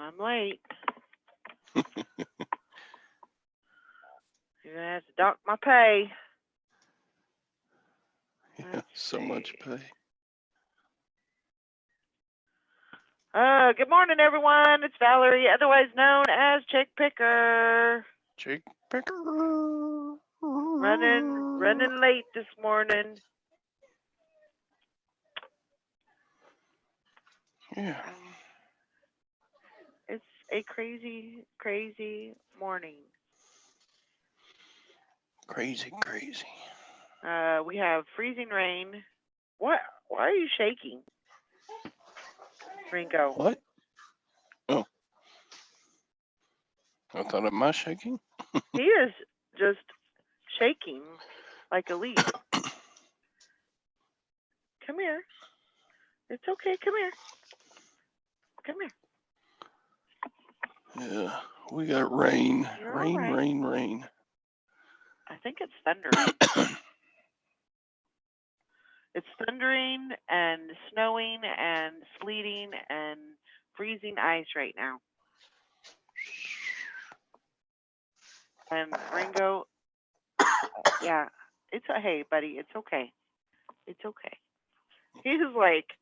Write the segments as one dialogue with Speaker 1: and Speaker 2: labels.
Speaker 1: I'm late. You're gonna have to dock my pay.
Speaker 2: Yeah,
Speaker 1: Let's
Speaker 2: so much
Speaker 1: see.
Speaker 2: pay.
Speaker 1: Good morning, everyone. It's Valerie, otherwise known as Chick Picker.
Speaker 2: Chick picker.
Speaker 1: Running late this morning.
Speaker 2: Yeah.
Speaker 1: It's a crazy, crazy morning.
Speaker 2: Crazy, crazy.
Speaker 1: We have freezing rain. What? Why are you shaking, Ringo?
Speaker 2: What? Oh. I thought, am I shaking?
Speaker 1: He is just shaking like a leaf. Come here. It's okay. Come here. Come here.
Speaker 2: Yeah. We got rain.
Speaker 1: You're all
Speaker 2: Rain,
Speaker 1: right.
Speaker 2: rain, rain.
Speaker 1: I think it's thundering. It's thundering and snowing and sleeting and freezing ice right now. And Ringo, yeah, hey, buddy, it's okay. It's okay. He's like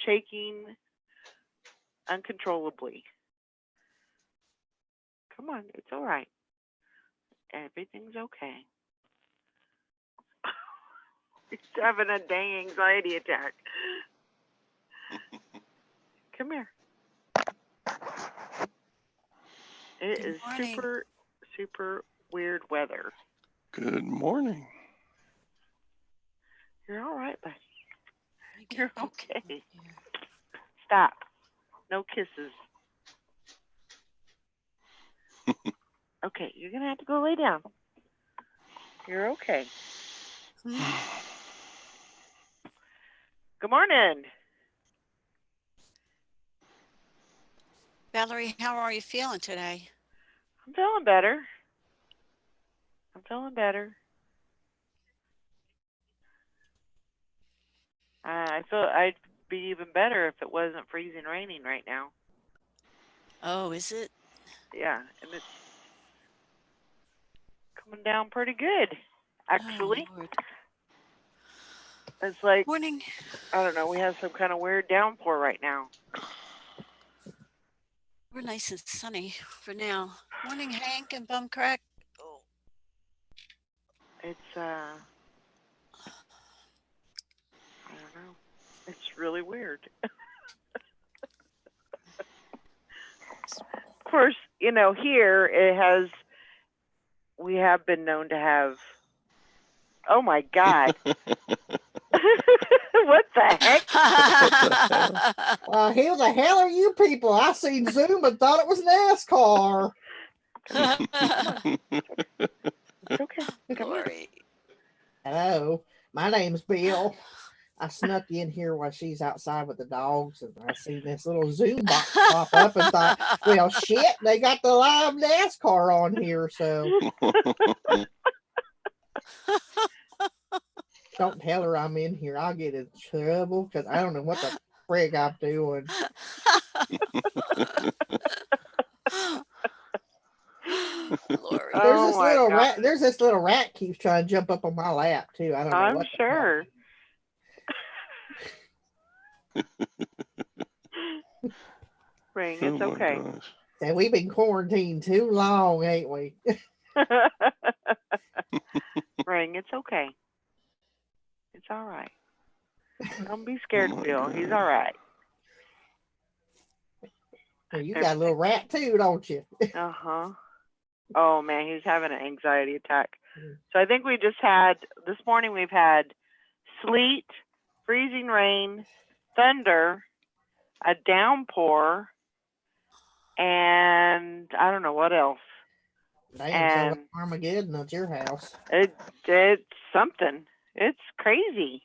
Speaker 1: shaking uncontrollably. Come on, it's all right. Everything's okay. He's having a dang anxiety attack. Come here. It is super, super weird weather.
Speaker 2: Good morning.
Speaker 1: You're all right, buddy. You're okay. Stop. No kisses. Okay, you're going to have to go lay down. You're okay. Good morning.
Speaker 3: Valerie, how are you feeling today?
Speaker 1: I'm feeling better. I feel I'd be even better if it wasn't freezing raining right now.
Speaker 3: Oh, is it?
Speaker 1: Yeah, and it's coming down pretty good, actually.
Speaker 3: Oh, Lord.
Speaker 1: It's like,
Speaker 3: Morning.
Speaker 1: I don't know, we have some kind of weird downpour right now.
Speaker 3: We're nice and sunny for now. Morning, Hank and Bumcrack. Oh.
Speaker 1: It's, I don't know. It's really weird. Of course, here we have been known to have, oh my God. What the heck?
Speaker 4: Who the hell are you people? I seen Zoom and thought it was NASCAR.
Speaker 1: It's okay.
Speaker 3: Lori.
Speaker 4: Hello, my name's Bill. I snuck in here while she's outside with the dogs, and I seen this little Zoom box pop up and thought, well, shit, they got the live NASCAR on here, so don't tell her I'm in here. I'll get in trouble because I don't know what the frig I'm doing.
Speaker 3: Lori.
Speaker 4: There's this little rat keeps trying to jump up on my lap too. I don't know.
Speaker 1: I'm sure. Ring, it's okay.
Speaker 4: And we've been quarantined too long, ain't we?
Speaker 1: Ring, it's okay. It's all right. Don't be scared, Bill. He's all right.
Speaker 4: Well, you got a little rat too, don't you?
Speaker 1: Uh-huh. Oh, man, he's having an anxiety attack. So I think this morning we've had sleet, freezing rain, thunder, a downpour, and I don't know what else.
Speaker 4: Damn, so Armageddon at your house.
Speaker 1: It's something. It's crazy.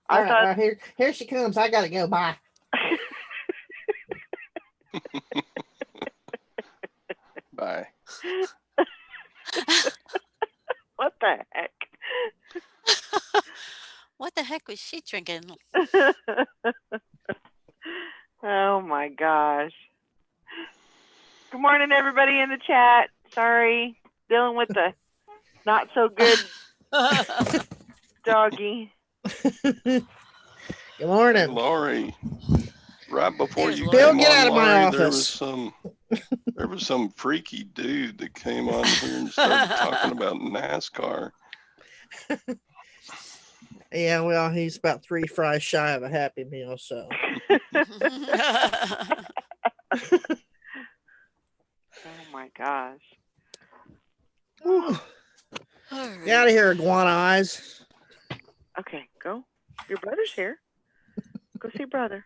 Speaker 4: All right, well, here she comes. I gotta go. Bye.
Speaker 2: Bye.
Speaker 1: What the heck?
Speaker 3: What the heck was she drinking?
Speaker 1: Oh my gosh. Good morning, everybody in the chat. Sorry, dealing with the not so good doggy.
Speaker 4: Good
Speaker 2: Hey,
Speaker 4: morning.
Speaker 2: Lori, right before
Speaker 3: There's
Speaker 2: you
Speaker 3: Lori.
Speaker 4: Bill,
Speaker 2: came
Speaker 4: get
Speaker 2: on,
Speaker 4: out of my
Speaker 2: Lori,
Speaker 4: office.
Speaker 2: there was some freaky dude that came on here and started talking about NASCAR.
Speaker 4: Yeah, well, he's about 3 fries shy of a Happy Meal, so.
Speaker 1: Oh my gosh.
Speaker 4: Whew.
Speaker 3: All
Speaker 4: Get out
Speaker 3: right.
Speaker 4: of here, iguana eyes.
Speaker 1: Okay, go. Your brother's here. Go see brother.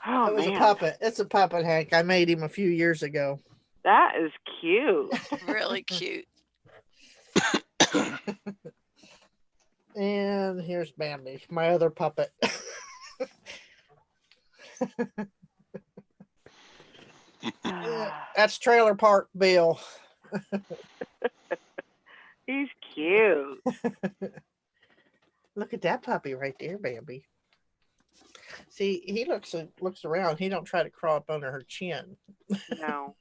Speaker 1: Oh
Speaker 4: It was
Speaker 1: man,
Speaker 4: a puppet. It's a puppet, Hank. I made him a few years ago.
Speaker 1: that is cute.
Speaker 3: Really cute.
Speaker 4: And here's Bambi, my other puppet. That's Trailer Park Bill.
Speaker 1: He's cute.
Speaker 4: Look at that puppy right there, Bambi. See, he looks around. He don't try to crawl up under her chin.
Speaker 1: No.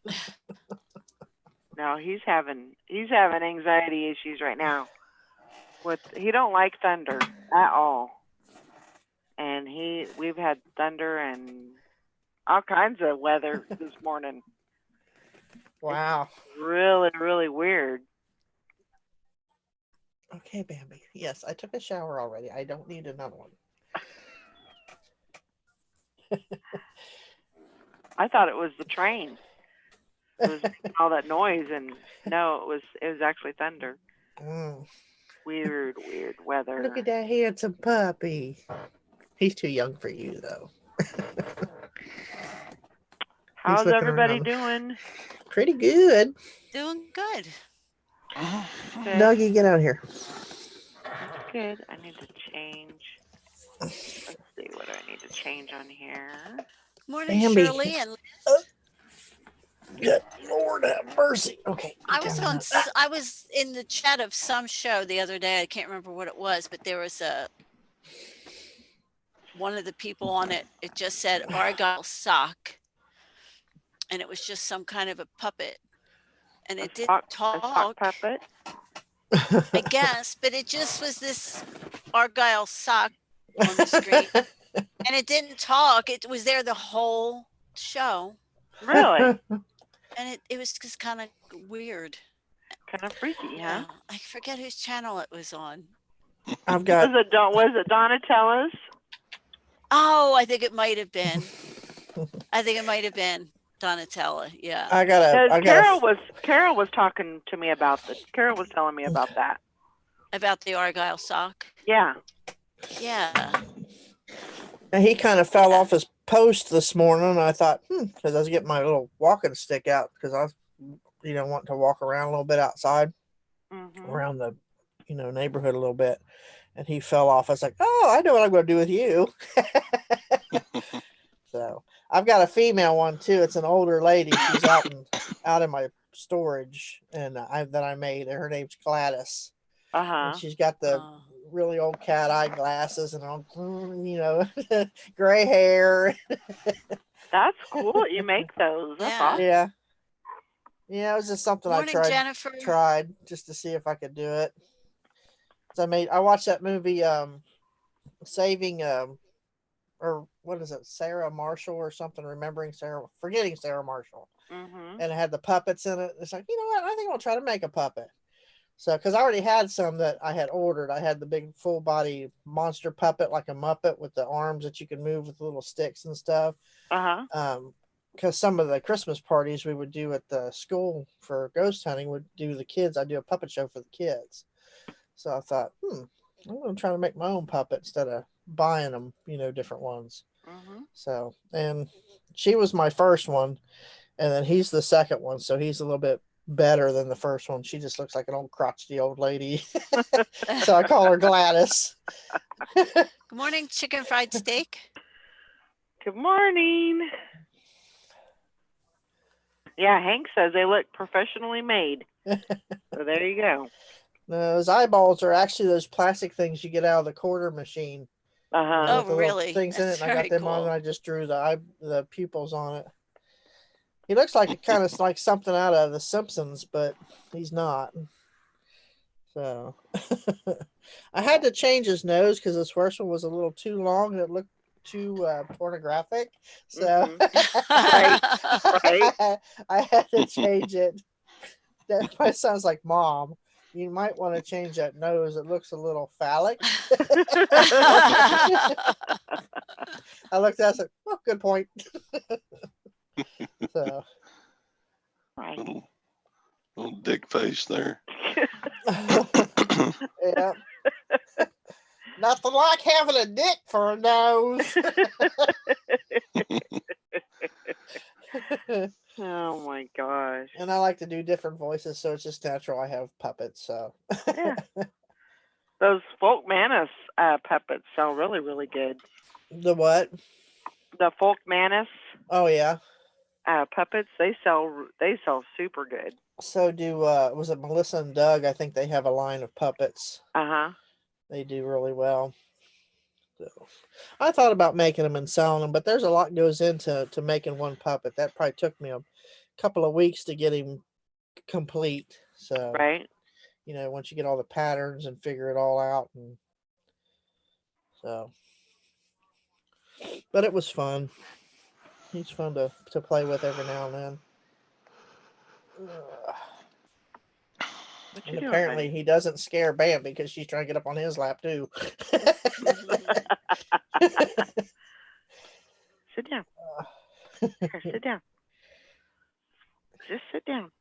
Speaker 1: No, he's having anxiety issues right now. He don't like thunder at all. And we've had thunder and all kinds of weather this morning.
Speaker 4: Wow.
Speaker 1: Really, really weird.
Speaker 4: Okay, Bambi. Yes, I took a shower already. I don't need another one.
Speaker 1: I thought it was the train. It was all that noise, and no, it was actually thunder.
Speaker 4: Mm.
Speaker 1: Weird weather.
Speaker 4: Look at that handsome puppy. He's too young for you, though.
Speaker 1: How's
Speaker 4: looking
Speaker 1: everybody
Speaker 4: around.
Speaker 1: doing?
Speaker 4: Pretty good.
Speaker 3: Doing good.
Speaker 1: Good.
Speaker 4: Dougie, get out here.
Speaker 1: Good. I need to change. Let's see what I need to change on here.
Speaker 3: Morning,
Speaker 4: Bambi.
Speaker 3: Shirley. And
Speaker 4: Good Lord have mercy. Okay.
Speaker 3: I was in the chat of some show the other day. I can't remember what it was, but there was one of the people on it. It just said Argyle sock, and it was just some kind of a puppet, and it didn't
Speaker 1: A sock
Speaker 3: talk.
Speaker 1: puppet.
Speaker 3: I guess, but it just was this Argyle sock on the screen, and it didn't talk. It was there the whole show,
Speaker 1: Really?
Speaker 3: and it was just kind of weird.
Speaker 1: Kind of freaky, huh?
Speaker 3: I forget whose channel it was on.
Speaker 4: I've got.
Speaker 1: Was it Donatella's?
Speaker 3: Oh, I think it might have been. Donatella. Yeah.
Speaker 4: I got.
Speaker 1: Carol was talking to me about this. Carol was telling me about that.
Speaker 3: About the Argyle sock.
Speaker 1: Yeah.
Speaker 3: Yeah.
Speaker 4: And he kind of fell off his post this morning. And I thought, because I was getting my little walking stick out because I was, wanting to walk around a little bit outside, around the, neighborhood a little bit. And he fell off. I was like, oh, I know what I'm going to do with you. So I've got a female one too. It's an older lady. She's out in my storage, and that I made. Her name's Gladys. And she's got the really old cat eye glasses and all, gray hair.
Speaker 1: That's cool. You make those. That's awesome.
Speaker 4: Yeah. Yeah, it was just something
Speaker 3: Morning,
Speaker 4: I
Speaker 3: Jennifer.
Speaker 4: tried just to see if I could do it. So I watched that movie, Saving, or what is it, Sarah Marshall or something, forgetting Sarah Marshall. And it had the puppets in it. It's like, you know what? I think I'll try to make a puppet. So, because I already had some that I had ordered. I had the big full body monster puppet, like a Muppet with the arms that you can move with little sticks and stuff. Because some of the Christmas parties we would do at the school for ghost hunting would do the kids. I do a puppet show for the kids. So I thought, I'm going to try to make my own puppet instead of buying them, different ones. So, and she was my first one, and then he's the second one. So he's a little bit better than the first one. She just looks like an old crotchety old lady. So I call her Gladys.
Speaker 3: Good morning, chicken fried steak.
Speaker 1: Good morning. Yeah, Hank says they look professionally made. So there you go.
Speaker 4: Those eyeballs are actually those plastic things you get out of the quarter machine.
Speaker 3: Oh,
Speaker 4: with the little
Speaker 3: really?
Speaker 4: things in it.
Speaker 3: That's
Speaker 4: And I got
Speaker 3: very
Speaker 4: them on,
Speaker 3: cool.
Speaker 4: and I just drew the pupils on it. He looks like kind of like something out of The Simpsons, but he's not. So I had to change his nose because this first one was a little too long and it looked too pornographic. So
Speaker 1: Right.
Speaker 4: I had to change it. That probably sounds like Mom. You might want to change that nose. It looks a little phallic. I looked at it, I said, "Oh, good point." So
Speaker 1: Right.
Speaker 2: Little dick face there.
Speaker 4: yeah. Nothing like having a dick for a nose.
Speaker 1: Oh my gosh.
Speaker 4: And I like to do different voices, so it's just natural I have puppets. So
Speaker 1: Yeah. Those Folk Manus puppets sell really, really good.
Speaker 4: the what?
Speaker 1: The Folk Manus
Speaker 4: Oh yeah.
Speaker 1: puppets, they sell super good.
Speaker 4: So do was it Melissa and Doug? I think they have a line of puppets.
Speaker 1: Uh-huh.
Speaker 4: They do really well. So I thought about making them and selling them, but there's a lot goes into making one puppet. That probably took me a couple of weeks to get him complete. So
Speaker 1: Right?
Speaker 4: you know, once you get all the patterns and figure it all out, and so, but it was fun. He's fun to play with every now and then.
Speaker 1: What you
Speaker 4: And
Speaker 1: doing,
Speaker 4: apparently
Speaker 1: honey?
Speaker 4: he doesn't scare Bambi because she's trying to get up on his lap too.
Speaker 1: Sit down. Here, sit down. Just sit down.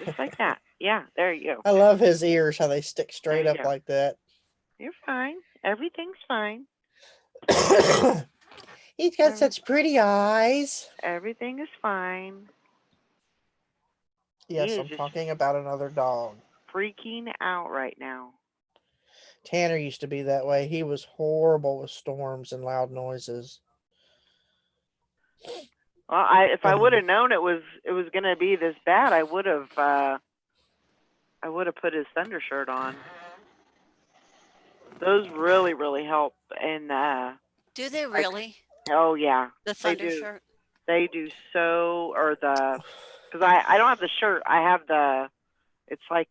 Speaker 1: Just like that. Yeah, there you go.
Speaker 4: I love his ears, how they stick straight
Speaker 1: There
Speaker 4: up
Speaker 1: you go.
Speaker 4: like that.
Speaker 1: You're fine. Everything's fine.
Speaker 4: He's got such pretty eyes.
Speaker 1: Everything is fine.
Speaker 4: Yes,
Speaker 1: He is
Speaker 4: I'm
Speaker 1: just
Speaker 4: talking about another dog.
Speaker 1: freaking out right now.
Speaker 4: Tanner used to be that way. He was horrible with storms and loud noises.
Speaker 1: Well, if I would have known it was gonna be this bad, I would have put his thunder shirt on. Those really, really help. And
Speaker 3: Do they really?
Speaker 1: oh yeah,
Speaker 3: The
Speaker 1: they
Speaker 3: thunder
Speaker 1: do.
Speaker 3: shirt?
Speaker 1: They do so, or the, because I don't have the shirt. I have the. It's like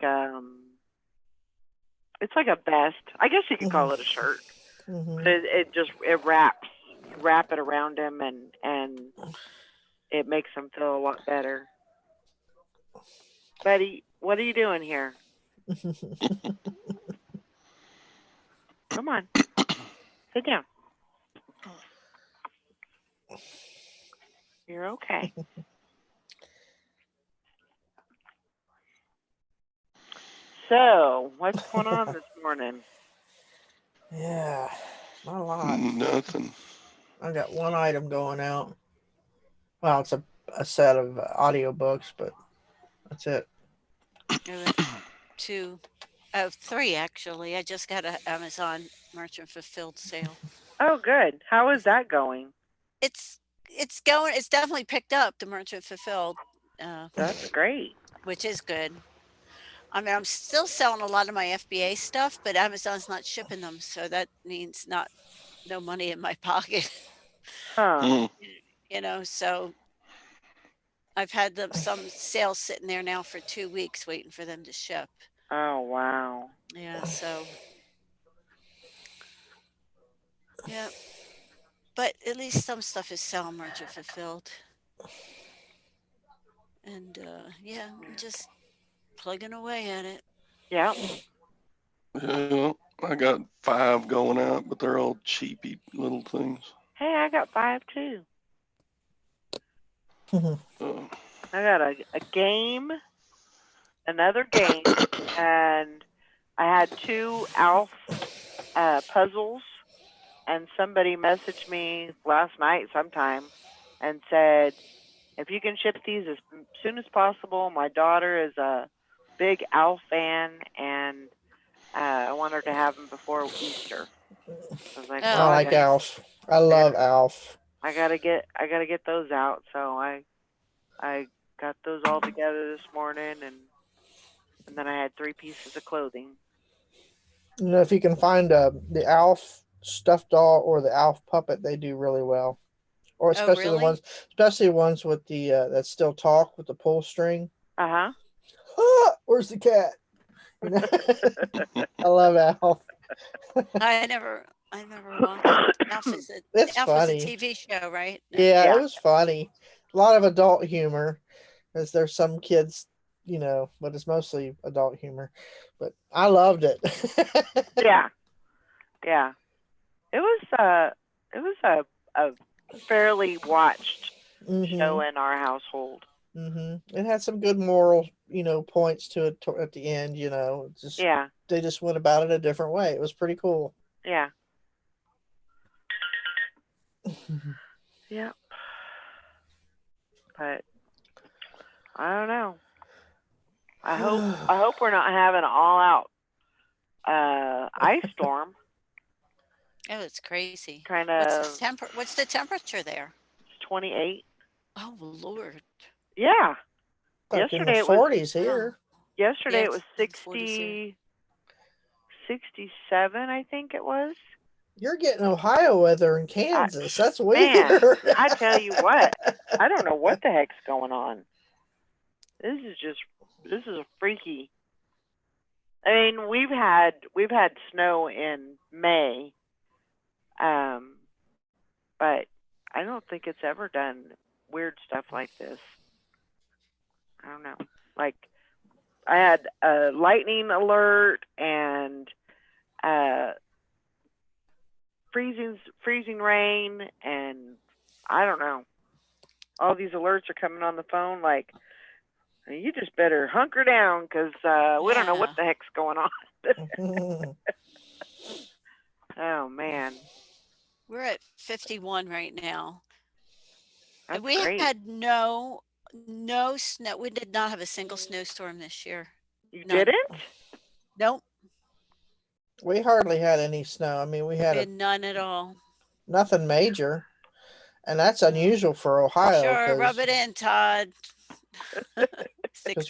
Speaker 1: it's like a vest. I guess you could call it a shirt.
Speaker 4: Mhm.
Speaker 1: It wraps. You wrap it around him and it makes him feel a lot better. Buddy, what are you doing here? Come on, sit down. You're okay. So, what's going on this morning?
Speaker 4: Yeah, not a lot.
Speaker 2: Nothing.
Speaker 4: I got one item going out. Well, it's a set of audiobooks, but that's it.
Speaker 3: Two, three actually. I just got an Amazon Merchant Fulfilled sale.
Speaker 1: Oh, good. How is that going?
Speaker 3: It's going. It's definitely picked up the Merchant Fulfilled,
Speaker 1: That's great.
Speaker 3: which is good. I mean, I'm still selling a lot of my FBA stuff, but Amazon's not shipping them, so that means no money in my pocket.
Speaker 1: Huh.
Speaker 2: Mm.
Speaker 3: You know, so I've had some sales sitting there now for 2 weeks waiting for them to ship.
Speaker 1: Oh, wow.
Speaker 3: Yeah, so yeah, but at least some stuff is selling Merchant Fulfilled, and yeah, I'm just plugging away at it.
Speaker 1: Yep.
Speaker 2: Yeah, I got 5 going out, but they're all cheapy little things.
Speaker 1: Hey, I got 5 too.
Speaker 2: Oh,
Speaker 1: I got a game, another game, and I had 2 ALF puzzles, and somebody messaged me last night sometime and said, if you can ship these as soon as possible, my daughter is a big ALF fan, and I want her to have them before Easter. I was like,
Speaker 3: Oh,
Speaker 4: I
Speaker 1: well,
Speaker 4: like Alf. I love Alf.
Speaker 1: I gotta get those out. So I got those all together this morning, and then I had 3 pieces of clothing.
Speaker 4: You know, if you can find the Alf stuffed doll or the Alf puppet, they do really well. or
Speaker 3: Oh,
Speaker 4: especially
Speaker 3: really?
Speaker 4: the ones with the that still talk with the pull string.
Speaker 1: Uh-huh.
Speaker 4: Ah, where's the cat? You know, I love Alf.
Speaker 3: I never watched.
Speaker 4: It's
Speaker 3: Alf was a
Speaker 4: funny.
Speaker 3: TV show, right?
Speaker 4: Yeah,
Speaker 1: Yeah.
Speaker 4: it was funny. A lot of adult humor, as there's some kids, but it's mostly adult humor. But I loved it.
Speaker 1: Yeah. Yeah. It was a fairly watched show in our household.
Speaker 4: It had some good moral, points to it at the end. Just
Speaker 1: Yeah.
Speaker 4: they just went about it a different way. It was pretty cool.
Speaker 1: Yeah. Yeah. But I don't know. I hope we're not having an all out ice storm.
Speaker 3: Oh, it's crazy.
Speaker 1: Kind
Speaker 3: What's
Speaker 1: of
Speaker 3: what's the temperature there?
Speaker 1: 28.
Speaker 3: Oh Lord.
Speaker 1: Yeah.
Speaker 4: Like in the
Speaker 1: Yesterday it was
Speaker 4: 40s here.
Speaker 1: yesterday
Speaker 3: Yeah,
Speaker 1: it was
Speaker 3: it's 40s here.
Speaker 1: 67, I think it was.
Speaker 4: You're getting Ohio weather in Kansas. That's weird.
Speaker 1: Man, I tell you what, I don't know what the heck's going on. This is a freaky. I mean, we've had snow in May, but I don't think it's ever done weird stuff like this. I don't know. Like, I had a lightning alert and freezing rain, and I don't know. All these alerts are coming on the phone. Like, you just better hunker down because we don't know what the heck's going on. Oh man,
Speaker 3: We're at 51 right now.
Speaker 1: that's
Speaker 3: We
Speaker 1: great.
Speaker 3: had no snow. We did not have a single snowstorm this year.
Speaker 1: You
Speaker 3: None.
Speaker 1: didn't?
Speaker 3: Nope.
Speaker 4: We hardly had any snow. I mean, we
Speaker 3: We
Speaker 4: had
Speaker 3: had none at all.
Speaker 4: nothing major, and that's unusual for Ohio
Speaker 3: Sure, rub
Speaker 4: because
Speaker 3: it in, Todd.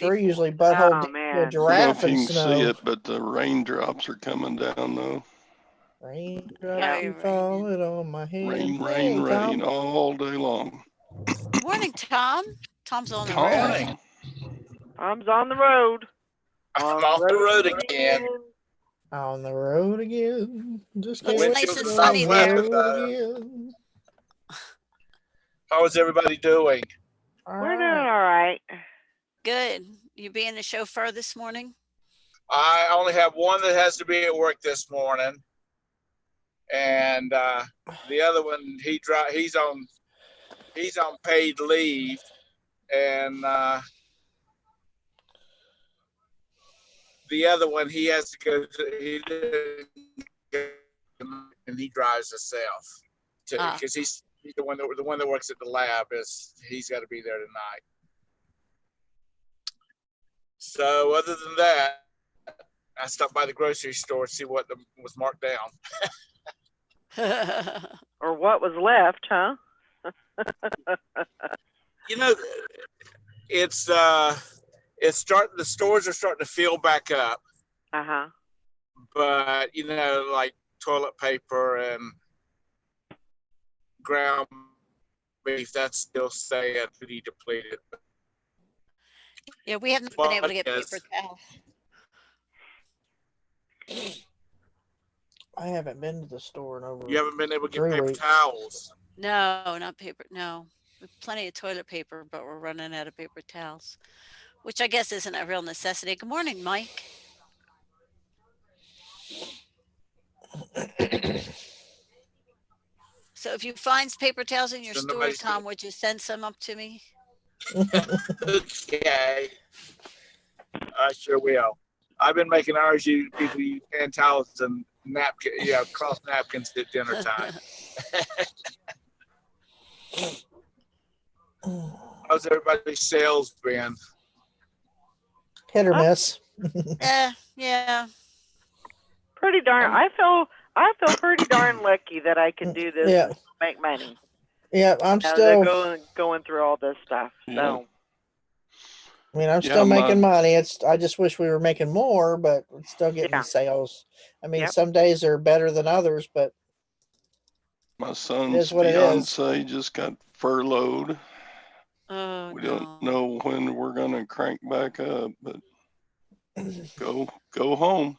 Speaker 4: we're usually
Speaker 1: Oh
Speaker 4: butthole deep to a
Speaker 1: man.
Speaker 2: I don't know
Speaker 4: giraffe
Speaker 2: if you
Speaker 4: in
Speaker 2: can see
Speaker 4: snow.
Speaker 2: it, but the raindrops are coming down though.
Speaker 4: Raindrops
Speaker 3: Yeah.
Speaker 4: keep falling on my head.
Speaker 2: Rain,
Speaker 4: Hey,
Speaker 2: rain, rain
Speaker 4: Tom.
Speaker 2: all day long.
Speaker 3: Morning, Tom. Tom's on the
Speaker 2: Tom.
Speaker 3: road.
Speaker 5: Morning.
Speaker 1: Tom's on the road.
Speaker 5: I'm off the road again.
Speaker 4: On the road again. Just
Speaker 3: Looks
Speaker 4: can't
Speaker 3: nice
Speaker 4: wait to
Speaker 3: and
Speaker 4: go
Speaker 3: sunny
Speaker 4: on the
Speaker 3: there.
Speaker 4: road again.
Speaker 5: How is everybody doing?
Speaker 4: All
Speaker 1: We're doing
Speaker 4: right.
Speaker 1: all right.
Speaker 3: Good. You being the chauffeur this morning?
Speaker 5: I only have one that has to be at work this morning, and the other one he's on paid leave, and the other one he has to go to and he drives himself because he's the one that works at the lab. He's got to be there tonight. So other than that, I stopped by the grocery store to see what was marked down.
Speaker 1: Or what was left, huh?
Speaker 5: You know, the stores are starting to fill back up,
Speaker 1: Uh-huh.
Speaker 5: but like toilet paper and ground beef, that's still staying pretty depleted.
Speaker 3: Yeah, we haven't been able to get
Speaker 5: Yes.
Speaker 3: paper towels.
Speaker 4: I haven't been to the store in over.
Speaker 5: You haven't been able to get
Speaker 4: 3
Speaker 5: paper
Speaker 4: weeks.
Speaker 5: towels.
Speaker 3: No, not paper. No, we have plenty of toilet paper, but we're running out of paper towels, which I guess isn't a real necessity. Good morning, Mike. So if you find paper towels in your
Speaker 5: So
Speaker 3: store,
Speaker 5: nobody's
Speaker 3: Tom, would you send some up to me?
Speaker 5: Okay, I sure will. I've been making ours people use hand towels and cloth napkins at dinner time. How's everybody's sales been?
Speaker 4: Hit or miss.
Speaker 3: Yeah.
Speaker 1: Pretty darn. I feel pretty darn lucky that I can do this
Speaker 4: Yeah.
Speaker 1: and make money.
Speaker 4: Yeah, I'm
Speaker 1: They're
Speaker 4: still.
Speaker 1: going through all this stuff.
Speaker 2: Yeah.
Speaker 1: So
Speaker 4: I mean, I'm
Speaker 2: Yeah,
Speaker 4: still making money. I just wish we were making more, but it's still getting
Speaker 1: Yeah.
Speaker 4: sales. I mean,
Speaker 1: Yep.
Speaker 4: some days are better than others, but
Speaker 2: My
Speaker 4: It
Speaker 2: son's
Speaker 4: is what it is.
Speaker 2: fiance just got furloughed.
Speaker 3: Oh,
Speaker 2: We
Speaker 3: no.
Speaker 2: don't know when we're gonna crank back up, but go home.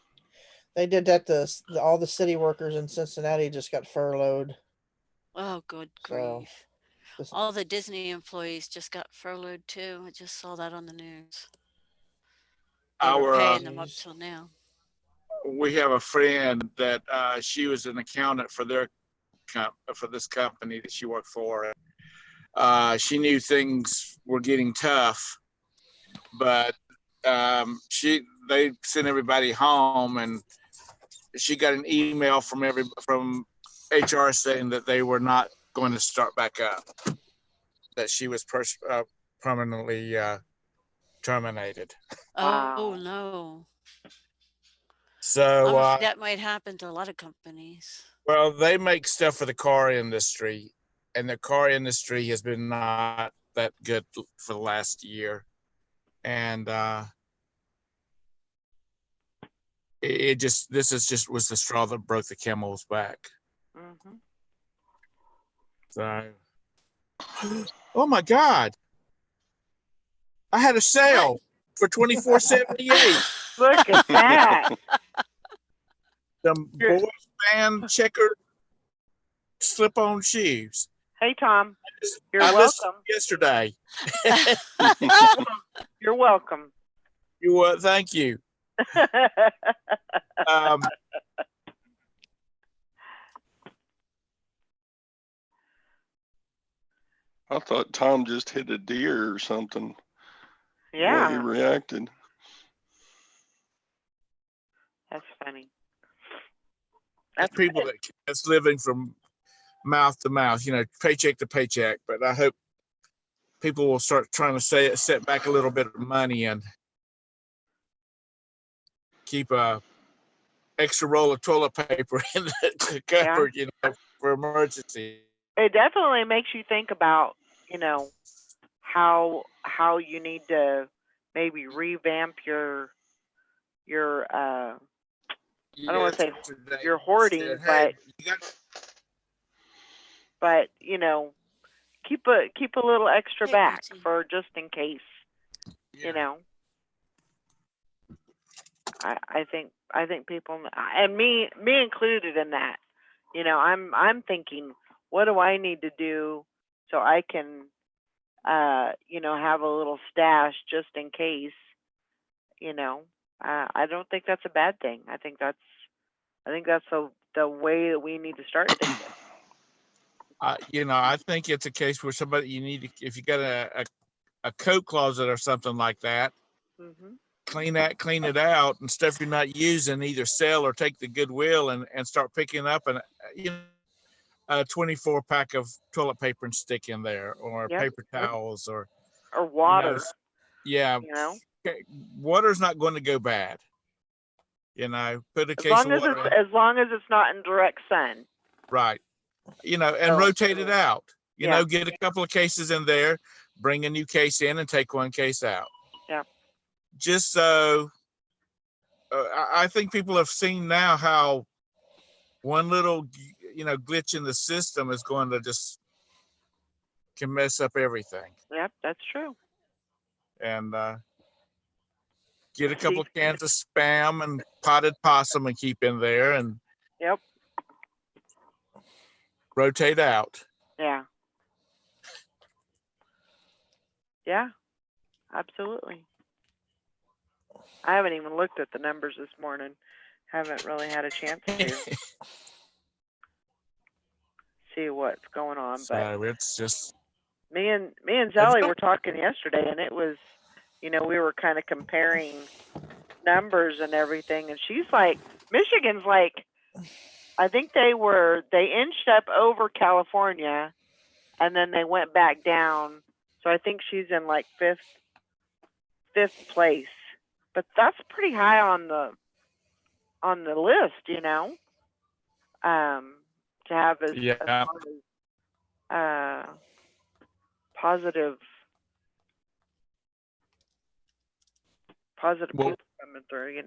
Speaker 4: They did that to all the city workers in Cincinnati just got furloughed.
Speaker 3: Oh, good
Speaker 4: So
Speaker 3: grief.
Speaker 4: this,
Speaker 3: All the Disney employees just got furloughed too. I just saw that on the news. They were
Speaker 5: Our
Speaker 3: paying them up
Speaker 4: Jeez.
Speaker 3: till now.
Speaker 5: we have a friend that she was an accountant for for this company that she worked for. She knew things were getting tough, but they sent everybody home, and she got an email from HR saying that they were not going to start back up, that she was permanently terminated.
Speaker 1: Wow.
Speaker 3: Oh, no.
Speaker 5: So,
Speaker 3: I'm afraid that might happen to a lot of companies.
Speaker 5: well, they make stuff for the car industry, and the car industry has been not that good for the last year. And this was the straw that broke the camel's back.
Speaker 1: Hmm.
Speaker 5: So, oh my God, I had a sale for $24.78.
Speaker 1: Look at that.
Speaker 5: Some
Speaker 1: You're-
Speaker 5: boys band checker slip-on shoes.
Speaker 1: Hey, Tom, you're
Speaker 5: I listed
Speaker 1: welcome.
Speaker 5: yesterday.
Speaker 1: You're welcome.
Speaker 5: You what? Thank you. Um,
Speaker 2: I thought Tom just hit a deer or something. The way he
Speaker 1: Yeah,
Speaker 2: reacted.
Speaker 1: that's funny.
Speaker 5: there's
Speaker 1: That's
Speaker 5: people that's living from mouth to mouth, paycheck to paycheck. But I hope people will start trying to set back a little bit of money and keep a extra roll of toilet paper in the cupboard, for emergency.
Speaker 1: It definitely makes you think about, how you need to maybe revamp your I don't want to say
Speaker 5: Yesterday,
Speaker 1: your hoarding,
Speaker 5: said, hey, you got
Speaker 1: but keep a little extra
Speaker 3: Hey,
Speaker 1: back
Speaker 3: Betsy.
Speaker 1: for just in case.
Speaker 5: yeah.
Speaker 1: I think people, and me included in that. I'm thinking, what do I need to do so I can have a little stash just in case. I don't think that's a bad thing. I think that's the way that we need to start thinking.
Speaker 5: I think it's a case where somebody if you got a coat closet or something like that,
Speaker 1: Hmm.
Speaker 5: clean it out, and stuff you're not using, either sell or take the Goodwill and start picking up a 24 pack of toilet paper and stick in there, or
Speaker 1: Yep.
Speaker 5: paper towels, or
Speaker 1: Or water.
Speaker 5: yeah, water's not going to go bad. Put a case of water in.
Speaker 1: As long as it's not in direct sun.
Speaker 5: Right. And
Speaker 1: So-
Speaker 5: rotate it out.
Speaker 1: Yeah.
Speaker 5: Get a couple of cases in there, bring a new case in, and take one case out.
Speaker 1: Yeah.
Speaker 5: Just so I think people have seen now how one little glitch in the system is going to can mess up everything.
Speaker 1: Yep, that's true.
Speaker 5: And get a couple of cans of Spam and potted possum and keep in there, and
Speaker 1: Yep.
Speaker 5: rotate out.
Speaker 1: Yeah. Yeah. Absolutely. I haven't even looked at the numbers this morning. Haven't really had a chance to see what's going on. But
Speaker 5: So it's just
Speaker 1: me and Zelly were talking yesterday, and it was, we were kind of comparing numbers and everything, and she's like, Michigan's like, I think they inched up over California, and then they went back down. So I think she's in like fifth place, but that's pretty high on the list, to have as far as, positive people coming through,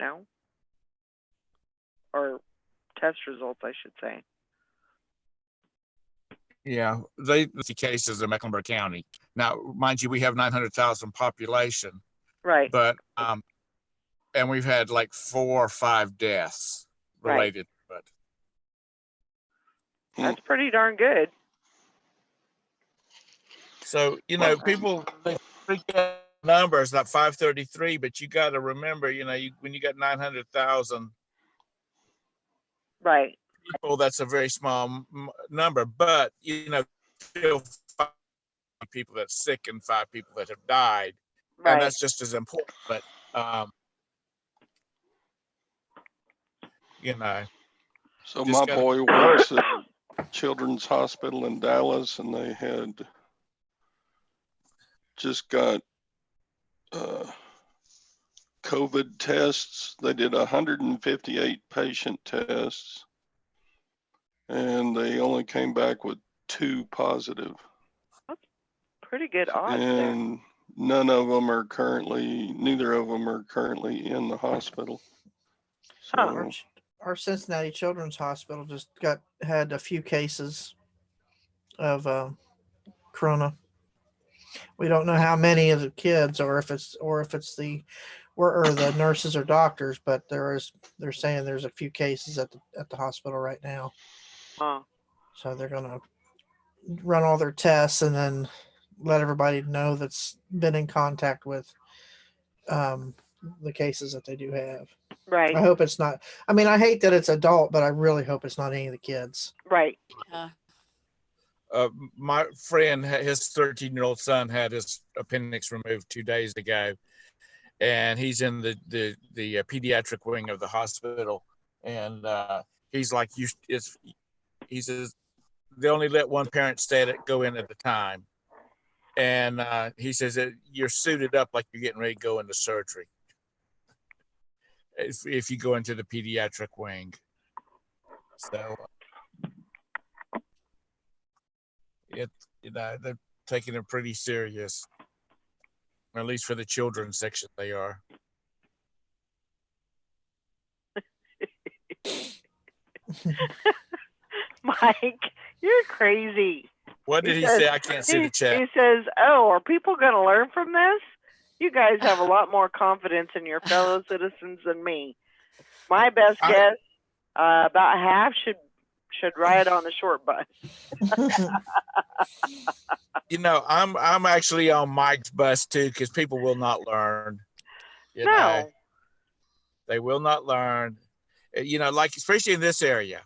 Speaker 1: or test results, I should say.
Speaker 5: Yeah, they the cases in Mecklenburg County. Now, mind you, we have 900,000 population,
Speaker 1: Right.
Speaker 5: but and we've had like 4 or 5 deaths
Speaker 1: Right.
Speaker 5: related to it.
Speaker 1: That's pretty darn good.
Speaker 5: So, you know, people they freak out numbers like 533, but you got to remember, you know, when you got 900,000
Speaker 1: Right.
Speaker 5: people, that's a very small number. But you know, still 5 people that's sick and 5 people that have died,
Speaker 1: Right.
Speaker 5: and that's just as important. But you know,
Speaker 2: So
Speaker 5: just
Speaker 2: my
Speaker 5: gotta-
Speaker 2: boy works at Children's Hospital in Dallas, and they had just got COVID tests. They did 158 patient tests, and they only came back with 2 positive.
Speaker 1: Pretty good odds there.
Speaker 2: And neither of them are currently in the hospital.
Speaker 1: Huh.
Speaker 2: So,
Speaker 4: Our Cincinnati Children's Hospital just had a few cases of corona. We don't know how many of the kids, or if it's the nurses or doctors, but they're saying there's a few cases at the hospital right now.
Speaker 1: Huh.
Speaker 4: So they're gonna run all their tests and then let everybody know that's been in contact with the cases that they do have.
Speaker 1: Right.
Speaker 4: I hope it's not. I mean, I hate that it's adult, but I really hope it's not any of the kids.
Speaker 1: Right.
Speaker 3: Yeah.
Speaker 5: my friend, his 13-year-old son had his appendix removed 2 days ago, and he's in the pediatric wing of the hospital. And he's like, he says they only let one parent go in at a time. And he says that you're suited up like you're getting ready to go into surgery if you go into the pediatric wing. So they're taking it pretty serious, at least for the children's section they are.
Speaker 1: Mike, you're crazy.
Speaker 5: What did he say? I can't see the chat.
Speaker 1: He says, "Oh, are people going to learn from this? You guys have a lot more confidence in your fellow citizens than me. My best guess, about half should ride on the short bus."
Speaker 5: You know, I'm actually on Mike's bus too, because people will not learn. You know, they will not learn. You know, like especially in this area,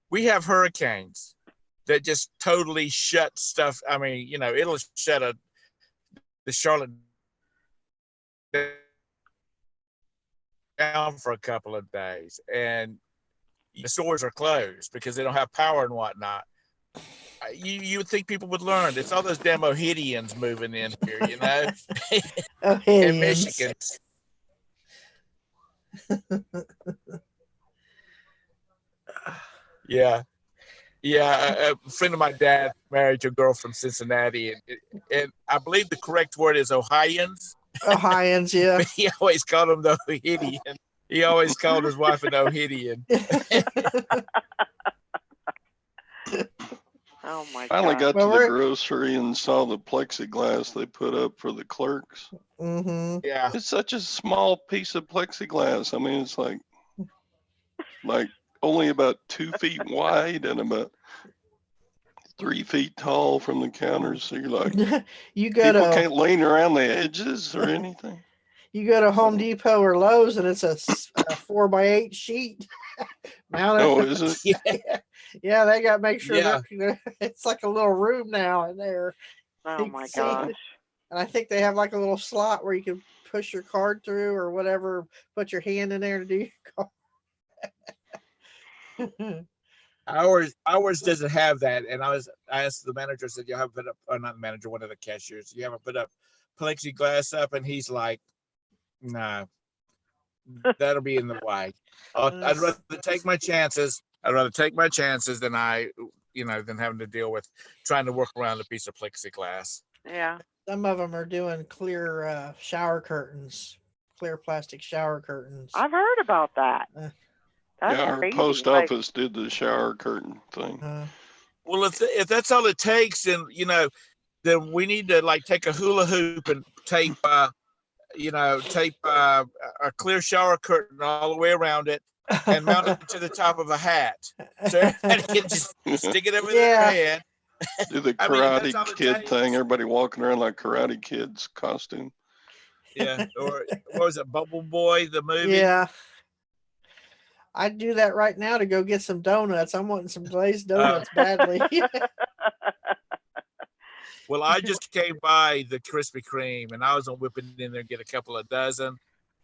Speaker 5: we have hurricanes that just totally shut stuff. I mean, you know, it'll shut the Charlotte down for a couple of days, and the stores are closed because they don't have power and whatnot. You would think people would learn. It's all those damn Ohidians moving in here, you know, in Michigan. Yeah. A friend of my dad married to a girl from Cincinnati, and I believe the correct word is Ohioans.
Speaker 4: Ohioans, yeah.
Speaker 5: He always called them the Ohidian. He always called his wife an Ohidian.
Speaker 1: Oh my God.
Speaker 2: finally got to the grocery and saw the plexiglass they put up for the clerks.
Speaker 4: Mm-hmm.
Speaker 5: Yeah.
Speaker 2: It's such a small piece of plexiglass. I mean, it's like only about 2 feet wide and about 3 feet tall from the counters. So you're like, people can't lean around the edges or anything.
Speaker 4: You go to Home Depot or Lowe's and it's a 4x8 sheet mounted.
Speaker 2: Oh, is it?
Speaker 4: Yeah, they got to make sure that it's like a little room now in there.
Speaker 1: Oh my gosh.
Speaker 4: And I think they have like a little slot where you can push your card through or whatever, put your hand in there to do your card.
Speaker 5: Ours doesn't have that. And I asked the manager, said, you haven't put up, or not the manager, one of the cashiers, you haven't put up plexiglass up? And he's like, no, that'll be in the way. I'd rather take my chances. I'd rather take my chances than than having to deal with trying to work around a piece of plexiglass.
Speaker 1: Yeah.
Speaker 4: Some of them are doing clear shower curtains, clear plastic shower curtains.
Speaker 1: I've heard about that.
Speaker 2: Our post office did the shower curtain thing.
Speaker 5: Well, if that's all it takes, then then we need to like take a hula hoop and tape a clear shower curtain all the way around it and mount it to the top of a hat, so everybody can just stick it over their
Speaker 4: Yeah.
Speaker 5: head.
Speaker 2: Do the
Speaker 5: I mean, that's
Speaker 2: Karate
Speaker 5: all it
Speaker 2: Kid
Speaker 5: takes.
Speaker 2: thing, everybody walking around like Karate Kid's costume.
Speaker 5: Yeah, or what was it, Bubble Boy, the movie?
Speaker 4: Yeah. I'd do that right now to go get some donuts. I'm wanting some glazed donuts badly.
Speaker 5: Well, I just came by the Krispy Kreme, and I was gonna whip it in there and get a couple of dozen,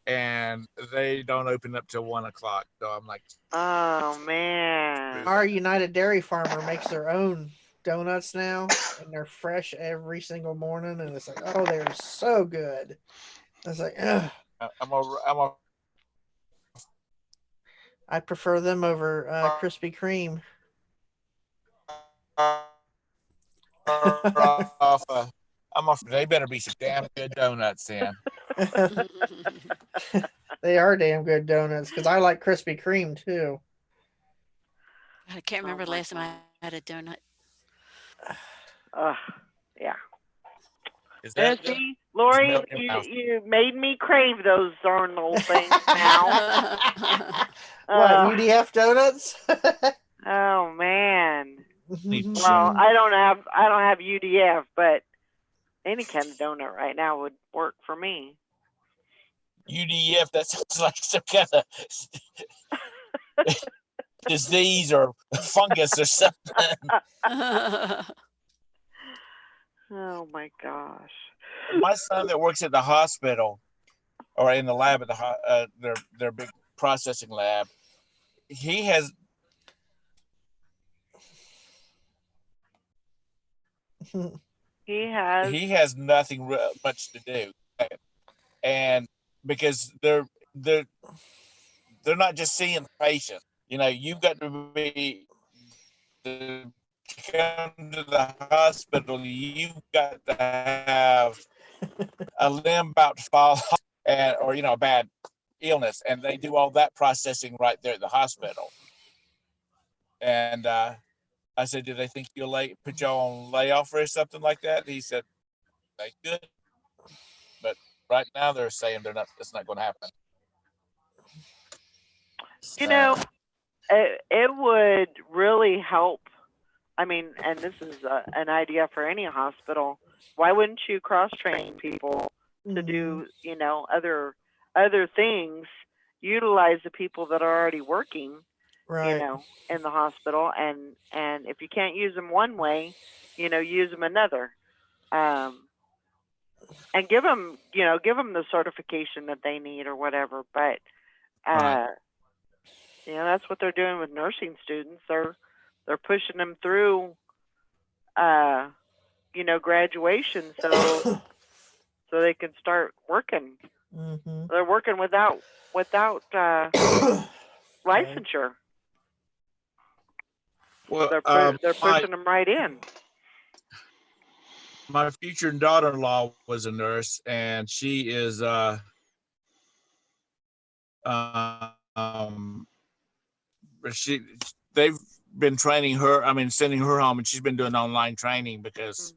Speaker 5: and they don't open up till 1 o'clock. So I'm like,
Speaker 1: Oh man.
Speaker 4: Our United Dairy Farmer makes their own donuts now, and they're fresh every single morning. And it's like, oh, they're so good. I was like, ugh. I prefer them over Krispy Kreme.
Speaker 5: They better be some damn good donuts then.
Speaker 4: They are damn good donuts because I like Krispy Kreme too.
Speaker 3: I can't remember the
Speaker 1: my
Speaker 3: last time I had a donut.
Speaker 1: Yeah.
Speaker 5: Is
Speaker 1: And
Speaker 5: that
Speaker 1: see, Lori,
Speaker 5: milk in mouth?
Speaker 1: you made me crave those darn little things now.
Speaker 4: What, UDF donuts?
Speaker 1: Oh man.
Speaker 5: Need
Speaker 1: Well, I don't have UDF, but any kind of donut right now would work for me.
Speaker 5: UDF? That sounds like some kind of disease or fungus or something.
Speaker 1: Oh my gosh.
Speaker 5: My son that works at the hospital or in the lab at their big processing lab, he has
Speaker 1: He has
Speaker 5: nothing much to do, and because they're not just seeing patients. You've got to be to come to the hospital. You've got to have a limb about to fall off, or a bad illness, and they do all that processing right there at the hospital. And I said, "Do they think you'll put y'all on layoff or something like that?" He said, "They could, but right now they're saying they're not. It's not going to happen."
Speaker 1: It would really help. I mean, and this is an idea for any hospital. Why wouldn't you cross-train people to do, other things? Utilize the people that are already working,
Speaker 4: right.
Speaker 1: In the hospital, and if you can't use them one way, use them another, and give them the certification that they need or whatever. But
Speaker 5: Right.
Speaker 1: that's what they're doing with nursing students. They're pushing them through, graduation, so they can start working.
Speaker 4: Mm-hmm.
Speaker 1: They're working without licensure.
Speaker 5: Well,
Speaker 1: They're pushing them right in.
Speaker 5: My future daughter-in-law was a nurse, and she is they've been training her. I mean, sending her home, and she's been doing online training because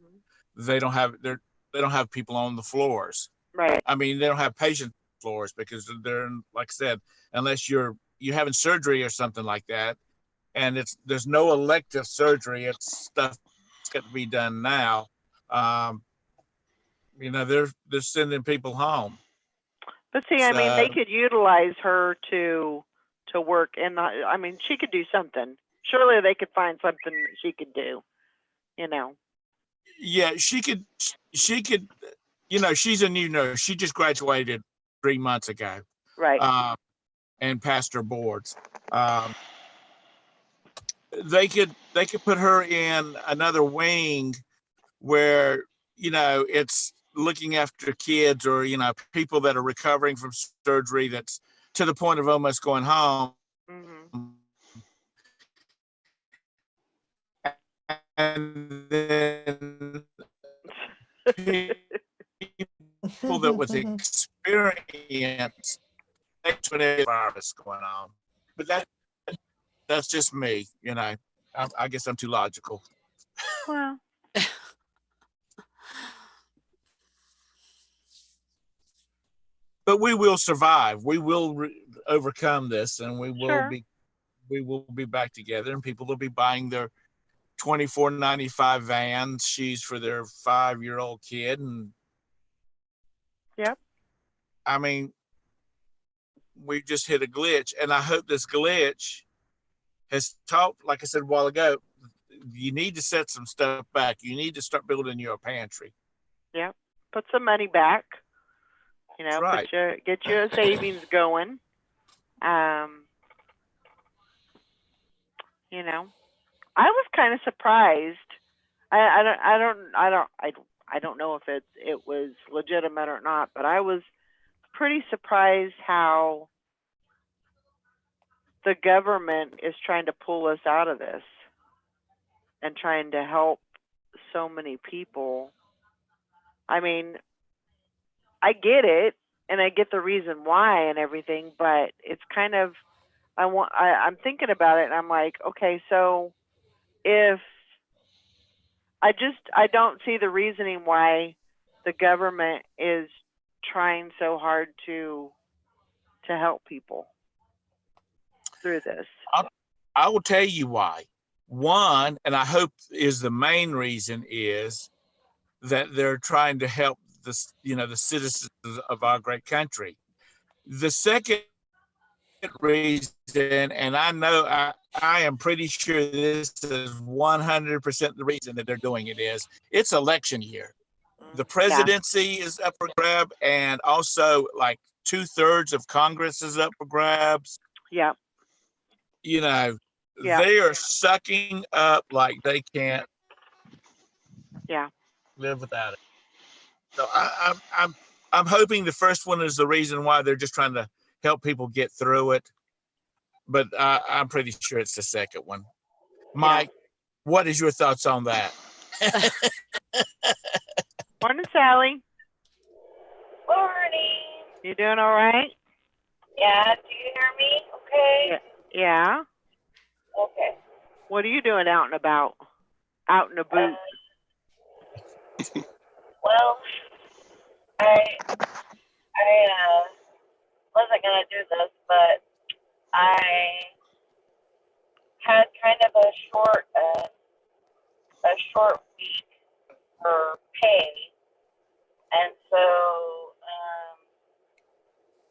Speaker 5: they don't have people on the floors.
Speaker 1: Right.
Speaker 5: I mean, they don't have patient floors because they're, like I said, unless you're having surgery or something like that, and there's no elective surgery. It's stuff that's got to be done now. They're sending people home.
Speaker 1: But see, I mean, they could utilize her to work in the. I mean, she could do something. Surely they could find something that she could do.
Speaker 5: Yeah, she could. She's a new nurse. She just graduated 3 months ago.
Speaker 1: Right.
Speaker 5: And passed her boards. They could put her in another wing where it's looking after kids or people that are recovering from surgery that's to the point of almost going home.
Speaker 1: Mm-hmm.
Speaker 5: And then people that was experienced virus going on. But that's just me, I guess I'm too logical.
Speaker 1: Well,
Speaker 5: But we will survive. We will overcome this, and
Speaker 1: sure.
Speaker 5: we will be back together, and people will be buying their $24.95 Vans shoes for their 5-year-old kid. And
Speaker 1: Yep.
Speaker 5: I mean, we just hit a glitch, and I hope this glitch has taught, like I said a while ago, you need to set some stuff back. You need to start building your pantry.
Speaker 1: Yep. Put some money back. You know,
Speaker 5: That's right.
Speaker 1: get your savings going. You know, I was kind of surprised. I don't know if it was legitimate or not, but I was pretty surprised how the government is trying to pull us out of this and trying to help so many people. I mean, I get it and I get the reason why and everything, but it's kind of I'm thinking about it and I'm like, okay, so if I don't see the reasoning why the government is trying so hard to help people through this.
Speaker 5: I will tell you why. One, and I hope is the main reason, is that they're trying to help the citizens of our great country. The second reason, and I know I am pretty sure this is 100% the reason that they're doing it, is it's election year. The presidency is up for grab, and also like 2/3 of Congress is up for grabs.
Speaker 1: Yeah.
Speaker 5: You know, they are sucking up like they can't live without it. So I'm hoping the first one is the reason why they're just trying to help people get through it. But I'm pretty sure it's the second one. Mike, what is your thoughts on that?
Speaker 1: Morning, Sally.
Speaker 6: Morning.
Speaker 1: You doing all right?
Speaker 6: Yeah, do you hear me okay?
Speaker 1: Yeah.
Speaker 6: Okay.
Speaker 1: What are you doing out and about? Out in the boot?
Speaker 6: Well, I wasn't going to do this, but I had kind of a short week for pay, and so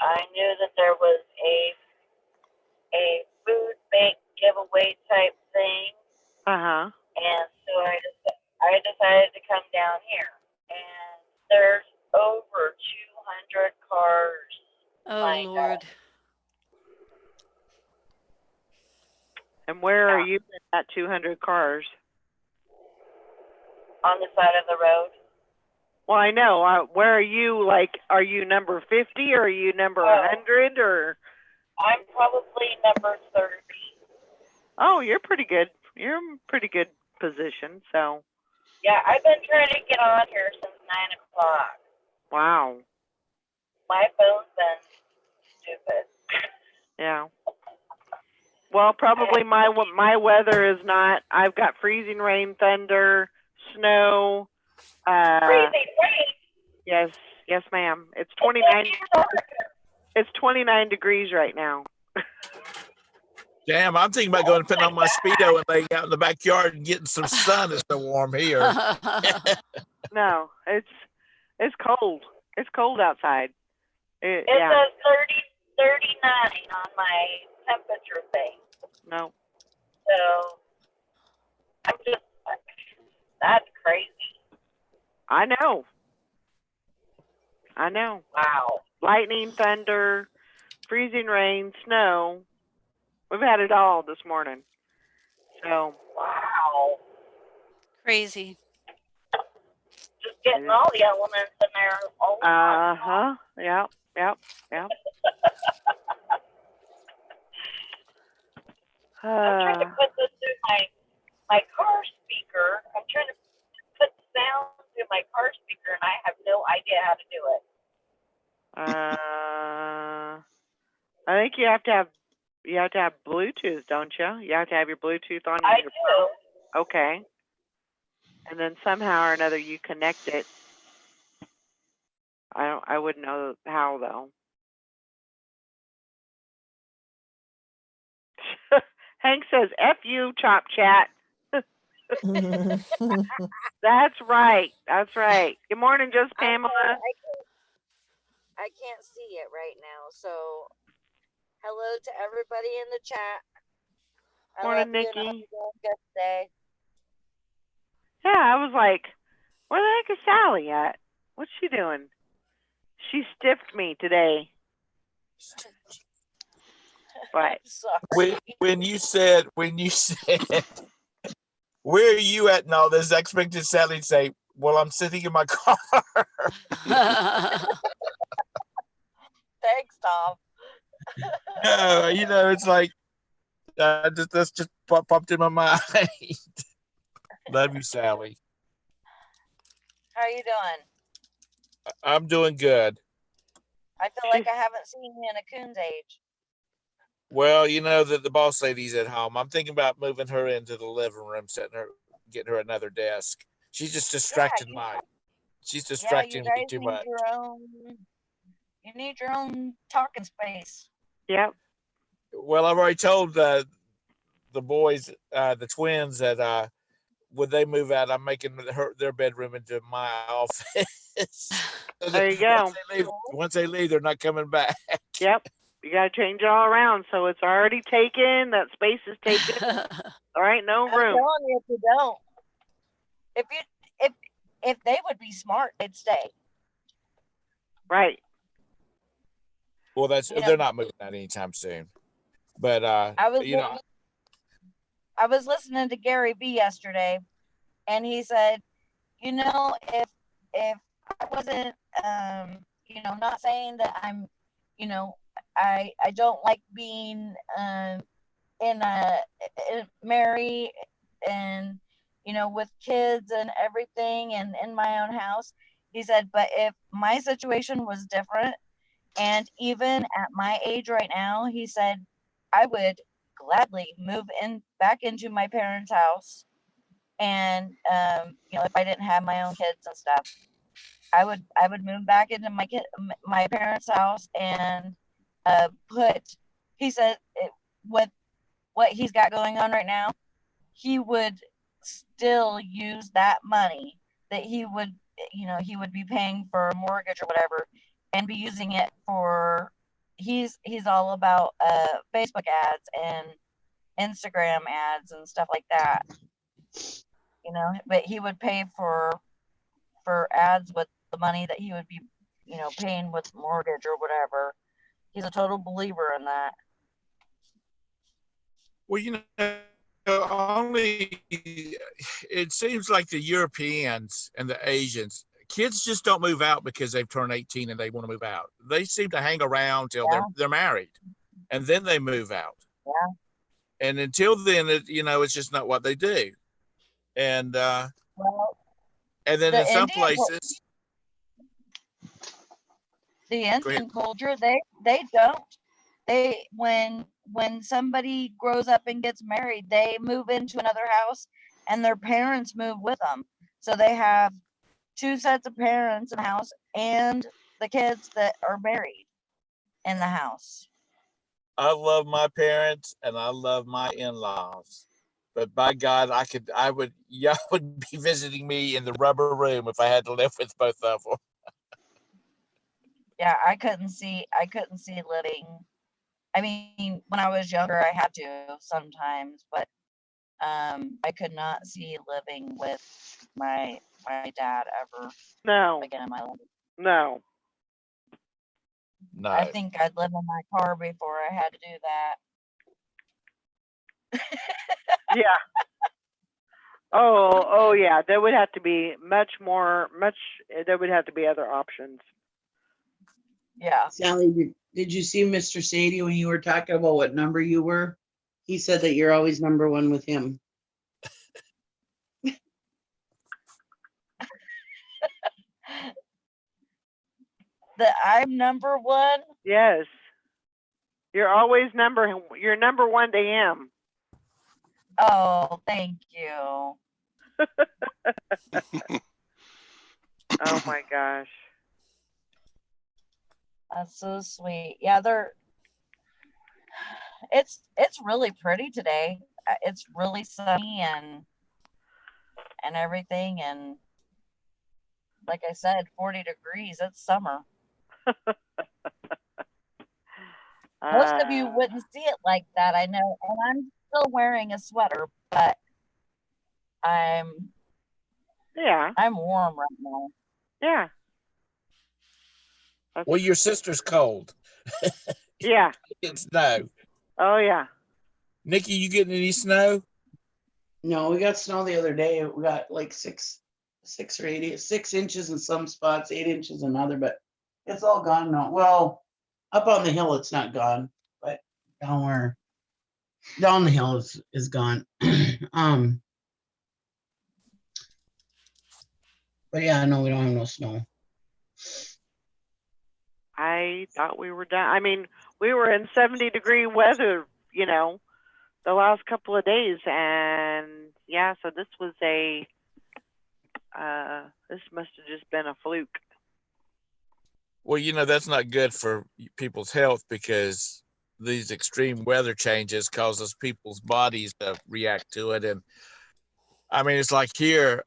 Speaker 6: I knew that there was a food bank giveaway type thing.
Speaker 1: Uh-huh.
Speaker 6: And so I decided to come down here, and there's over 200 cars.
Speaker 3: Oh, Lord.
Speaker 1: And where are you in that 200 cars?
Speaker 6: On the side of the road.
Speaker 1: Well, I know. Where are you? Like, are you number 50 or are you number 100 or?
Speaker 6: I'm probably number 30.
Speaker 1: Oh, you're pretty good. You're in pretty good position. So.
Speaker 6: Yeah, I've been trying to get on here since 9 o'clock.
Speaker 1: Wow.
Speaker 6: My phone's been stupid.
Speaker 1: Yeah. Well, probably my weather is not. I've got freezing rain, thunder, snow.
Speaker 6: Freezing rain?
Speaker 1: Yes, ma'am. It's 29. It's 29 degrees right now.
Speaker 5: Damn, I'm thinking about going and putting on my Speedo and laying out in the backyard and getting some sun. It's so warm here.
Speaker 1: No, it's cold. It's cold outside.
Speaker 6: It says 39 on my temperature thing.
Speaker 1: No.
Speaker 6: So I'm just, that's crazy.
Speaker 1: I know.
Speaker 6: Wow.
Speaker 1: Lightning, thunder, freezing rain, snow. We've had it all this morning. So.
Speaker 6: Wow.
Speaker 3: Crazy.
Speaker 6: Just getting all the elements in there.
Speaker 1: Uh-huh. Yep.
Speaker 6: I'm trying to put this through my car speaker. I'm trying to put sound through my car speaker, and I have no idea how to do it.
Speaker 1: I think you have to have Bluetooth, don't you? You have to have your Bluetooth on.
Speaker 6: I do.
Speaker 1: Okay. and then somehow or another you connect it. I wouldn't know how though. Hank says, F you, Chop Chat. That's right. That's right. Good morning, just
Speaker 6: I'm
Speaker 1: Pamela.
Speaker 6: sorry, I can't see it right now. So hello to everybody in the chat. I
Speaker 1: Morning,
Speaker 6: love you and I hope
Speaker 1: Nikki.
Speaker 6: you're doing good today.
Speaker 1: Yeah, I was like, where the heck is Sally at? What's she doing? She stiffed me today. But
Speaker 6: I'm sorry.
Speaker 5: When you said where are you at and all this, I expected Sally to say, well, I'm sitting in my car.
Speaker 6: Thanks, Tom.
Speaker 5: No, it's like that's just popped in my mind. Love you, Sally.
Speaker 6: How are you doing?
Speaker 5: I'm doing good.
Speaker 6: I feel like I haven't seen you in a coon's age.
Speaker 5: Well, that the boss lady's at home. I'm thinking about moving her into the living room, getting her another desk. She's just distracting She's distracting me too much.
Speaker 6: You need your own talking space.
Speaker 1: yep.
Speaker 5: Well, I've already told the boys, the twins, that when they move out, I'm making their bedroom into my office.
Speaker 1: There you go.
Speaker 5: Once they leave, they're not coming back.
Speaker 1: Yep. You gotta change it all around. So it's already taken. That space is taken. All right, no
Speaker 6: I'm
Speaker 1: room.
Speaker 6: telling you, if you don't, if they would be smart, they'd stay.
Speaker 1: Right.
Speaker 5: Well,
Speaker 6: Yeah.
Speaker 5: they're not moving out anytime soon. But
Speaker 6: I was listening to Gary Vee yesterday, and he said, if I wasn't, not saying that I'm, I don't like being in married and with kids and everything and in my own house. He said, but if my situation was different, and even at my age right now, he said, I would gladly move back into my parents' house. And if I didn't have my own kids and stuff, I would move back into my parents' house and he said, with what he's got going on right now, he would still use that money that he would be paying for a mortgage or whatever, and be using it for, he's all about Facebook ads and Instagram ads and stuff like that. But he would pay for ads with the money that he would be paying with mortgage or whatever. He's a total believer in that.
Speaker 5: Well, it seems like the Europeans and the Asians, kids just don't move out because they've turned 18 and they want to move out. They seem to hang around till they're married, and then they move out.
Speaker 6: Yeah.
Speaker 5: And until then, it's just not what they do. And and then in some places,
Speaker 6: the Indian culture, they don't. When somebody grows up and gets married, they move into another house and their parents move with them. So they have two sets of parents in the house and the kids that are married in the house.
Speaker 5: I love my parents and I love my in-laws, but by God, y'all would be visiting me in the rubber room if I had to live with both of them.
Speaker 6: Yeah, I couldn't see living. I mean, when I was younger, I had to sometimes, but I could not see living with my dad ever again in my life.
Speaker 1: No.
Speaker 6: I think I'd live in my car before I had to do that.
Speaker 1: Yeah. Oh yeah. There would have to be there would have to be other options.
Speaker 6: Yeah.
Speaker 7: Sally, did you see Mr. Sadie when you were talking about what number you were? He said that you're always number one with him.
Speaker 6: That I'm number one?
Speaker 1: Yes. You're always you're number one to him.
Speaker 6: Oh, thank you.
Speaker 1: Oh my gosh.
Speaker 6: That's so sweet. Yeah, it's really pretty today. It's really sunny and everything, and like I said, 40 degrees. It's summer. Most of you wouldn't see it like that, I know, and I'm still wearing a sweater, but I'm
Speaker 1: Yeah,
Speaker 6: warm right now.
Speaker 1: yeah. That's,
Speaker 5: Well, your sister's cold.
Speaker 1: yeah.
Speaker 5: It's snow.
Speaker 1: Oh yeah.
Speaker 5: Nikki, you getting any snow?
Speaker 7: No, we got snow the other day. We got like 6 inches in some spots, 8 inches in other, but it's all gone now. Well, up on the hill, it's not gone, but down the hill is gone. But yeah, no, we don't have no snow.
Speaker 1: I thought we were done. I mean, we were in 70-degree weather, you know, the last couple of days, and yeah, so this was this must have just been a fluke.
Speaker 5: Well, that's not good for people's health because these extreme weather changes causes people's bodies to react to it. And I mean, it's like here,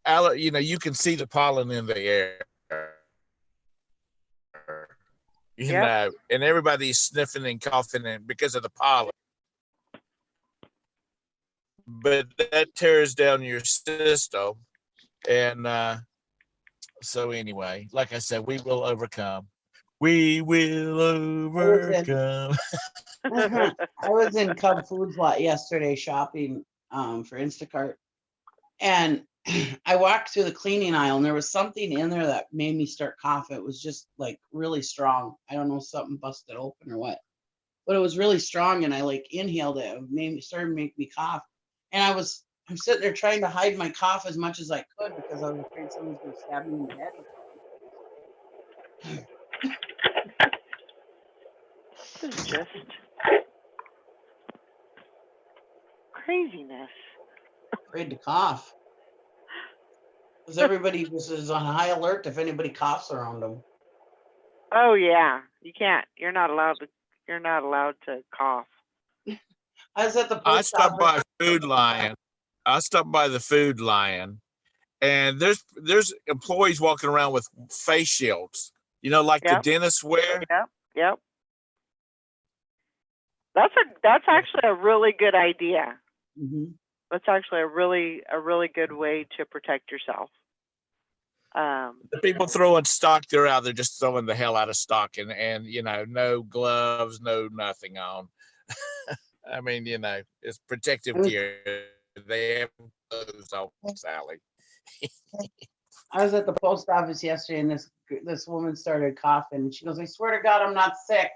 Speaker 5: you can see the pollen in the air,
Speaker 1: Yep.
Speaker 5: and everybody's sniffing and coughing and because of the pollen. But that tears down your system. And so anyway, like I said, we will overcome. We will overcome.
Speaker 7: I was in Cub Foods Lot yesterday shopping for Instacart, and I walked through the cleaning aisle, and there was something in there that made me start coughing. It was just like really strong. I don't know, something busted open or what, but it was really strong, and I like inhaled it. It started to make me cough, and I'm sitting there trying to hide my cough as much as I could because I was afraid someone was going to stab me in the head.
Speaker 1: This is just craziness.
Speaker 7: Afraid to cough. Because everybody is on high alert if anybody coughs around them.
Speaker 1: Oh yeah, you can't. You're not allowed to. You're not allowed to cough.
Speaker 7: I was at the
Speaker 5: I
Speaker 7: post
Speaker 5: stopped by
Speaker 7: office.
Speaker 5: Food Lion. I stopped by the Food Lion, and there's employees walking around with face shields. Like the
Speaker 1: Yep.
Speaker 5: dentists wear.
Speaker 1: Yep. That's actually a really good idea.
Speaker 7: Mm-hmm.
Speaker 1: That's actually a really good way to protect yourself.
Speaker 5: The people throwing stock, they're out there just throwing the hell out of stock, and no gloves, no nothing on. I mean, it's protective gear. They have clothes on, Sally.
Speaker 7: I was at the post office yesterday, and this woman started coughing. She goes, "I swear to God, I'm not sick."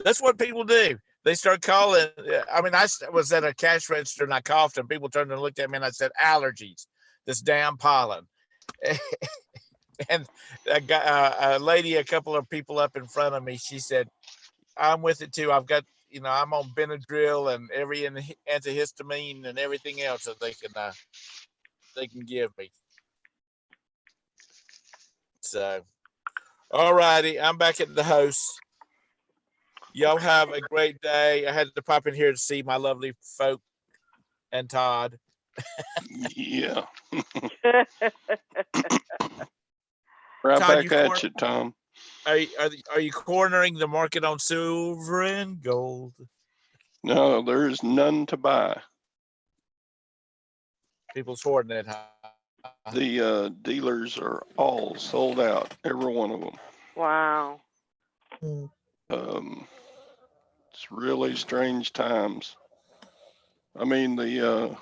Speaker 5: That's what people do. They start calling. I mean, I was at a cash register and I coughed, and people turned and looked at me, and I said, "Allergies. This damn pollen." And a lady, a couple of people up in front of me, she said, "I'm with it too. I've got, I'm on Benadryl and every antihistamine and everything else that they can give me." So, all righty, I'm back at the house. Y'all have a great day. I had to pop in here to see my lovely folk and Todd.
Speaker 2: Yeah.
Speaker 5: Todd,
Speaker 2: Back at you, Tom.
Speaker 5: Are you cornering the market on silver and gold?
Speaker 2: No, there's none to buy.
Speaker 5: People's hoarding it, huh?
Speaker 2: The dealers are all sold out, every one of them.
Speaker 1: Wow.
Speaker 2: It's really strange times. I mean, the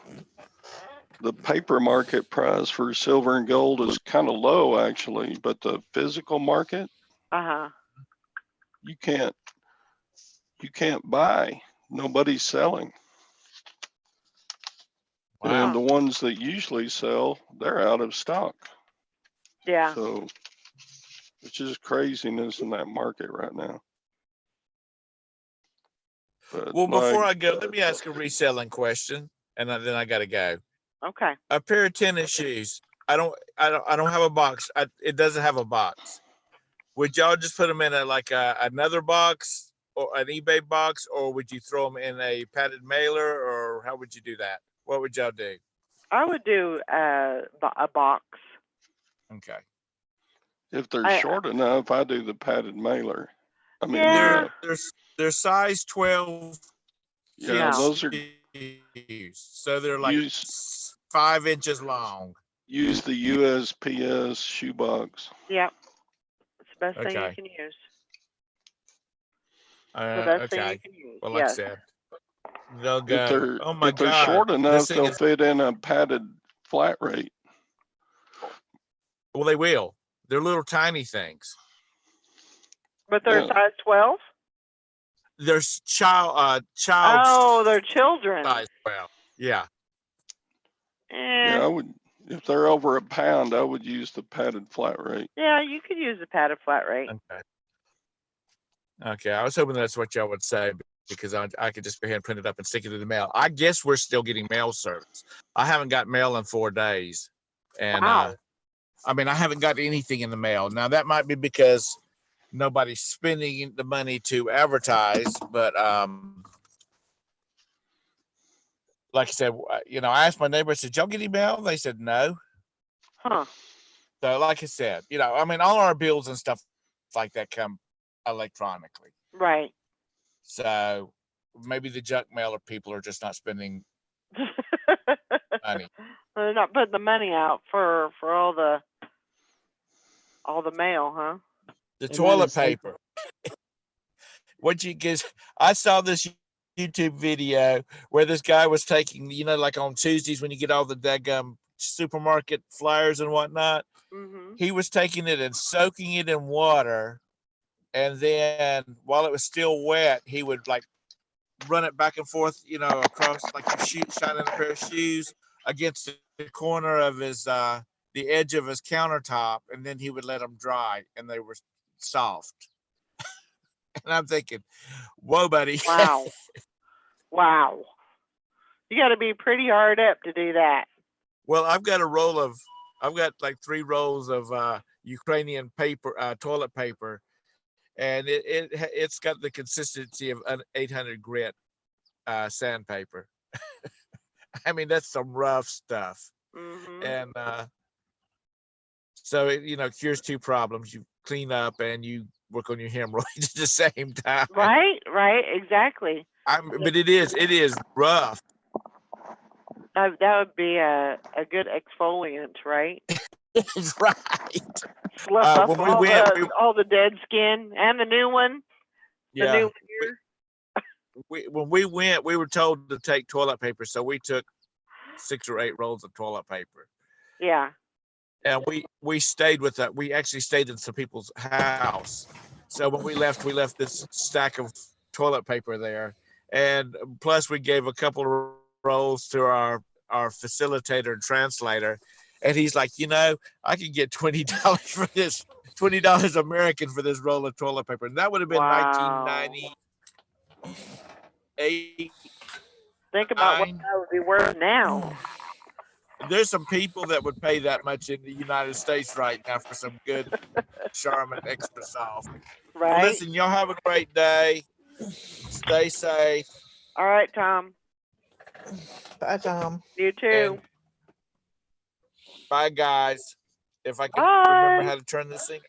Speaker 2: paper market price for silver and gold is kind of low, actually, but the physical market, you can't buy. Nobody's selling.
Speaker 1: Wow.
Speaker 2: And the ones that usually sell, they're out of stock.
Speaker 1: Yeah.
Speaker 2: So it's just craziness in that market right now. But
Speaker 5: Well, before
Speaker 2: like,
Speaker 5: I go, let me ask a reselling question, and then I gotta go.
Speaker 1: Okay.
Speaker 5: A pair of tennis shoes. I don't have a box. It doesn't have a box. Would y'all just put them in another box or an eBay box, or would you throw them in a padded mailer, or how would you do that? What would y'all do?
Speaker 1: I would do a box.
Speaker 5: Okay.
Speaker 2: if they're
Speaker 1: I-
Speaker 2: short enough, I do the padded mailer. I mean,
Speaker 1: Yeah.
Speaker 5: They're size 12
Speaker 2: yeah,
Speaker 1: No.
Speaker 2: those are
Speaker 5: shoes. So they're like
Speaker 2: use
Speaker 5: 5 inches long.
Speaker 2: use the USPS shoebox.
Speaker 1: Yep. It's the best thing you
Speaker 5: Okay.
Speaker 1: can use. The best thing you
Speaker 5: Okay.
Speaker 1: can use.
Speaker 5: Well, like I
Speaker 1: Yes.
Speaker 5: said, they'll go. Oh my
Speaker 2: If they're
Speaker 5: God.
Speaker 2: short
Speaker 5: This
Speaker 2: enough,
Speaker 5: thing
Speaker 2: they'll
Speaker 5: is,
Speaker 2: fit in a padded flat rate.
Speaker 5: well, they will. They're little tiny things.
Speaker 1: But they're
Speaker 2: Yeah.
Speaker 1: size 12?
Speaker 5: There's child
Speaker 1: Oh, they're children.
Speaker 5: size 12. Yeah.
Speaker 2: Yeah, I
Speaker 1: Eh,
Speaker 2: would. If they're over a pound, I would use the padded flat rate.
Speaker 1: yeah, you could use a padded flat rate.
Speaker 5: Okay. Okay. I was hoping that's what y'all would say because I could just go ahead and print it up and stick it in the mail. I guess we're still getting mail service. I haven't got mail in 4 days. And
Speaker 1: Wow.
Speaker 5: I mean, I haven't got anything in the mail. Now that might be because nobody's spending the money to advertise, but like I said, I asked my neighbor, I said, "Did y'all get email?" They said no.
Speaker 1: Huh.
Speaker 5: So like I said, I mean, all our bills and stuff like that come electronically.
Speaker 1: Right.
Speaker 5: So maybe the junk mailer people are just not spending money.
Speaker 1: They're not putting the money out for all the mail, huh?
Speaker 5: The
Speaker 7: They
Speaker 5: toilet
Speaker 7: might have said-
Speaker 5: paper. What you get? I saw this YouTube video where this guy was taking, like on Tuesdays when you get all the daggum supermarket flyers and whatnot.
Speaker 1: Mhm.
Speaker 5: He was taking it and soaking it in water, and then while it was still wet, he would like run it back and forth, across like you shining a pair of shoes against the corner of his the edge of his countertop, and then he would let them dry, and they were soft. And I'm thinking, whoa, buddy.
Speaker 1: Wow. Wow. You got to be pretty hard up to do that.
Speaker 5: Well, I've got like 3 rolls of Ukrainian paper, toilet paper, and it's got the consistency of an 800 grit sandpaper. I mean, that's some rough stuff.
Speaker 1: Mhm.
Speaker 5: And so it cures 2 problems. You clean up and you work on your hemorrhoids at the same time.
Speaker 1: Right. Right. Exactly.
Speaker 5: But it is rough.
Speaker 1: That would be a good exfoliant, right?
Speaker 5: It's right.
Speaker 1: Slough up
Speaker 5: when we went,
Speaker 1: all the dead skin and the new one. The
Speaker 5: yeah.
Speaker 1: new one here.
Speaker 5: When we went, we were told to take toilet paper, so we took 6 or 8 rolls of toilet paper.
Speaker 1: Yeah.
Speaker 5: And we stayed with that. We actually stayed in some people's house. So when we left this stack of toilet paper there, and plus we gave a couple of rolls to our facilitator and translator, and he's like, I could get $20 for this, $20 American for this roll of toilet paper, and that would have been
Speaker 1: Wow.
Speaker 5: 1998.
Speaker 1: Think about what that would be worth now.
Speaker 5: There's some people that would pay that much in the United States right now for some good Charmin Extra Soft.
Speaker 1: Right.
Speaker 5: Well, listen, y'all have a great day. Stay safe.
Speaker 1: All right, Tom.
Speaker 4: Bye, Tom.
Speaker 1: You too.
Speaker 5: And bye, guys. If I can
Speaker 1: Bye.
Speaker 5: remember how to turn this thing.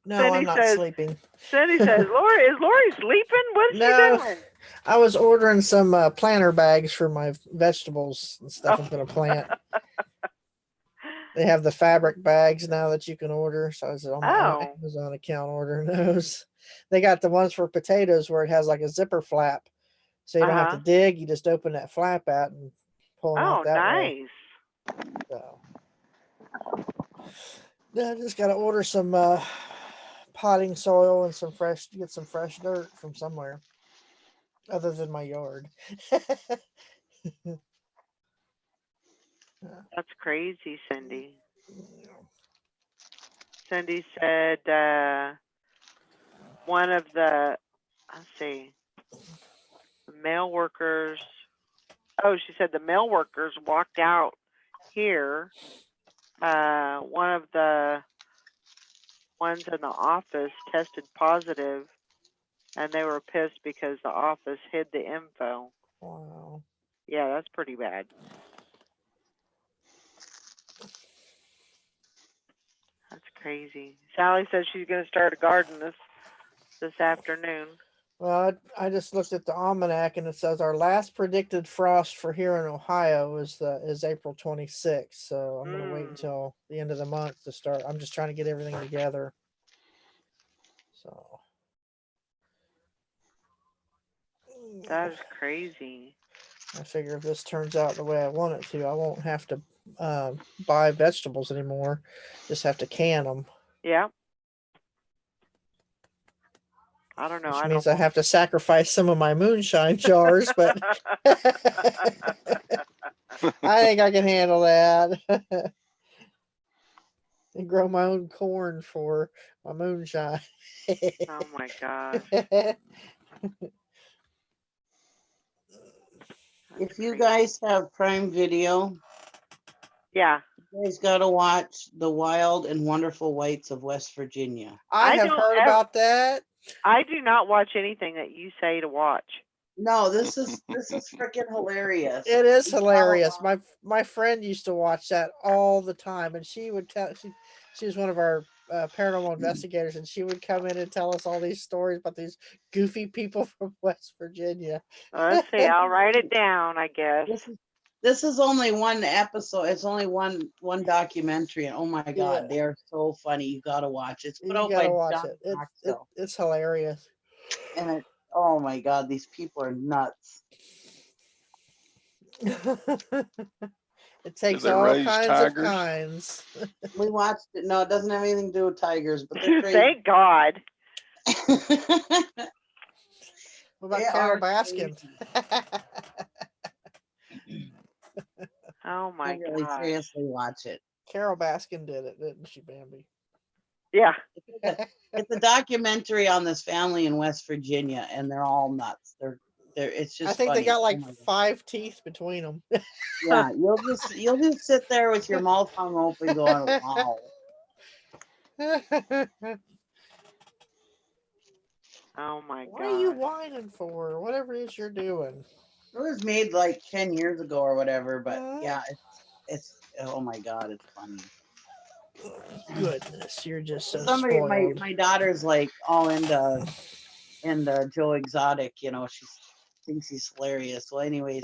Speaker 4: No,
Speaker 1: Cindy
Speaker 4: I'm not
Speaker 1: says-
Speaker 4: sleeping.
Speaker 1: Cindy says, "Lori, is Lori sleeping? What is
Speaker 4: No.
Speaker 1: she doing?"
Speaker 4: I was ordering some planter bags for my vegetables and stuff I'm going to plant. They have the fabric bags now that you can order. So I was on my
Speaker 1: Oh.
Speaker 4: Amazon account ordering those. They got the ones for potatoes where it has like a zipper flap. So you don't have to dig. You just open that flap out and pull them
Speaker 1: Oh,
Speaker 4: out that
Speaker 1: nice.
Speaker 4: way. So I just got to order some potting soil and get some fresh dirt from somewhere other than my yard.
Speaker 1: That's crazy, Cindy. Cindy said, one of the, let's see, the mail workers. Oh, she said the mail workers walked out here. One of the ones in the office tested positive, and they were pissed because the office hid the info.
Speaker 4: Wow.
Speaker 1: Yeah, that's pretty bad. That's crazy. Sally says she's going to start a garden this afternoon.
Speaker 4: Well, I just looked at the almanac and it says our last predicted frost for here in Ohio is April 26th. So I'm gonna wait until the end of the month to start. I'm just trying to get everything together. So
Speaker 1: That is crazy.
Speaker 4: I figure if this turns out the way I want it to, I won't have to buy vegetables anymore. Just have to can them.
Speaker 1: Yeah. I don't know.
Speaker 4: Which
Speaker 1: I
Speaker 4: means
Speaker 1: don't
Speaker 4: I have to sacrifice some of my moonshine jars, but I think I can handle that. And grow my own corn for my moonshine.
Speaker 1: Oh my gosh.
Speaker 7: If you guys have Prime Video,
Speaker 1: Yeah.
Speaker 7: you guys gotta watch The Wild and Wonderful Whites of West Virginia.
Speaker 4: I have
Speaker 1: don't
Speaker 4: heard
Speaker 1: ever-
Speaker 4: about that.
Speaker 1: I do not watch anything that you say to watch.
Speaker 7: No, this is freaking hilarious.
Speaker 4: It is
Speaker 7: You gotta
Speaker 4: hilarious.
Speaker 7: watch-
Speaker 4: My friend used to watch that all the time, and she would tell. She was one of our paranormal investigators, and she would come in and tell us all these stories about these goofy people from West Virginia.
Speaker 1: Let's see. I'll write it down, I guess.
Speaker 7: This is only one episode. It's only one documentary, and oh my god,
Speaker 4: Yeah.
Speaker 7: they are so funny. You gotta watch it. It's
Speaker 4: You
Speaker 7: put out
Speaker 4: gotta
Speaker 7: by
Speaker 4: watch
Speaker 7: John
Speaker 4: it.
Speaker 7: Knoxville.
Speaker 4: It's hilarious.
Speaker 7: And it, oh my god, these people are nuts.
Speaker 4: It takes
Speaker 2: they
Speaker 4: all
Speaker 2: raise
Speaker 4: kinds
Speaker 2: tigers?
Speaker 4: of kinds.
Speaker 7: We watched it. No, it doesn't have anything to do with tigers, but they're crazy.
Speaker 1: Thank God.
Speaker 4: What about
Speaker 7: They
Speaker 4: Carol
Speaker 7: are
Speaker 4: Baskin?
Speaker 1: Oh my
Speaker 7: I really
Speaker 1: God.
Speaker 7: seriously watch it.
Speaker 4: Carol Baskin did it, didn't she, Bambi?
Speaker 1: Yeah.
Speaker 7: It's a documentary on this family in West Virginia, and they're all nuts. They're it's just
Speaker 4: I think
Speaker 7: funny.
Speaker 4: they got like
Speaker 7: Oh my God.
Speaker 4: 5 teeth between them.
Speaker 7: Yeah, you'll just sit there with your mouth hung open going, wow.
Speaker 1: Oh my
Speaker 4: What are you
Speaker 1: God.
Speaker 4: whining for? Whatever it is you're doing.
Speaker 7: It was made like 10 years ago or whatever, but
Speaker 4: Mhm.
Speaker 7: yeah, it's oh my god, it's funny.
Speaker 4: Goodness, you're just so
Speaker 7: Somebody
Speaker 4: spoiled.
Speaker 7: my daughter's like all into Joe Exotic, you know, she thinks he's hilarious. Well, anyways,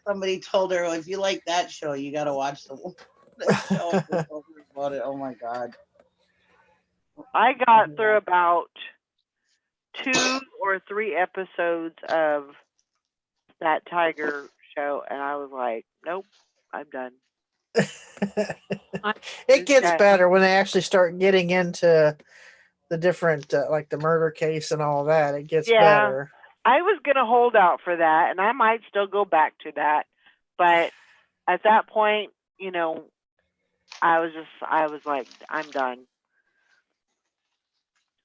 Speaker 7: somebody told her, well, if you like that show, you gotta watch the show. And they told her about it. Oh my god.
Speaker 1: I got through about 2 or 3 episodes of that tiger show, and I was like, nope, I'm done.
Speaker 4: It gets
Speaker 1: Okay.
Speaker 4: better when they actually start getting into the different, like the murder case and all that. It gets
Speaker 1: Yeah.
Speaker 4: better.
Speaker 1: I was going to hold out for that, and I might still go back to that. But at that point, you know, I was like, I'm done.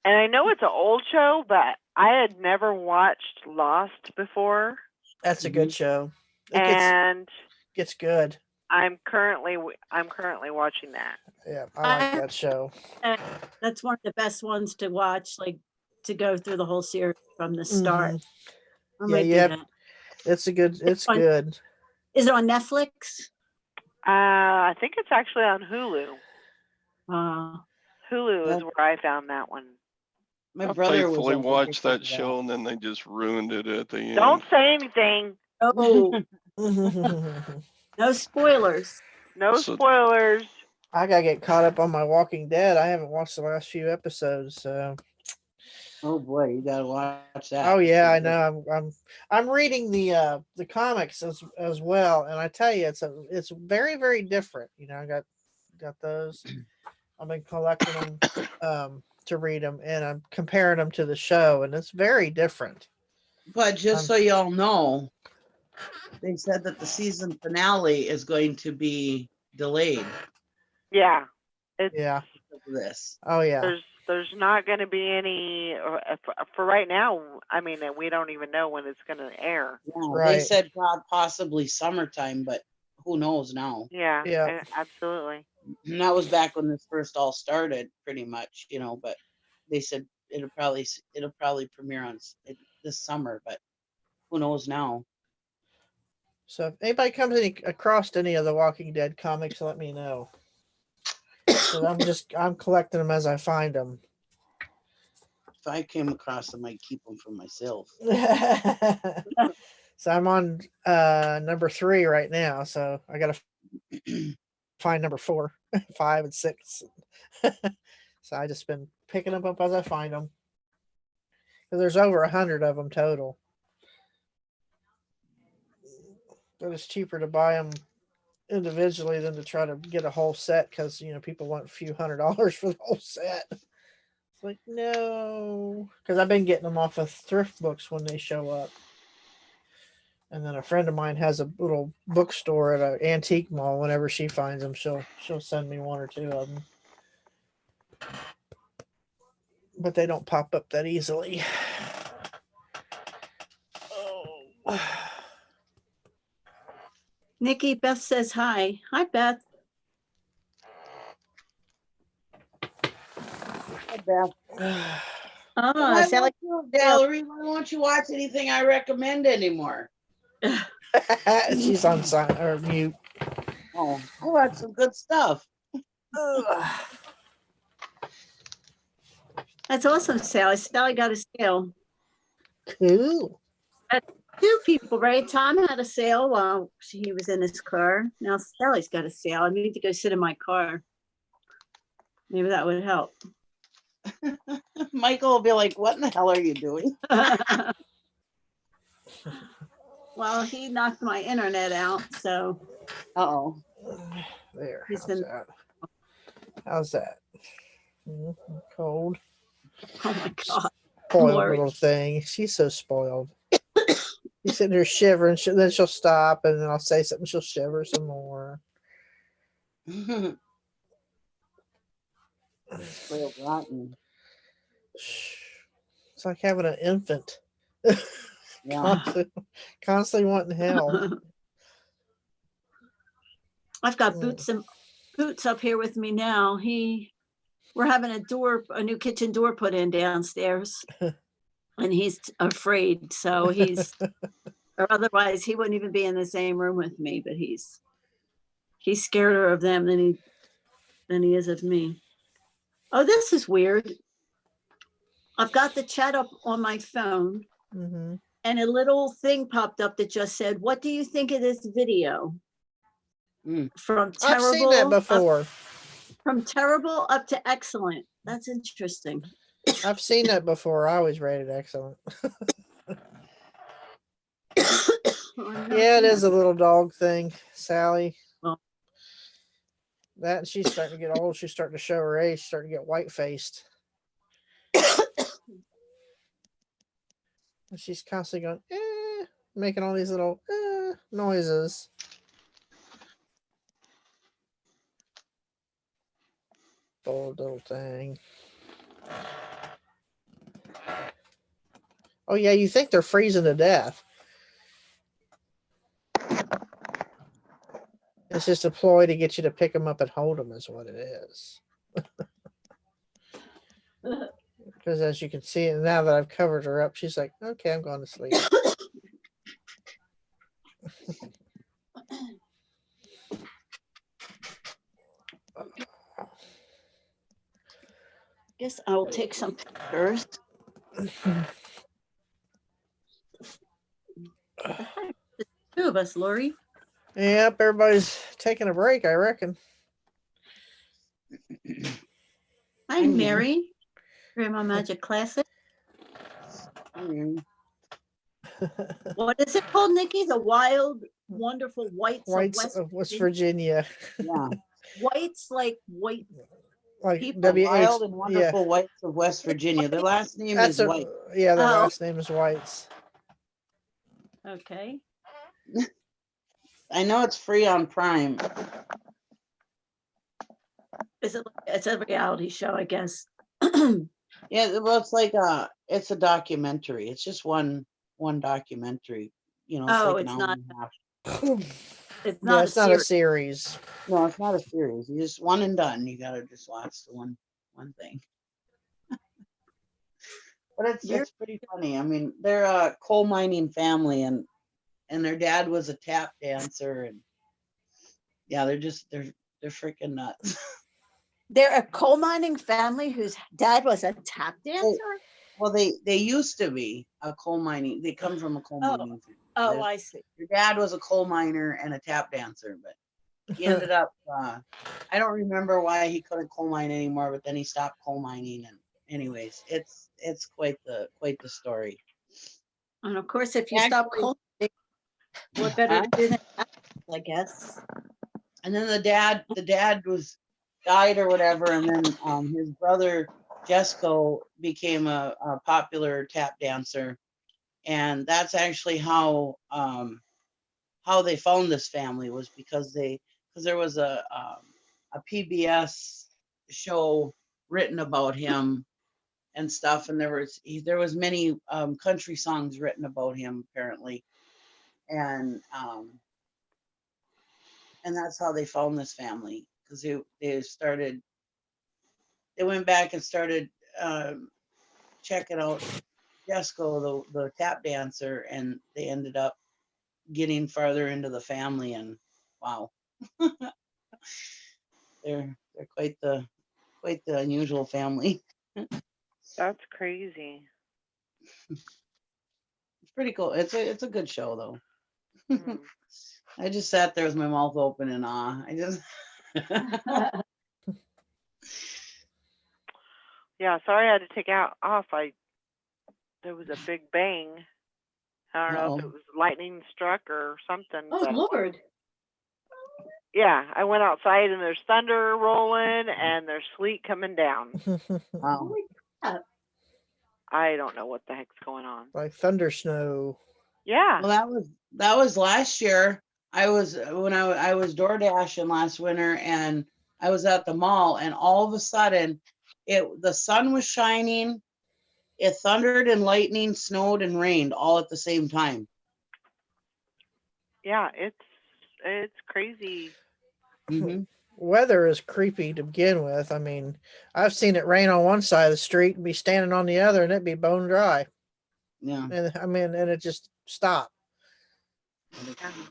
Speaker 1: And I know it's an old show, but I had never watched Lost before.
Speaker 4: That's a good show. It
Speaker 1: And
Speaker 4: gets good.
Speaker 1: I'm currently watching that.
Speaker 4: Yeah, I like that show.
Speaker 8: That's one of the best ones to watch, like to go through the whole series from the start.
Speaker 4: Mhm.
Speaker 8: I
Speaker 4: Yeah,
Speaker 8: might
Speaker 4: you
Speaker 8: do
Speaker 4: have-
Speaker 8: that.
Speaker 4: It's
Speaker 8: fun.
Speaker 4: good.
Speaker 8: Is it on Netflix?
Speaker 1: I think it's actually on Hulu. Hulu is
Speaker 7: Yeah.
Speaker 1: where I found that one.
Speaker 7: My
Speaker 2: I
Speaker 7: brother was
Speaker 2: faithfully watched
Speaker 7: addicted
Speaker 2: that
Speaker 7: to
Speaker 2: show and then they just ruined it at the end.
Speaker 1: Don't say anything.
Speaker 8: Oh,
Speaker 4: I
Speaker 8: no spoilers.
Speaker 1: No
Speaker 2: So-
Speaker 1: spoilers.
Speaker 4: gotta get caught up on my Walking Dead. I haven't watched the last few episodes, so.
Speaker 7: Oh boy, you gotta watch that.
Speaker 4: Oh yeah, I know. I'm reading the comics as well, and I tell you, it's very, very different. You know, I got those. I've been collecting them to read them, and I'm comparing them to the show, and it's very different.
Speaker 7: But just so y'all know, they said that the season finale is going to be delayed.
Speaker 1: Yeah.
Speaker 4: Yeah,
Speaker 7: of this.
Speaker 4: Oh yeah.
Speaker 1: There's not going to be any for right now. I mean, we don't even know when it's going to air.
Speaker 7: Yeah,
Speaker 4: Right.
Speaker 7: They said possibly summertime, but who knows now?
Speaker 1: Yeah,
Speaker 4: Yeah.
Speaker 1: absolutely.
Speaker 7: And that was back when this first all started, pretty much, you know. But they said it'll probably premiere on this summer, but who knows now?
Speaker 4: So if anybody comes across any of the Walking Dead comics, let me know. 'Cause I'm collecting them as I find them.
Speaker 7: If I came across them, I'd keep them for myself.
Speaker 4: So I'm on number 3 right now. So I gotta find number 4, 5, and 6. So I just been picking them up as I find them. Because there's over 100 of them total. But it's cheaper to buy them individually than to try to get a whole set because people want a few $100s for the whole set. It's like, no, because I've been getting them off of thrift books when they show up. And then a friend of mine has a little bookstore at an antique mall. Whenever she finds them, she'll send me 1 or 2 of them. But they don't pop up that easily. Oh.
Speaker 8: Nikki, Beth says hi. Hi, Beth.
Speaker 7: Hi, Beth.
Speaker 8: Oh,
Speaker 7: Why
Speaker 8: sound like
Speaker 7: won't you, Valerie? Why won't you watch anything I recommend anymore?
Speaker 4: She's on mute.
Speaker 7: Oh, I watch some good stuff.
Speaker 8: that's awesome, Sally. Sally got a sale.
Speaker 4: Cool.
Speaker 8: 2 people, right? Tom had a sale while he was in his car. Now Sally's got a sale. I need to go sit in my car. Maybe that would help.
Speaker 7: Michael will be like, "What in the hell are you doing?"
Speaker 8: Well, he knocked my internet out, so.
Speaker 7: Uh-oh.
Speaker 4: There.
Speaker 8: He's
Speaker 4: How's
Speaker 8: been-
Speaker 4: that? How's that? Cold.
Speaker 8: Oh my God.
Speaker 4: Spoiled
Speaker 8: Lori.
Speaker 4: little thing. She's so spoiled. She's sitting there shivering. Then she'll stop, and then I'll say something. She'll shiver some more.
Speaker 7: Spoiled rotten.
Speaker 4: It's like having an infant.
Speaker 7: Yeah.
Speaker 4: Constantly wanting hell.
Speaker 8: I've got Boots up here with me now. We're having a new kitchen door put in downstairs. And he's afraid. So or otherwise he wouldn't even be in the same room with me, but he's scarier of them than he is of me. Oh, this is weird. I've got the chat up on my phone,
Speaker 4: Mm-hmm.
Speaker 8: and a little thing popped up that just said, "What do you think of this video?" From terrible.
Speaker 4: I've seen that before.
Speaker 8: From terrible up to excellent. That's interesting.
Speaker 4: I've seen that before. I always rated excellent. Yeah, it is a little dog thing, Sally.
Speaker 8: Oh.
Speaker 4: That she's starting to get old. She's starting to show her age. She's starting to get white faced. She's constantly going, making all these little noises. Old little thing. Oh yeah, you think they're freezing to death. It's just a ploy to get you to pick them up and hold them is what it is. Because as you can see, now that I've covered her up, she's like, okay, I'm going to sleep.
Speaker 8: Guess I will take some pictures. The 2 of us, Lori.
Speaker 4: Yep, everybody's taking a break, I reckon.
Speaker 8: Hi, Mary. Grandma Magic Classic. What is it called, Nikki? The Wild, Wonderful Whites
Speaker 4: of West Virginia.
Speaker 7: Yeah.
Speaker 8: Whites like white.
Speaker 4: Like
Speaker 8: People.
Speaker 7: The
Speaker 4: WH.
Speaker 7: Wild and Wonderful Whites of West Virginia. Their last name is White.
Speaker 4: Yeah, their
Speaker 8: Oh.
Speaker 4: last name is Whites.
Speaker 8: Okay.
Speaker 7: I know it's free on Prime.
Speaker 8: It's a reality show, I guess.
Speaker 7: Yeah, well, it's a documentary. It's just one documentary. You know, it's
Speaker 8: Oh,
Speaker 7: like an
Speaker 8: it's
Speaker 7: hour
Speaker 8: not.
Speaker 7: and a half.
Speaker 8: It's
Speaker 4: Yeah,
Speaker 8: not a
Speaker 4: it's not a
Speaker 8: series.
Speaker 4: series.
Speaker 7: No, it's not a series. You just one and done. You gotta just watch the one thing. But
Speaker 8: You're
Speaker 7: it's pretty funny. I mean, they're a coal mining family, and their dad was a tap dancer, and yeah, they're freaking nuts.
Speaker 8: they're a coal mining family whose dad was a tap
Speaker 7: They-
Speaker 8: dancer.
Speaker 7: Well, they used to be a coal mining. They come from a coal
Speaker 8: Oh,
Speaker 7: mining family.
Speaker 8: Oh,
Speaker 7: Their
Speaker 8: I see.
Speaker 7: dad was a coal miner and a tap dancer, but he ended up. I don't remember why he couldn't coal mine anymore, but then he stopped coal mining. And anyways, it's quite the story.
Speaker 8: And of course, if you stop
Speaker 7: Actually-
Speaker 8: coal, mining, what better
Speaker 7: Huh?
Speaker 8: to do than tap, I guess.
Speaker 7: And then the dad died or whatever, and then his brother Jesco became a popular tap dancer, and that's actually how they found this family, was because there was a PBS show written about him and stuff, and there was many country songs written about him apparently, and that's how they found this family, because they went back and started checking out Jesco, the tap dancer, and they ended up getting farther into the family, and wow. they're quite the unusual family.
Speaker 1: That's crazy.
Speaker 7: It's pretty cool. It's a good show though.
Speaker 1: Hmm.
Speaker 7: I just sat there with my mouth open in awe. I just
Speaker 1: Yeah, sorry I had to take out off. There was a big bang. I don't know if it
Speaker 7: Uh-oh.
Speaker 1: was lightning struck or something.
Speaker 8: Oh,
Speaker 1: but
Speaker 8: Lord.
Speaker 1: yeah, I went outside and there's thunder rolling and there's sleet coming down.
Speaker 7: Wow.
Speaker 8: Holy crap.
Speaker 1: I don't know what the heck's going on.
Speaker 4: Like thunder snow.
Speaker 1: Yeah.
Speaker 7: Well, that was last year. I was DoorDashing last winter, and I was at the mall, and all of a sudden, the sun was shining, it thundered and lightning, snowed and rained all at the same time.
Speaker 1: Yeah, it's crazy.
Speaker 7: Mhm.
Speaker 4: Weather is creepy to begin with. I mean, I've seen it rain on one side of the street and be standing on the other, and it be bone dry.
Speaker 7: Yeah.
Speaker 4: And I mean, and it just stopped.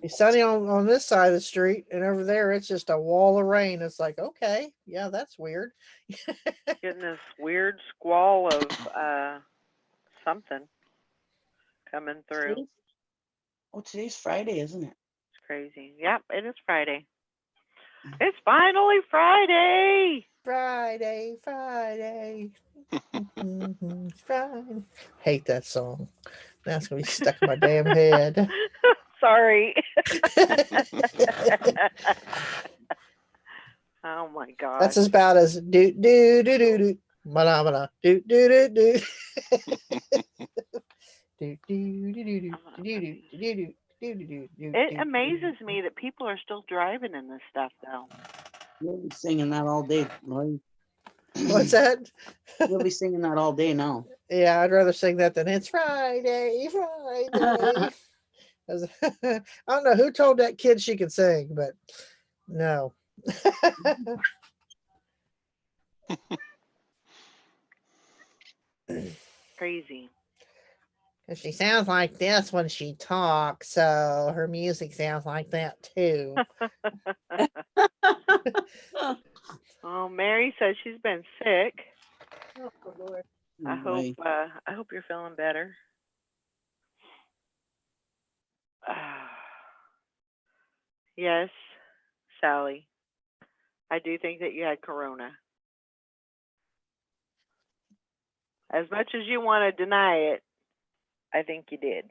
Speaker 4: Be sunny on this side of the street, and over there it's just a wall of rain. It's like, okay, yeah, that's weird.
Speaker 1: Getting this weird squall of something coming through.
Speaker 7: Today's Friday, isn't it?
Speaker 1: It's crazy. Yep, it is Friday. It's finally Friday.
Speaker 4: Friday. Friday. Hate that song. That's gonna be stuck in my damn head.
Speaker 1: Sorry. Oh my god.
Speaker 4: That's about as do do do do do mana do do do do do do do do do.
Speaker 1: It amazes me that people are still driving in this stuff though.
Speaker 7: We'll be singing that all day, Lloyd.
Speaker 4: What's that?
Speaker 7: We'll be singing that all day now.
Speaker 4: Yeah, I'd rather sing that than It's Friday. 'Cause I don't know who told that kid she could sing, but no.
Speaker 1: Crazy.
Speaker 4: And she sounds like this when she talks, so her music sounds like that too.
Speaker 1: Oh, Mary says she's been sick.
Speaker 8: Oh, Lord.
Speaker 1: I
Speaker 7: Boy.
Speaker 1: hope you're feeling better. Yes, Sally. I do think that you had corona. As much as you want to deny it, I think you did.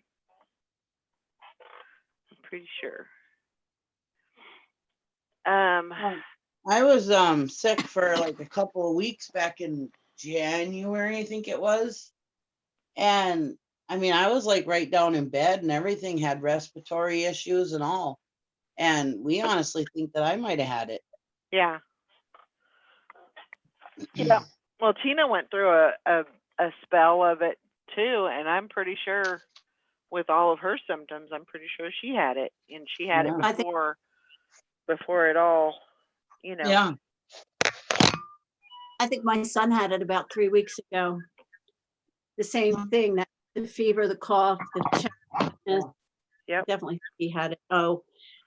Speaker 1: I'm pretty sure.
Speaker 7: I was sick for like a couple of weeks back in January, I think it was. And I mean, I was like right down in bed and everything, had respiratory issues and all. And we honestly think that I might have had it.
Speaker 1: Yeah. Yeah. Well, Tina went through a spell of it too, and I'm pretty sure with all of her symptoms, I'm pretty sure she had it, and she had it
Speaker 7: Yeah.
Speaker 8: I think
Speaker 1: before it all, you know.
Speaker 7: Yeah.
Speaker 8: I think my son had it about 3 weeks ago. The same thing, that the fever, the cough, the chest.
Speaker 1: Yep.
Speaker 8: Definitely he had it. Oh,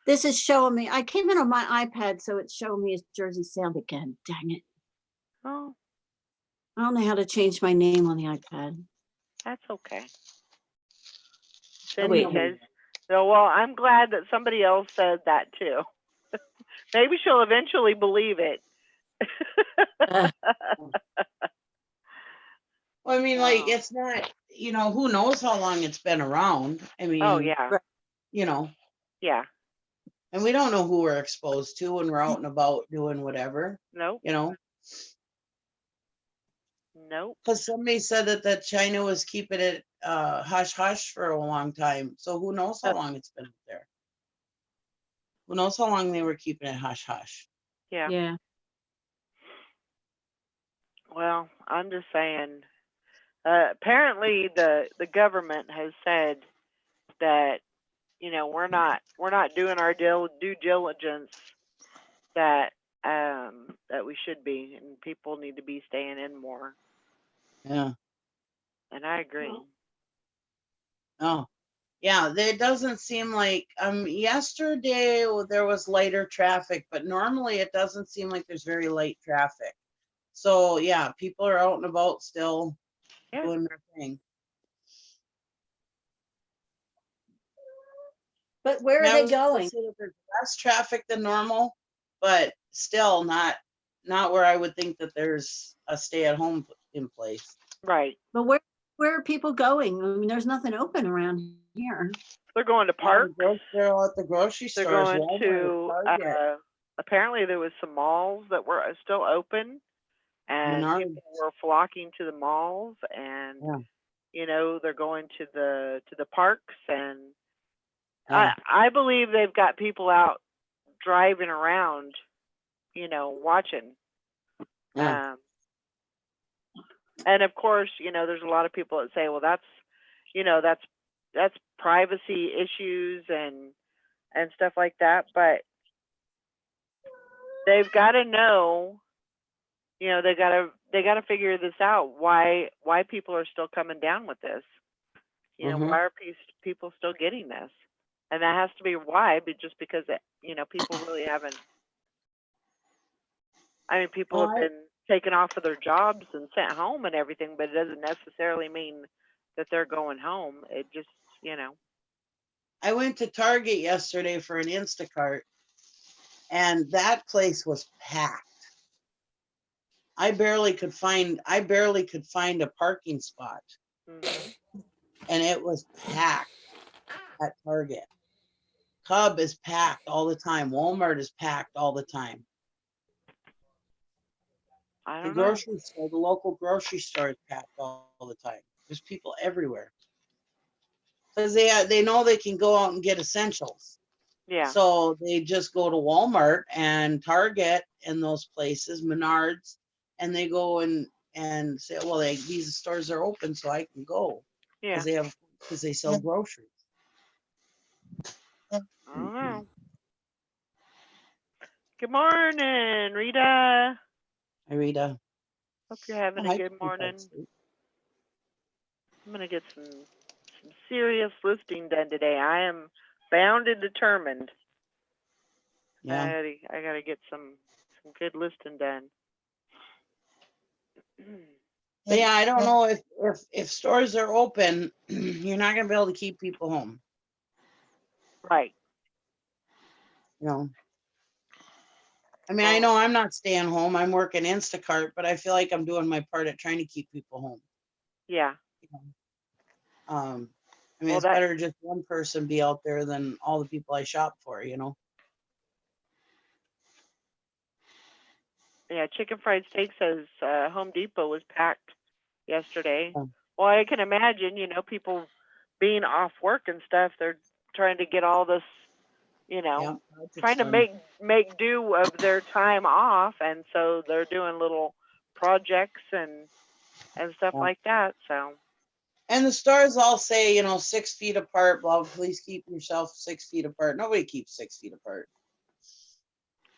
Speaker 8: this is showing me. I came in on my iPad, so it's showing me as Jersey Sound again. Dang it.
Speaker 1: Oh,
Speaker 8: I don't know how to change my name on the iPad.
Speaker 1: that's okay.
Speaker 8: Oh, wait.
Speaker 1: Cindy says, so, well, I'm glad that somebody else said that too. Maybe she'll eventually believe it.
Speaker 7: Well, I mean, like,
Speaker 1: Oh.
Speaker 7: it's not, who knows how long it's been around. I mean,
Speaker 1: Oh, yeah.
Speaker 7: you know,
Speaker 1: Yeah.
Speaker 7: and we don't know who we're exposed to when we're out and about doing whatever,
Speaker 1: Nope. Nope.
Speaker 7: Because somebody said that China was keeping it hush hush for a long time. So who knows how long it's been up there? Who knows how long they were keeping it hush hush?
Speaker 1: Yeah.
Speaker 8: Yeah.
Speaker 1: Well, I'm just saying. Apparently, the government has said that we're not doing our due diligence that we should be, and people need to be staying in more.
Speaker 7: Yeah.
Speaker 1: And I agree.
Speaker 7: Oh, yeah. It doesn't seem like yesterday there was lighter traffic, but normally it doesn't seem like there's very light traffic. So yeah, people are out and about still doing their thing.
Speaker 8: But where
Speaker 7: I
Speaker 8: are they
Speaker 7: was gonna
Speaker 8: going?
Speaker 7: say that there's less traffic than normal, but still not where I would think that there's a stay-at-home in place.
Speaker 1: Right.
Speaker 8: But where are people going? I mean, there's nothing open around here.
Speaker 1: They're going to parks.
Speaker 7: They're all at the grocery
Speaker 1: They're
Speaker 7: stores.
Speaker 1: going
Speaker 7: Walmart,
Speaker 1: to.
Speaker 7: Target.
Speaker 1: Apparently, there was some malls that were still open, and
Speaker 7: Menards.
Speaker 1: people were flocking to the malls, and they're going to the parks, and I believe they've got people out driving around, watching.
Speaker 7: Yeah.
Speaker 1: And of course, there's a lot of people that say, well, that's privacy issues and stuff like that. But they've got to know, they got to figure this out. Why people are still coming down with this? Why are people still getting this? And that has to be why, but just because people really haven't. I mean, people have been taken off of their jobs and sent home and everything, but it doesn't necessarily mean that they're going home. It just,
Speaker 7: I went to Target yesterday for an Instacart, and that place was packed. I barely could find a parking spot, and it was packed at Target. Cub is packed all the time. Walmart is packed all the time.
Speaker 1: I
Speaker 7: The
Speaker 1: don't know.
Speaker 7: grocery store, the local grocery store is packed all the time. There's people everywhere. Because they know they can go out and get essentials.
Speaker 1: Yeah.
Speaker 7: So they just go to Walmart and Target and those places, Menards, and they go and say, well, these stores are open, so I can go.
Speaker 1: Yeah.
Speaker 7: Because they sell groceries.
Speaker 1: I don't know. Good morning, Rita.
Speaker 7: Hi, Rita.
Speaker 1: Hope you're having a good morning. I'm gonna get some serious listing done today. I am bound and determined.
Speaker 7: Yeah.
Speaker 1: I gotta get some good listing done.
Speaker 7: But yeah, I don't know if stores are open, you're not gonna be able to keep people home.
Speaker 1: Right.
Speaker 7: I mean, I know I'm not staying home. I'm working Instacart, but I feel like I'm doing my part at trying to keep people home.
Speaker 1: Yeah.
Speaker 7: I mean, it's better just one person be out there than all the people I shop for,
Speaker 1: Yeah, Chicken Fried Steak says Home Depot was packed yesterday. Well, I can imagine, people being off work and stuff, they're trying to get all this, trying to make do of their time off, and so they're doing little projects and stuff
Speaker 7: Yeah.
Speaker 1: like that. So
Speaker 7: And the stars all say, 6 feet apart, blah, please keep yourself 6 feet apart. Nobody keeps 6 feet apart.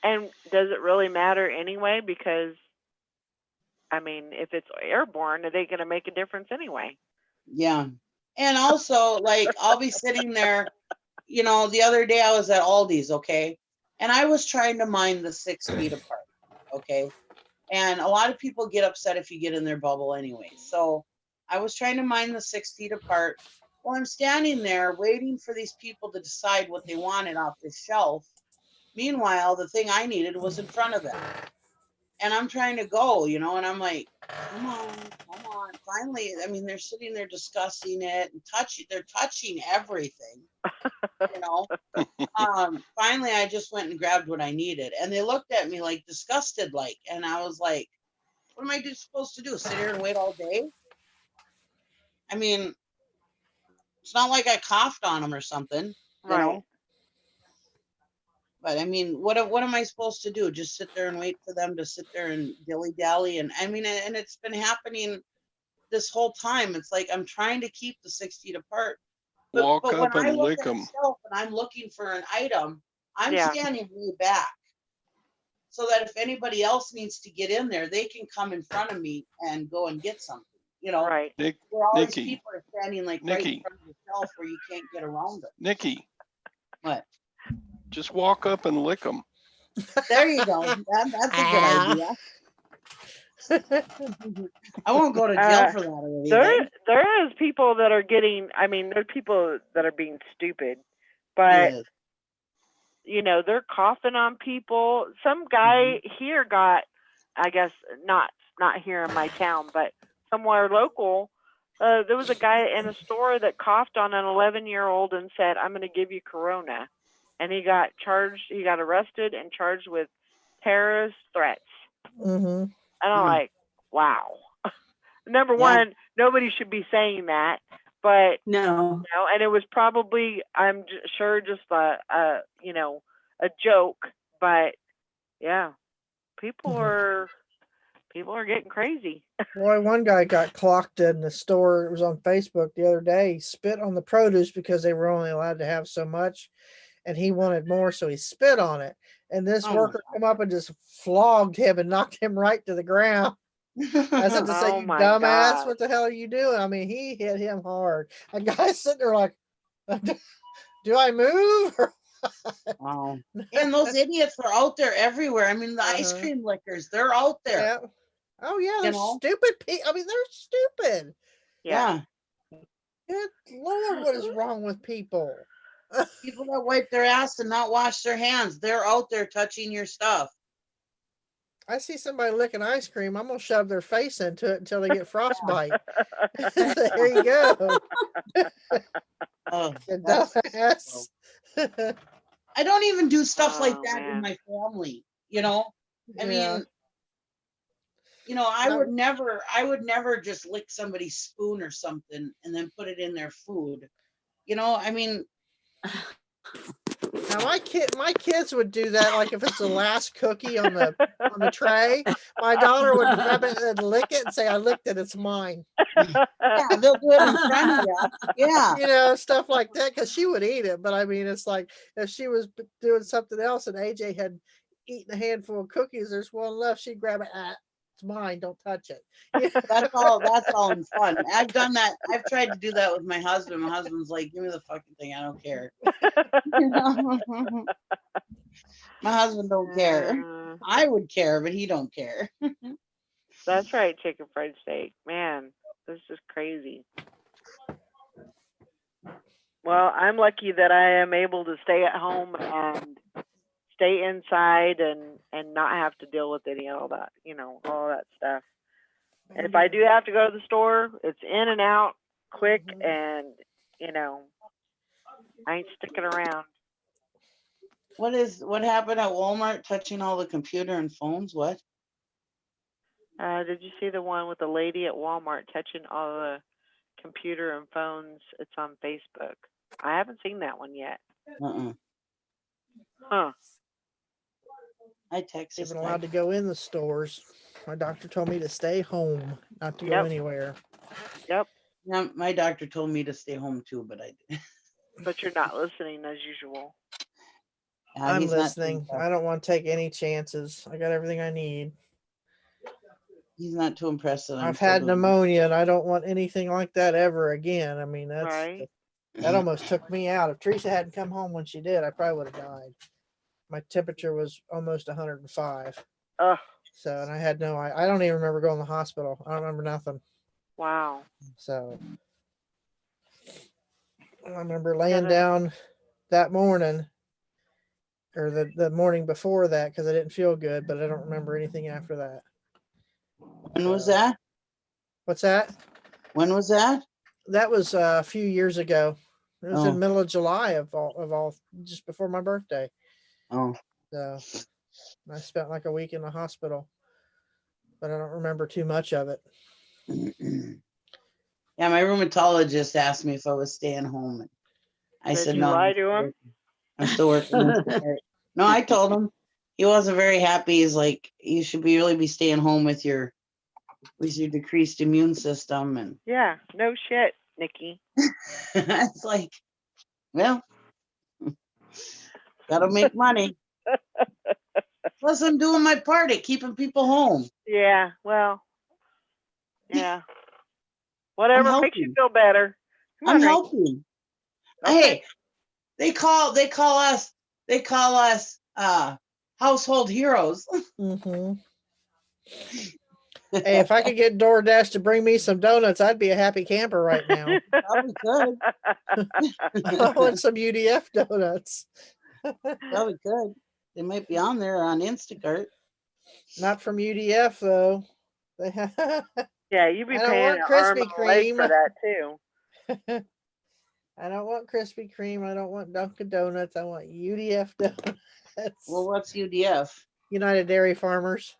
Speaker 1: and does it really matter anyway? Because I mean, if it's airborne, are they going to make a difference anyway?
Speaker 7: Yeah. And also, like, I'll be sitting there, the other day I was at Aldi's, okay? And I was trying to mind the 6 feet apart, okay? And a lot of people get upset if you get in their bubble anyway. So I was trying to mind the 6 feet apart. Well, I'm standing there waiting for these people to decide what they wanted off the shelf. Meanwhile, the thing I needed was in front of them. And I'm trying to go, and I'm like, come on, come on. Finally, I mean, they're sitting there discussing it and they're touching everything, Finally, I just went and grabbed what I needed. And they looked at me like disgusted, like, and I was like, what am I supposed to do? Sit here and wait all day? I mean, it's not like I coughed on them or something,
Speaker 1: Right.
Speaker 7: But I mean, what am I supposed to do? Just sit there and wait for them to sit there and dilly-dally? And I mean, and it's been happening this whole time. It's like I'm trying to keep the 6 feet apart.
Speaker 2: Walk
Speaker 7: But when
Speaker 2: up
Speaker 7: I
Speaker 2: and
Speaker 7: look
Speaker 2: lick
Speaker 7: at
Speaker 2: them.
Speaker 7: the shelf and I'm looking for an item, I'm
Speaker 1: Yeah.
Speaker 7: standing way back. So that if anybody else needs to get in there, they can come in front of me and go and get something.
Speaker 1: Right.
Speaker 7: Where all these
Speaker 2: Nikki,
Speaker 7: people are standing like right in
Speaker 2: Nikki,
Speaker 7: front of the shelf where you can't get around them.
Speaker 2: Nikki,
Speaker 7: What?
Speaker 2: just walk up and lick them.
Speaker 7: There you go. That's a good idea. I won't go to jail for that or anything.
Speaker 1: There is people that are getting. I mean, there are people that are being stupid, but
Speaker 7: Yes.
Speaker 1: they're coughing on people. Some guy here got, I guess not here in my town, but somewhere local. There was a guy in a store that coughed on an 11-year-old and said, "I'm going to give you corona," and he got charged. He got arrested and charged with terrorist threats.
Speaker 4: Mm-hmm.
Speaker 1: And I'm like, wow. Number
Speaker 7: Yeah.
Speaker 1: one, nobody should be saying that, but
Speaker 8: No.
Speaker 1: and it was probably, I'm sure, just a joke. But yeah, people are getting crazy.
Speaker 4: Boy, one guy got clocked in the store. It was on Facebook the other day. He spit on the produce because they were only allowed to have so much, and he wanted more, so he spit on it. And this
Speaker 7: Oh my
Speaker 4: worker come up and just flogged him and knocked him right to the ground. I said to say,
Speaker 1: Oh
Speaker 4: "You
Speaker 1: my
Speaker 4: dumbass,
Speaker 1: God.
Speaker 4: what the hell are you doing?" I mean, he hit him hard. A guy's sitting there like, "Do I move?"
Speaker 7: Wow. And those idiots are out there everywhere. I mean, the ice
Speaker 4: Uh-huh.
Speaker 7: cream lickers, they're out there.
Speaker 4: Yeah. Oh yeah, they're
Speaker 7: You know?
Speaker 4: stupid people. I mean, they're stupid.
Speaker 1: Yeah.
Speaker 4: Good Lord, what is wrong with people?
Speaker 7: People that wipe their ass and not wash their hands, they're out there touching your stuff.
Speaker 4: I see somebody licking ice cream, I'm gonna shove their face into it until they get frostbite. There you go.
Speaker 7: Oh,
Speaker 4: You
Speaker 7: that's
Speaker 4: dumbass.
Speaker 7: I don't even do stuff like
Speaker 1: Oh,
Speaker 7: that in
Speaker 1: man.
Speaker 7: my family, I
Speaker 4: Yeah.
Speaker 7: mean, I would never just lick somebody's spoon or something and then put it in their food. I mean,
Speaker 4: Now my kids would do that, like if it's the last cookie on the tray, my daughter would grab it and lick it and say, "I licked it, it's mine."
Speaker 7: yeah, they'll do it in front of you. Yeah.
Speaker 4: Stuff like that, because she would eat it. But I mean, it's like if she was doing something else and AJ had eaten a handful of cookies, there's one left, she'd grab it. It's mine, don't touch it.
Speaker 7: That's all in fun. I've done that. I've tried to do that with my husband. My husband's like, "Give me the fucking thing. I don't care." My husband don't care. I would care, but he don't care.
Speaker 1: That's right, chicken fried steak. Man, this is crazy. Well, I'm lucky that I am able to stay at home and stay inside and not have to deal with any of all that, all that stuff. And if I do have to go to the store, it's in and out quick, and I ain't sticking around.
Speaker 7: What happened at Walmart touching all the computer and phones? What?
Speaker 1: Did you see the one with the lady at Walmart touching all the computer and phones? It's on Facebook. I haven't seen that one yet.
Speaker 7: Uh-uh.
Speaker 1: Huh.
Speaker 7: Hi, Texas.
Speaker 4: Even allowed to go in the stores. My doctor told me to stay home, not to go
Speaker 1: Yep.
Speaker 4: anywhere.
Speaker 1: Yep.
Speaker 7: Yeah, my doctor told me to stay home too, but
Speaker 1: But you're not listening as usual.
Speaker 4: I'm
Speaker 7: he's not too
Speaker 4: listening.
Speaker 7: impressed.
Speaker 4: I don't want to take any chances. I got everything I need.
Speaker 7: He's not too impressed that I'm
Speaker 4: I've
Speaker 7: still
Speaker 4: had
Speaker 7: doing
Speaker 4: pneumonia and I don't want anything like that ever again. I mean,
Speaker 1: Right.
Speaker 4: that almost took me out. If Teresa hadn't come home when she did, I probably would have died. My temperature was almost 105.
Speaker 1: Ugh.
Speaker 4: So, and I had I don't even remember going to the hospital. I don't remember nothing.
Speaker 1: Wow.
Speaker 4: So, I remember laying
Speaker 1: Gotta-
Speaker 4: down that morning or the morning before that because I didn't feel good, but I don't remember anything after that.
Speaker 7: When was that?
Speaker 4: What's that?
Speaker 7: When was that?
Speaker 4: That was a few years ago. It was in
Speaker 7: Oh.
Speaker 4: the middle of July of all, just before my birthday.
Speaker 7: Oh,
Speaker 4: So I spent like a week in the hospital, but I don't remember too much of it.
Speaker 7: yeah. My rheumatologist asked me if I was staying home. And I
Speaker 1: Did
Speaker 7: said
Speaker 1: you
Speaker 7: no.
Speaker 1: lie to him?
Speaker 7: I'm still working. No, I told him. He wasn't very happy. He's like, you should really be staying home with your decreased immune system, and
Speaker 1: Yeah. No shit, Nikki.
Speaker 7: it's like, well, gotta make money. Plus, I'm doing my part at keeping people home.
Speaker 1: Yeah. Well. Yeah. Whatever makes you
Speaker 7: helping.
Speaker 1: feel better. Come
Speaker 7: I'm
Speaker 1: on, Ricky.
Speaker 7: helping.
Speaker 1: Okay.
Speaker 7: Hey, they call us household heroes.
Speaker 4: Mm-hmm. Hey, if I could get DoorDash to bring me some donuts, I'd be a happy camper right now.
Speaker 7: Probably could.
Speaker 4: I want some UDF donuts.
Speaker 7: Probably could. They might be on there on Instacart.
Speaker 4: Not from UDF though. They
Speaker 1: Yeah, you'd be
Speaker 4: I don't
Speaker 1: paying
Speaker 4: want
Speaker 1: an arm
Speaker 4: Krispy
Speaker 1: and a leg
Speaker 4: Kreme.
Speaker 1: for that too.
Speaker 4: I don't want Krispy Kreme. I don't want Dunkin' Donuts. I want UDF donuts.
Speaker 7: Well, what's UDF?
Speaker 4: United Dairy Farmers.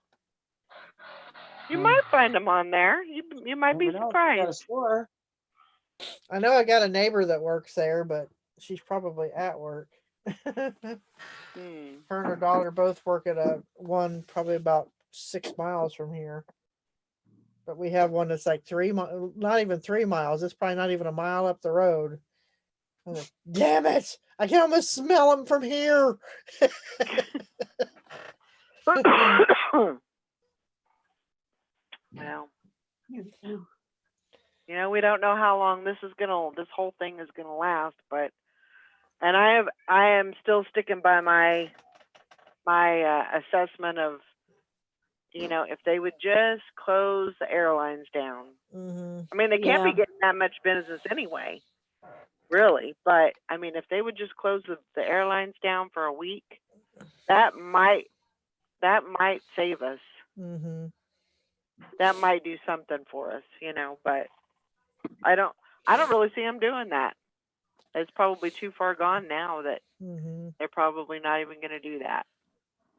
Speaker 1: You might find them on there. You might be
Speaker 7: Never know if you got a
Speaker 1: surprised.
Speaker 7: store.
Speaker 4: I know I got a neighbor that works there, but she's probably at work. Her and her daughter both work at one probably about 6 miles from here. But we have one that's like not even 3 miles. It's probably not even a mile up the road. I'm like, damn it! I can almost smell them from here.
Speaker 1: Well, we don't know how long this whole thing is gonna last, but I am still sticking by my assessment of, if they would just close the airlines down. I mean, they can't be getting that much business anyway, really. But I mean, if they would just close the airlines down for a week, that might save us.
Speaker 4: Mm-hmm.
Speaker 1: That might do something for us, But I don't really see them doing that. It's probably too far gone now that they're probably not even going to do that.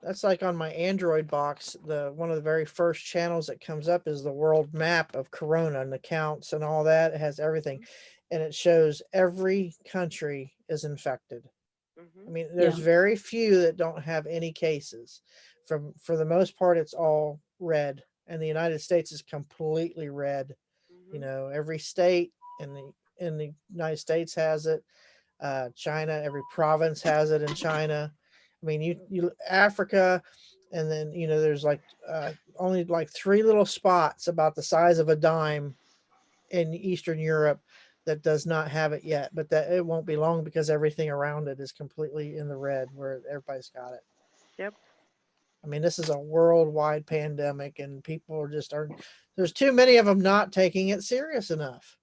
Speaker 4: That's like on my Android box. One of the very first channels that comes up is the world map of Corona and the counts and all that. It has everything, and it shows every country is infected. I mean, there's very few that don't have any cases. For the most part, it's all red, and the United States is completely red. Every state in the United States has it. China, every province has it in China. I mean, you Africa, and then there's like only like 3 little spots about the size of a dime in Eastern Europe that does not have it yet, but that it won't be long because everything around it is completely in the red where everybody's got it.
Speaker 1: Yep.
Speaker 4: I mean, this is a worldwide pandemic, and people there's too many of them not taking it serious enough.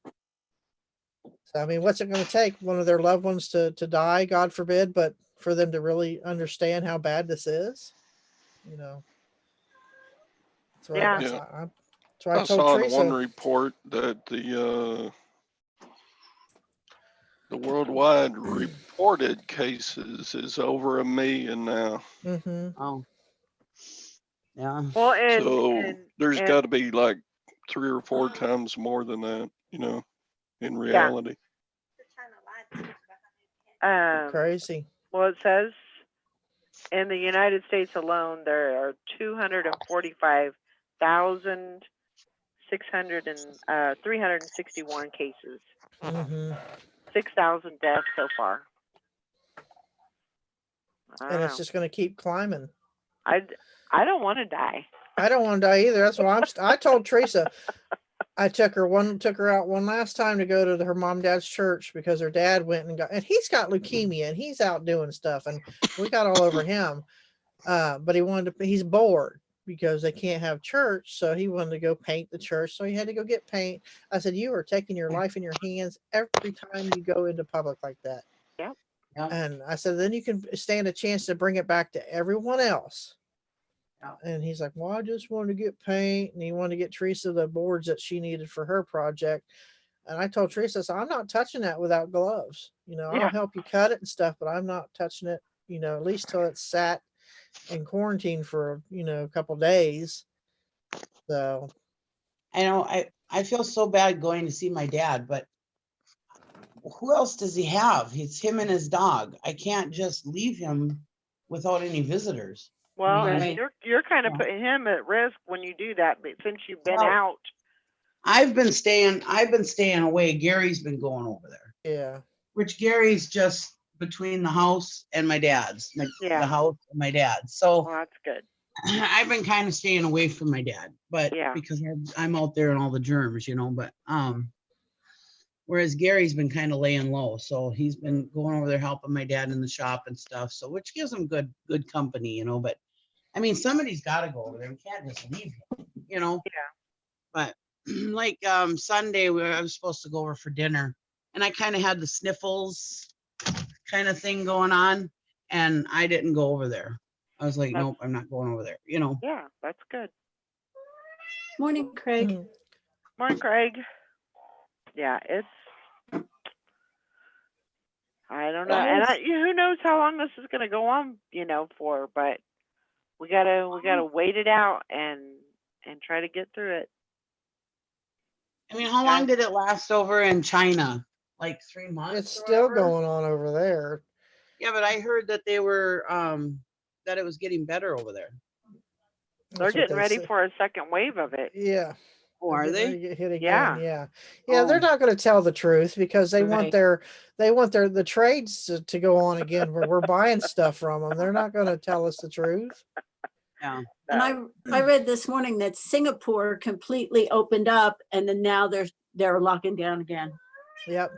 Speaker 4: So, I mean, what's it going to take? One of their loved ones to die, God forbid, but for them to really understand how bad this is, So
Speaker 1: Yeah.
Speaker 4: That's why I
Speaker 2: I
Speaker 4: told
Speaker 2: saw in
Speaker 4: Teresa.
Speaker 2: one report that the worldwide reported cases is over 1 million now.
Speaker 4: Mm-hmm.
Speaker 7: Oh, yeah.
Speaker 1: Well,
Speaker 2: So there's got to be like 3 or 4 times more than that, in reality.
Speaker 4: Crazy.
Speaker 1: Well, it says In the United States alone, there are 361 cases,
Speaker 9: Hmm.
Speaker 1: 6,000 deaths so far. I don't
Speaker 9: And it's
Speaker 1: know.
Speaker 9: just going to keep climbing.
Speaker 1: I don't want to die.
Speaker 9: I don't want to die either. That's why I told Teresa, I took her out one last time to go to her mom and dad's church because her dad went and he's got leukemia and he's out doing stuff and we got all over him. But he's bored because they can't have church. So he wanted to go paint the church. So he had to go get paint. I said, you are taking your life in your hands every time you go into public like that.
Speaker 1: Yep.
Speaker 9: And I said, then you can stand a chance to bring it back to everyone else. And he's like, well, I just wanted to get paint. And he wanted to get Teresa the boards that she needed for her project. And I told Teresa, so I'm not touching that without gloves. I'll help you cut it and stuff, but I'm not touching it, at least till it's sat in quarantine for, a couple days. So
Speaker 7: I know I feel so bad going to see my dad, but who else does he have? It's him and his dog. I can't just leave him without any visitors.
Speaker 1: Well,
Speaker 8: Right.
Speaker 1: you're kind of
Speaker 7: Yeah.
Speaker 1: putting him at risk when you do that, but since you've been
Speaker 7: Well,
Speaker 1: out.
Speaker 7: I've been staying away. Gary's been going over there.
Speaker 9: yeah.
Speaker 7: Which Gary's just between the house and my dad's.
Speaker 1: Yeah.
Speaker 7: The house and my dad's. So
Speaker 1: Well, that's good.
Speaker 7: I've been kind of staying away from my dad, but
Speaker 1: Yeah.
Speaker 7: because I'm out there and all the germs, but whereas Gary's been kind of laying low, so he's been going over there helping my dad in the shop and stuff, so which gives him good company, but I mean somebody's got to go over there. We can't just leave him,
Speaker 1: Yeah.
Speaker 7: But like Sunday I was supposed to go over for dinner and I kind of had the sniffles kind of thing going on and I didn't go over there. I was like, nope, I'm not going over there,
Speaker 1: Yeah, that's good.
Speaker 8: Morning, Craig.
Speaker 9: Mhm.
Speaker 1: Morning, Craig. Yeah, I don't know. And who knows how long this is going to go on, for, but we gotta wait it out and try to get through it.
Speaker 7: I mean, how long did it last over in China? Like 3 months?
Speaker 9: It's still going on over there.
Speaker 7: Yeah, but I heard that they were that it was getting better over there.
Speaker 1: They're
Speaker 9: That's what
Speaker 1: getting
Speaker 9: they
Speaker 1: ready
Speaker 9: say.
Speaker 1: for a second wave of it.
Speaker 9: Yeah.
Speaker 7: Oh, are
Speaker 9: They're
Speaker 7: they?
Speaker 9: gonna get hit again.
Speaker 1: Yeah.
Speaker 9: Yeah.
Speaker 7: Oh.
Speaker 9: They're not going to tell the truth because they want
Speaker 8: Right.
Speaker 9: the trades to go on again where we're buying stuff from them. They're not going to tell us the truth.
Speaker 7: Yeah.
Speaker 8: And I read this morning that Singapore completely opened up and then now they're locking down again.
Speaker 9: Yep.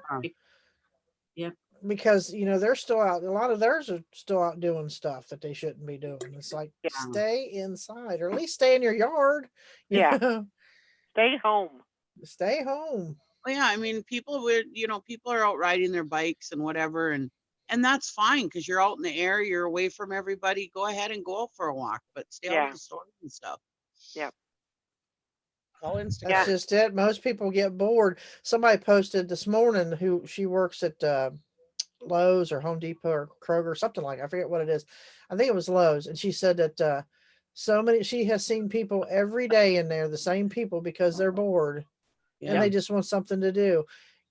Speaker 8: Yep.
Speaker 9: Because they're still out. A lot of theirs are still out doing stuff that they shouldn't be doing. It's like stay inside or at least stay in your yard.
Speaker 1: Yeah. Stay home.
Speaker 9: Stay home.
Speaker 7: Well, yeah, I mean, people are out riding their bikes and whatever, and that's fine because you're out in the air, you're away from everybody. Go ahead and go out for a walk, but stay out of the stores and stuff.
Speaker 1: Yep.
Speaker 7: Call Instacart.
Speaker 9: That's just it. Most people get bored. Somebody posted this morning who she works at Lowe's or Home Depot or Kroger, something like I forget what it is. I think it was Lowe's, and she said that she has seen people every day in there, the same people because they're bored and they just want something to do.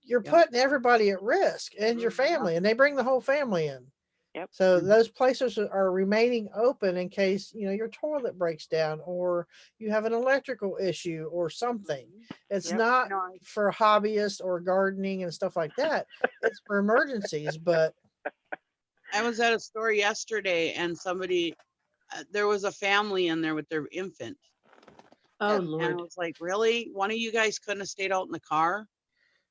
Speaker 9: You're putting everybody at risk and your family, and they bring the whole family in.
Speaker 1: Yep.
Speaker 9: So those places are remaining open in case your toilet breaks down or you have an electrical issue or something. It's not for hobbyists or gardening and stuff like that. It's for emergencies. But
Speaker 7: I was at a store yesterday, and somebody, there was a family in there with their infant.
Speaker 8: Oh,
Speaker 7: And
Speaker 8: Lord.
Speaker 7: I was like, really? One of you guys couldn't have stayed out in the car?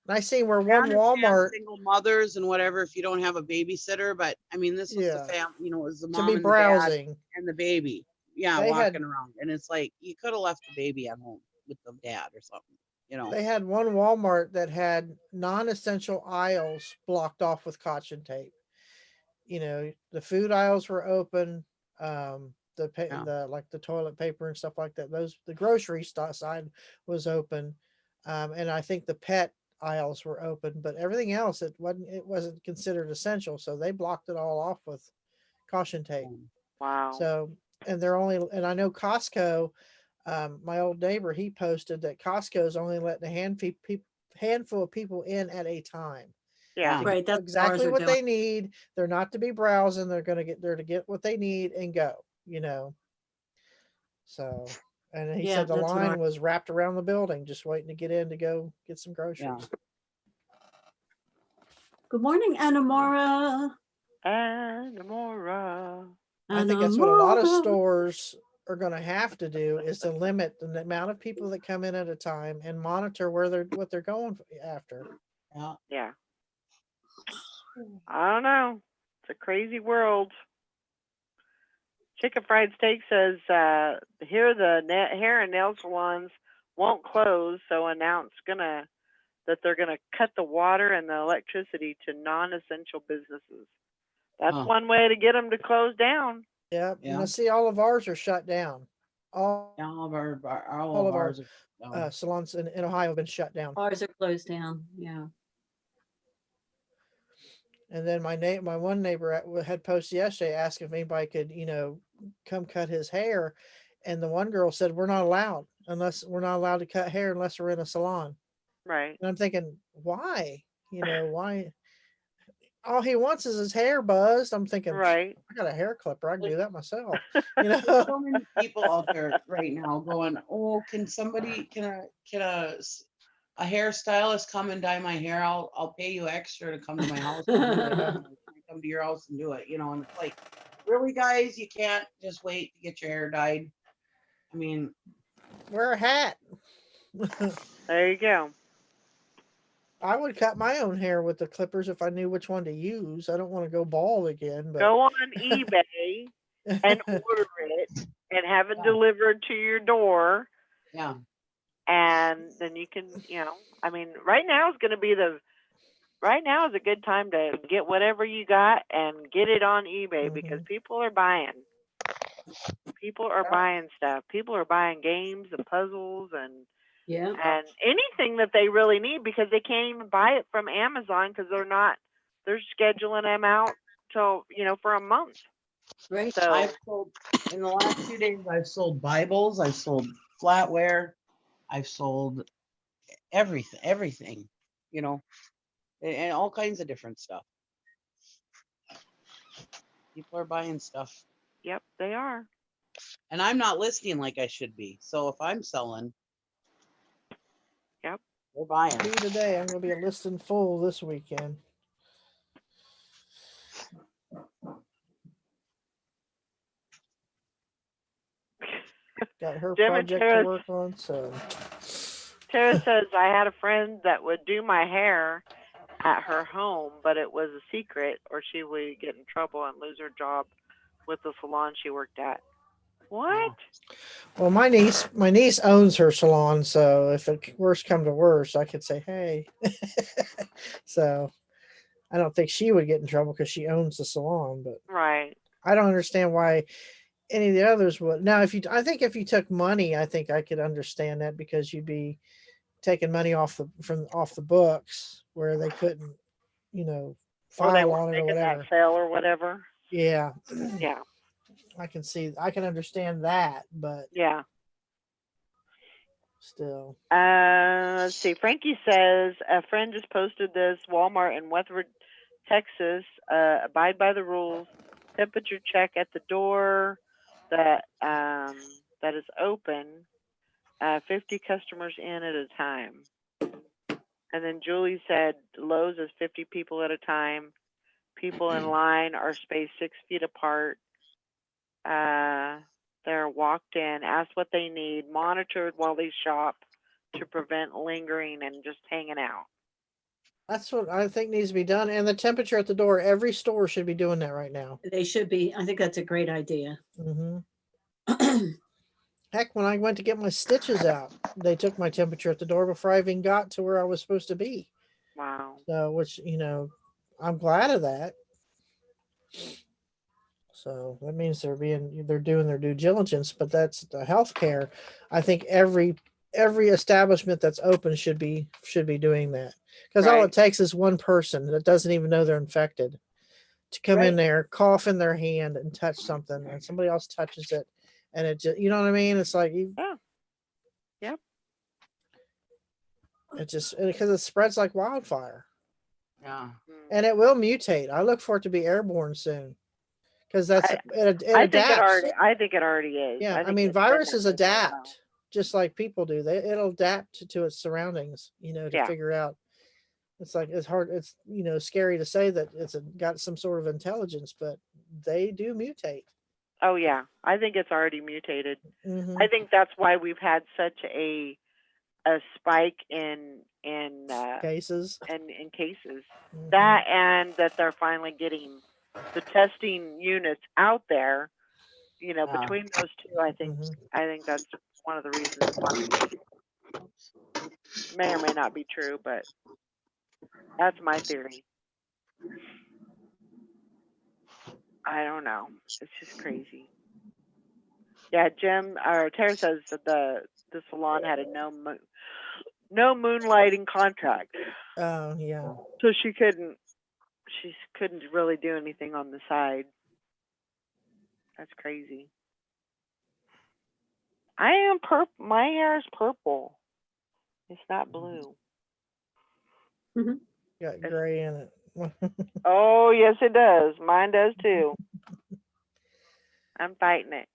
Speaker 9: I see where
Speaker 7: I
Speaker 9: one
Speaker 7: understand
Speaker 9: Walmart
Speaker 7: single mothers and whatever if you don't have a babysitter, but I mean, this was the
Speaker 9: Yeah.
Speaker 7: family, it was the
Speaker 9: to
Speaker 7: mom
Speaker 9: be
Speaker 7: and the dad
Speaker 9: browsing.
Speaker 7: and the baby. Yeah,
Speaker 9: They
Speaker 7: walking
Speaker 9: had-
Speaker 7: around. And it's like, you could have left the baby at home with the dad or something,
Speaker 9: They had one Walmart that had non-essential aisles blocked off with caution tape. The food aisles were open. The like the toilet paper and stuff like that. The grocery side was open, and I think the pet aisles were open, but everything else it wasn't considered essential, so they blocked it all off with caution tape.
Speaker 1: Wow.
Speaker 9: So and I know Costco. My old neighbor, he posted that Costco is only letting a handful of people in at a time.
Speaker 1: Yeah.
Speaker 8: Right, that's what ours
Speaker 9: exactly
Speaker 8: are
Speaker 9: what
Speaker 8: doing.
Speaker 9: they need. They're not to be browsing. They're gonna get there to get what they need and go, you know. So, and he
Speaker 8: Yeah,
Speaker 9: said the
Speaker 8: that's what
Speaker 9: line
Speaker 8: our,
Speaker 9: was wrapped around the building, just waiting to get in to go get some groceries.
Speaker 7: Yeah.
Speaker 8: good morning, Anamora.
Speaker 1: Anamora.
Speaker 9: I think that's what a lot of
Speaker 8: Anamora.
Speaker 9: stores are going to have to do is to limit the amount of people that come in at a time and monitor what they're going after.
Speaker 7: Yeah.
Speaker 1: Yeah. I don't know. It's a crazy world. Chicken Fried Steak says here the hair and nail salons won't close, so announce that they're gonna cut the water and the electricity to non-essential businesses. That's
Speaker 7: Huh.
Speaker 1: one way to get them to close down.
Speaker 9: Yeah,
Speaker 7: Yeah.
Speaker 9: and I see all of ours are shut down. All
Speaker 7: All of our, all
Speaker 9: All
Speaker 7: of
Speaker 9: of our,
Speaker 7: ours are,
Speaker 9: salons in Ohio have been shut down.
Speaker 8: Ours are closed down. Yeah.
Speaker 9: And then my one neighbor had posted yesterday asking if anybody could, you know, come cut his hair. And the one girl said, we're not allowed to cut hair unless we're in a salon.
Speaker 1: Right.
Speaker 9: And I'm thinking, why? You know, why? All he wants is his hair buzzed. I'm thinking,
Speaker 1: Right.
Speaker 9: I got a hair clipper. I can do that myself. You
Speaker 7: There's
Speaker 9: know,
Speaker 7: so many people out there right now going, oh, can a hairstylist come and dye my hair? I'll pay you extra to come to my house and do it.
Speaker 9: Yeah.
Speaker 7: Come to your house and do it, you know, and it's like, really, guys, you can't just wait to get your hair dyed. I mean,
Speaker 9: wear a hat.
Speaker 1: There you go.
Speaker 9: I would cut my own hair with the clippers if I knew which one to use. I don't want to go bald again, but
Speaker 1: Go on eBay and order it and have it
Speaker 7: Yeah.
Speaker 1: delivered to your door.
Speaker 7: yeah,
Speaker 1: And then you can, you know, I mean, right now is a good time to get whatever you got and get it on eBay because people are buying. People are buying stuff. People are buying games and puzzles and
Speaker 8: Yeah.
Speaker 1: anything that they really need because they can't even buy it from Amazon because they're scheduling them out till, you know, for a month.
Speaker 8: Right.
Speaker 1: So
Speaker 7: I've sold, in the last 2 days, I've sold Bibles, I've sold flatware, I've sold everything, you know, and all kinds of different stuff. People are buying stuff,
Speaker 1: yep, they are.
Speaker 7: and I'm not listing like I should be. So if I'm selling,
Speaker 1: Yep.
Speaker 7: they're buying.
Speaker 9: me today, I'm going to be a listing full this weekend. Got her
Speaker 1: Jim and
Speaker 9: project
Speaker 1: Tara-
Speaker 9: to work on, so
Speaker 1: Tara says I had a friend that would do my hair at her home, but it was a secret, or she would get in trouble and lose her job with the salon she worked at. What?
Speaker 9: well, my niece owns her salon, so if it worst come to worst, I could say, hey. So I don't think she would get in trouble because she owns the salon, but
Speaker 1: Right.
Speaker 9: I don't understand why any of the others would. Now, I think if you took money, I think I could understand that because you'd be taking money off the books where they couldn't, you know,
Speaker 1: Or they
Speaker 9: file
Speaker 1: were
Speaker 9: on it or
Speaker 1: making
Speaker 9: whatever.
Speaker 1: that sale or whatever.
Speaker 9: Yeah,
Speaker 1: Yeah.
Speaker 9: I can understand that, but
Speaker 1: Yeah.
Speaker 9: still.
Speaker 1: Let's see. Frankie says a friend just posted this. Walmart in Weatherford, Texas. Abide by the rules. Temperature check at the door that is open. 50 customers in at a time. And then Julie said Lowe's is 50 people at a time. People in line are spaced 6 feet apart. They're walked in, asked what they need, monitored while they shop to prevent lingering and just hanging out.
Speaker 9: That's what I think needs to be done. And the temperature at the door, every store should be doing that right now.
Speaker 8: They should be. I think that's a great idea.
Speaker 9: hmm Heck, when I went to get my stitches out, they took my temperature at the door before I even got to where I was supposed to be.
Speaker 1: Wow.
Speaker 9: So, which, you know, I'm glad of that. So that means they're doing their due diligence, but that's the healthcare. I think every establishment that's open should be doing that because all
Speaker 1: Right.
Speaker 9: it takes is one person that doesn't even know they're infected to come in
Speaker 7: Right.
Speaker 9: there, cough in their hand and touch something, and somebody else touches it, and it just, you know what I mean? It's like
Speaker 1: Yeah. Yep.
Speaker 9: it just because it spreads like wildfire.
Speaker 7: Yeah.
Speaker 9: and it will mutate. I look for it to be airborne soon, because that's it
Speaker 1: I think it
Speaker 9: adapts.
Speaker 1: already. I think it already is.
Speaker 9: Yeah, I
Speaker 1: think
Speaker 9: mean,
Speaker 1: it's been
Speaker 9: viruses
Speaker 1: that way for a while.
Speaker 9: adapt just like people do. It'll adapt to its surroundings, to
Speaker 1: Yeah.
Speaker 9: figure out. It's like it's hard. It's scary to say that it's got some sort of intelligence, but they do mutate.
Speaker 1: Oh yeah, I think it's already mutated.
Speaker 9: Mhm.
Speaker 1: I think that's why we've had such a spike in
Speaker 9: Cases.
Speaker 1: in cases.
Speaker 9: Mhm.
Speaker 1: That and that they're finally getting the testing units out there.
Speaker 7: Yeah.
Speaker 1: Between those two, I think that's one of the reasons why. May or may not be true, but that's my theory. I don't know. It's just crazy. Yeah, Jim or Tara says that the salon had a no moonlighting contract,
Speaker 9: Oh yeah.
Speaker 1: so she couldn't really do anything on the side. That's crazy. I am purple. My hair is purple. It's not blue.
Speaker 9: Got gray in it.
Speaker 1: Oh yes, it does. Mine does too. I'm fighting it.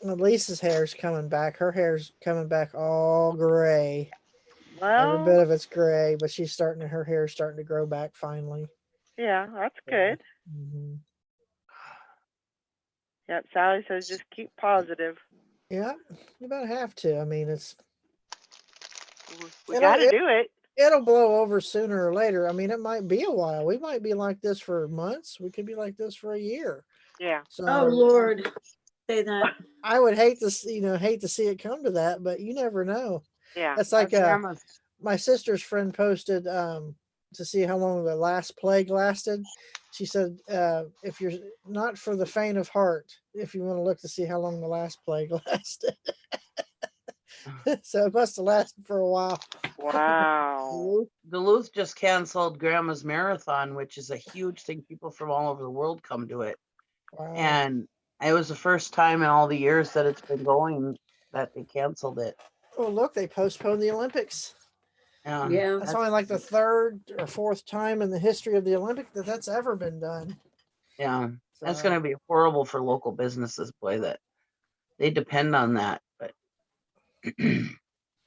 Speaker 9: Well, Lisa's hair's coming back. Her hair's coming back all gray. Every bit
Speaker 1: Well,
Speaker 9: of it's gray, but her hair's starting to grow back finally.
Speaker 1: yeah, that's good.
Speaker 9: Mhm.
Speaker 1: Yep. Sally says just keep positive.
Speaker 9: Yeah, you about have to. I mean,
Speaker 1: We got to do it.
Speaker 9: It'll blow over sooner or later. I mean, it might be a while. We might be like this for months. We could be like this for a year.
Speaker 1: Yeah.
Speaker 9: So,
Speaker 8: Oh Lord, say that.
Speaker 9: I would hate to see it come to that, but you never know.
Speaker 1: Yeah.
Speaker 9: That's like
Speaker 7: Grandma's.
Speaker 9: my sister's friend posted to see how long the last plague lasted. She said, if you're not for the faint of heart, if you want to look to see how long the last plague lasted. So it must have lasted for a while.
Speaker 1: Wow.
Speaker 7: Duluth just canceled Grandma's Marathon, which is a huge thing. People from all over the world come to it.
Speaker 9: Wow.
Speaker 7: And it was the first time in all the years that it's been going that they canceled it.
Speaker 9: Oh, look, they postponed the Olympics.
Speaker 8: Yeah.
Speaker 9: That's only like the third or fourth time in the history of the Olympics that's ever been done.
Speaker 7: Yeah. That's
Speaker 9: So-
Speaker 7: going to be horrible for local businesses, boy, that they depend on that, but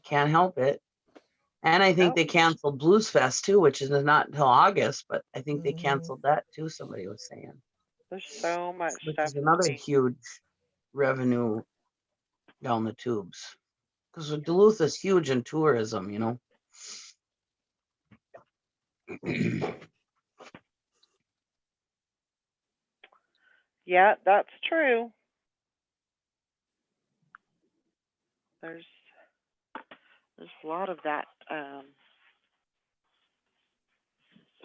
Speaker 7: can't help it. And I think
Speaker 1: Nope.
Speaker 7: they canceled Blues Fest too, which is not until August, but I think they
Speaker 9: Mhm.
Speaker 7: canceled that too, somebody was saying,
Speaker 1: There's so much
Speaker 7: which
Speaker 1: stuff.
Speaker 7: is another
Speaker 1: happening.
Speaker 7: huge revenue down the tubes. Because Duluth is huge in tourism,
Speaker 1: Yeah, that's true. There's a lot of that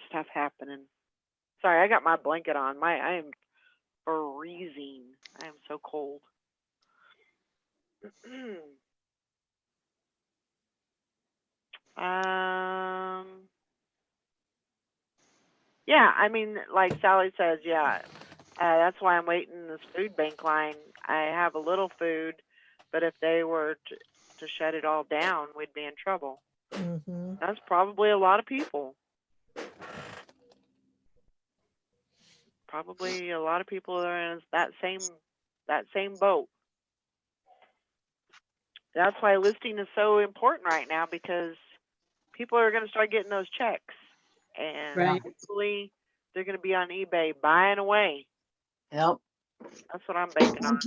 Speaker 1: stuff happening. Sorry, I got my blanket on. I am freezing. I am so cold. Yeah, I mean, like Sally says, yeah, that's why I'm waiting in this food bank line. I have a little food, but if they were to shut it all down, we'd be in trouble.
Speaker 9: Mhm.
Speaker 1: That's probably a lot of people. Probably a lot of people are in that same boat. That's why listing is so important right now, because people are going to start getting those checks, and
Speaker 8: Right.
Speaker 1: hopefully they're going to be on eBay buying away.
Speaker 7: Yep.
Speaker 1: That's what I'm banking on.
Speaker 7: And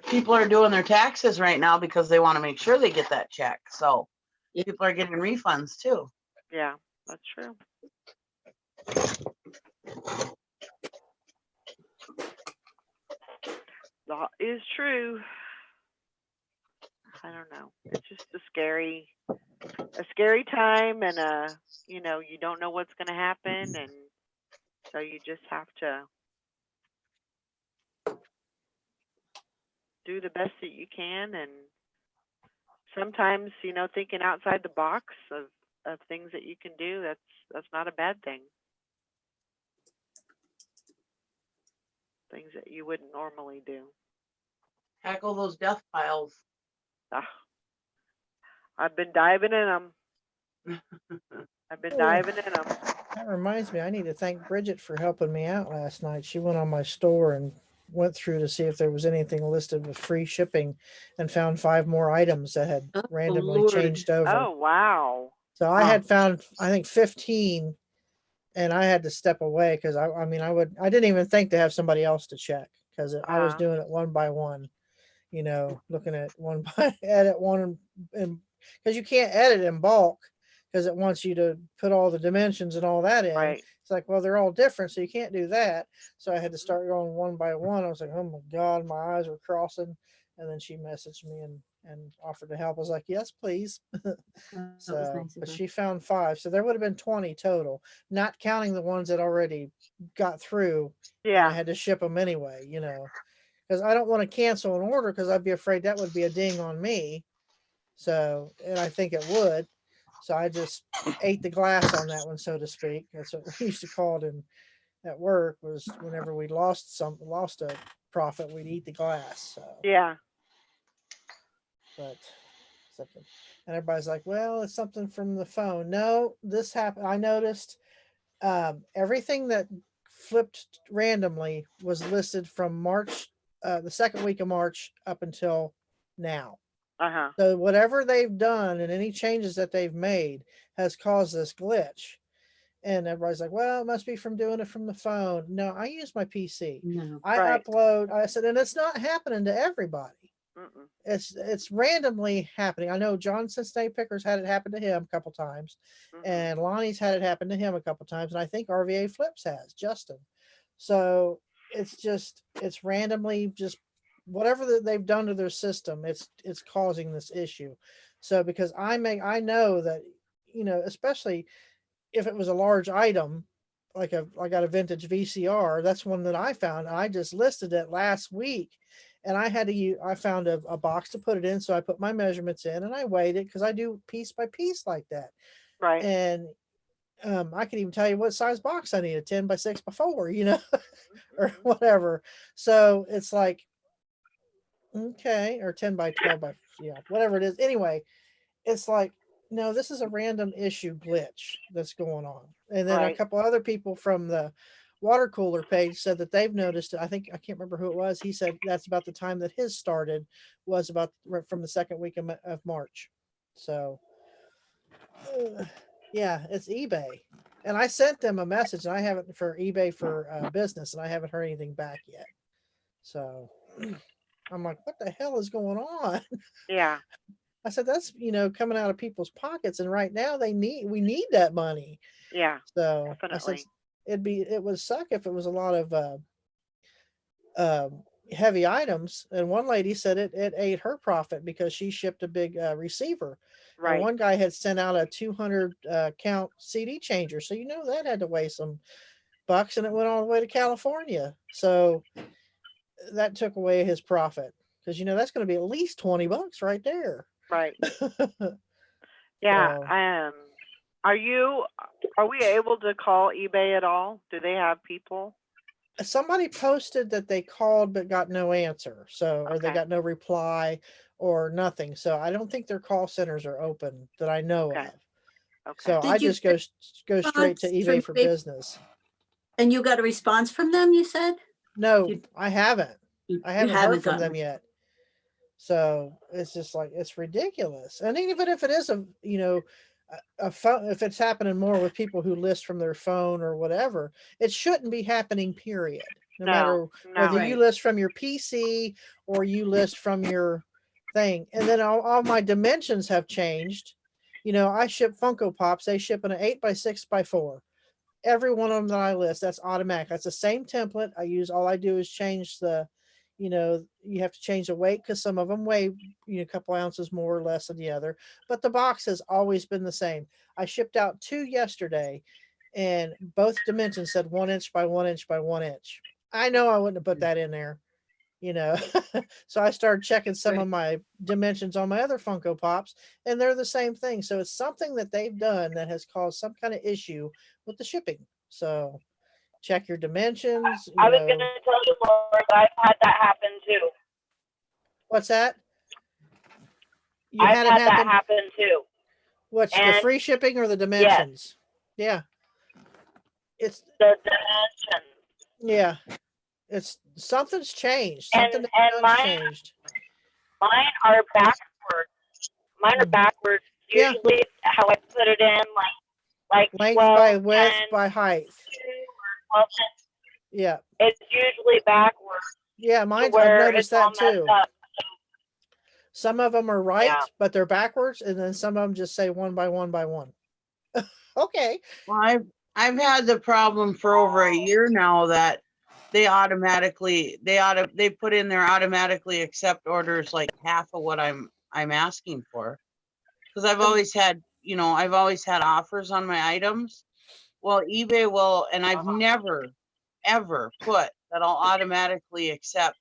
Speaker 7: people are doing their taxes right now because they want to make sure they get that check. So people are getting refunds too.
Speaker 1: Yeah, that's true. That is true. I don't know. It's just a scary time, and you don't know what's going to happen, and so you just have to do the best that you can, and sometimes thinking outside the box of things that you can do, that's not a bad thing. Things that you wouldn't normally do.
Speaker 7: Tackle those death piles.
Speaker 1: I've been diving in them. I've been
Speaker 9: Oh.
Speaker 1: diving in them.
Speaker 9: That reminds me, I need to thank Bridget for helping me out last night. She went on my store and went through to see if there was anything listed with free shipping and found 5 more items that had
Speaker 8: Oh,
Speaker 9: randomly
Speaker 8: Lord.
Speaker 9: changed over.
Speaker 1: Oh, wow.
Speaker 9: So I
Speaker 7: Huh.
Speaker 9: had found, I think, 15, and I had to step away because I mean, I didn't even think to have somebody else to check because I was doing it one by one, you know, looking at one by edit one, and because you can't edit in bulk because it wants you to put all the dimensions and all that in.
Speaker 1: Right.
Speaker 9: It's like, well, they're all different, so you can't do that. So I had to start going one by one. I was like, oh my God, my eyes were crossing. And then she messaged me and offered to help. I was like, yes, please.
Speaker 8: That was
Speaker 9: So,
Speaker 8: nice of
Speaker 9: but
Speaker 8: her.
Speaker 9: she found 5. So there would have been 20 total, not counting the ones that already got through. And I
Speaker 1: Yeah.
Speaker 9: had to ship them anyway, you know, because I don't want to cancel an order because I'd be afraid that would be a ding on me. So, and I think it would. So I just ate the glass on that one, so to speak. That's what we used to call it in at work, was whenever we lost a profit, we'd eat the glass. So,
Speaker 1: Yeah.
Speaker 9: but something, and everybody's like, well, it's something from the phone. No, this happened. I noticed everything that flipped randomly was listed from March, the second week of March up until now.
Speaker 1: Uh-huh.
Speaker 9: So whatever they've done and any changes that they've made has caused this glitch. And everybody's like, well, it must be from doing it from the phone. No, I use my PC.
Speaker 8: No.
Speaker 9: I
Speaker 1: Right.
Speaker 9: upload. I said, and it's not happening to everybody.
Speaker 1: Mm-mm.
Speaker 9: It's randomly happening. I know John Cincinnati Pickers had it happen to him a couple times,
Speaker 1: Mhm.
Speaker 9: and Lonnie's had it happen to him a couple times, and I think RVA Flips has, Justin. So it's randomly just whatever that they've done to their system, it's causing this issue. So because I know that, you know, especially if it was a large item, like I got a vintage VCR, that's one that I found. I just listed it last week, and I had to use, I found a box to put it in, so I put my measurements in and I weighed it because I do piece by piece like that.
Speaker 1: Right.
Speaker 9: And I can even tell you what size box I need, a 10 by 6 by 4, you know, or whatever. So it's like, okay, or 10 by 12 by, yeah, whatever it is. Anyway, it's like, no, this is a random issue glitch that's going on. And then a
Speaker 1: Right.
Speaker 9: couple other people from the water cooler page said that they've noticed it. I think, I can't remember who it was. He said that's about the time that his started, was about from the second week of March. So, yeah, it's eBay. And I sent them a message, and I haven't, for eBay for business, and I haven't heard anything back yet. So I'm like, what the hell is going on?
Speaker 1: Yeah.
Speaker 9: I said, that's, you know, coming out of people's pockets. And right now we need that money.
Speaker 1: Yeah.
Speaker 9: So I said,
Speaker 1: Definitely.
Speaker 9: it would suck if it was a lot of heavy items. And one lady said it ate her profit because she shipped a big receiver. And
Speaker 1: Right.
Speaker 9: one guy had sent out a 200 count CD changer. So, you know, that had to weigh some bucks, and it went all the way to California. So that took away his profit, because, you know, that's going to be at least 20 bucks right there.
Speaker 1: Right. Yeah.
Speaker 9: So,
Speaker 1: Are we able to call eBay at all? Do they have people?
Speaker 9: somebody posted that they called but got no answer. So, or they
Speaker 1: Okay.
Speaker 9: got no reply or nothing. So I don't think their call centers are open that I know
Speaker 1: Okay.
Speaker 9: of.
Speaker 1: Okay.
Speaker 9: So I
Speaker 8: Did you
Speaker 9: just go straight to
Speaker 8: response from
Speaker 9: eBay for
Speaker 8: eBay?
Speaker 9: business.
Speaker 8: And you got a response from them, you said?
Speaker 9: No,
Speaker 8: You-
Speaker 9: I haven't.
Speaker 8: You
Speaker 9: I haven't heard from
Speaker 8: gotten
Speaker 9: them
Speaker 8: it.
Speaker 9: yet. So it's just like, it's ridiculous. And even if it is a phone, if it's happening more with people who list from their phone or whatever, it shouldn't be happening, period. No matter whether
Speaker 1: No.
Speaker 9: you
Speaker 8: Right.
Speaker 9: list from your PC or you list from your thing. And then all my dimensions have changed. You know, I ship Funko Pops. They ship in an 8 by 6 by 4. Every one of them that I list, that's automatic. That's the same template. All I do is change the, you know, you have to change the weight because some of them weigh, you know, a couple ounces more or less than the other. But the box has always been the same. I shipped out 2 yesterday, and both dimensions said 1 inch by 1 inch by 1 inch. I know I wouldn't have put that in there, you know. So I started checking some of my dimensions on my other Funko Pops, and they're the same thing. So it's something that they've done that has caused some kind of issue with the shipping. So check your dimensions.
Speaker 6: I was going to tell you, Lord, I've had that happen too.
Speaker 9: What's that? You
Speaker 6: I've
Speaker 9: had it
Speaker 6: had that
Speaker 9: happen?
Speaker 6: happen too.
Speaker 9: What's the
Speaker 6: And
Speaker 9: free shipping or the dimensions? Yeah. It's
Speaker 6: the dimensions.
Speaker 9: yeah. It's something's changed.
Speaker 6: And
Speaker 9: Something changed.
Speaker 6: mine are backwards. Mine are
Speaker 9: Mhm.
Speaker 6: backwards.
Speaker 9: Yeah.
Speaker 6: Usually how I put it in, like
Speaker 9: Length
Speaker 6: 12,
Speaker 9: by width
Speaker 6: 10,
Speaker 9: by height.
Speaker 6: 2 or 12, 10.
Speaker 9: Yeah.
Speaker 6: It's usually backwards
Speaker 9: Yeah,
Speaker 6: to
Speaker 9: mine's I've
Speaker 6: where
Speaker 9: noticed
Speaker 6: it's all
Speaker 9: that too.
Speaker 6: messed up.
Speaker 9: Some of them are right,
Speaker 6: Yeah.
Speaker 9: but they're backwards, and then some of them just say 1 by 1 by 1. Okay.
Speaker 7: Well, I've had the problem for over a year now that they put in there automatically accept orders like half of what I'm asking for. Because I've always had, I've always had offers on my items. Well, eBay will, and I've never, ever put that I'll automatically accept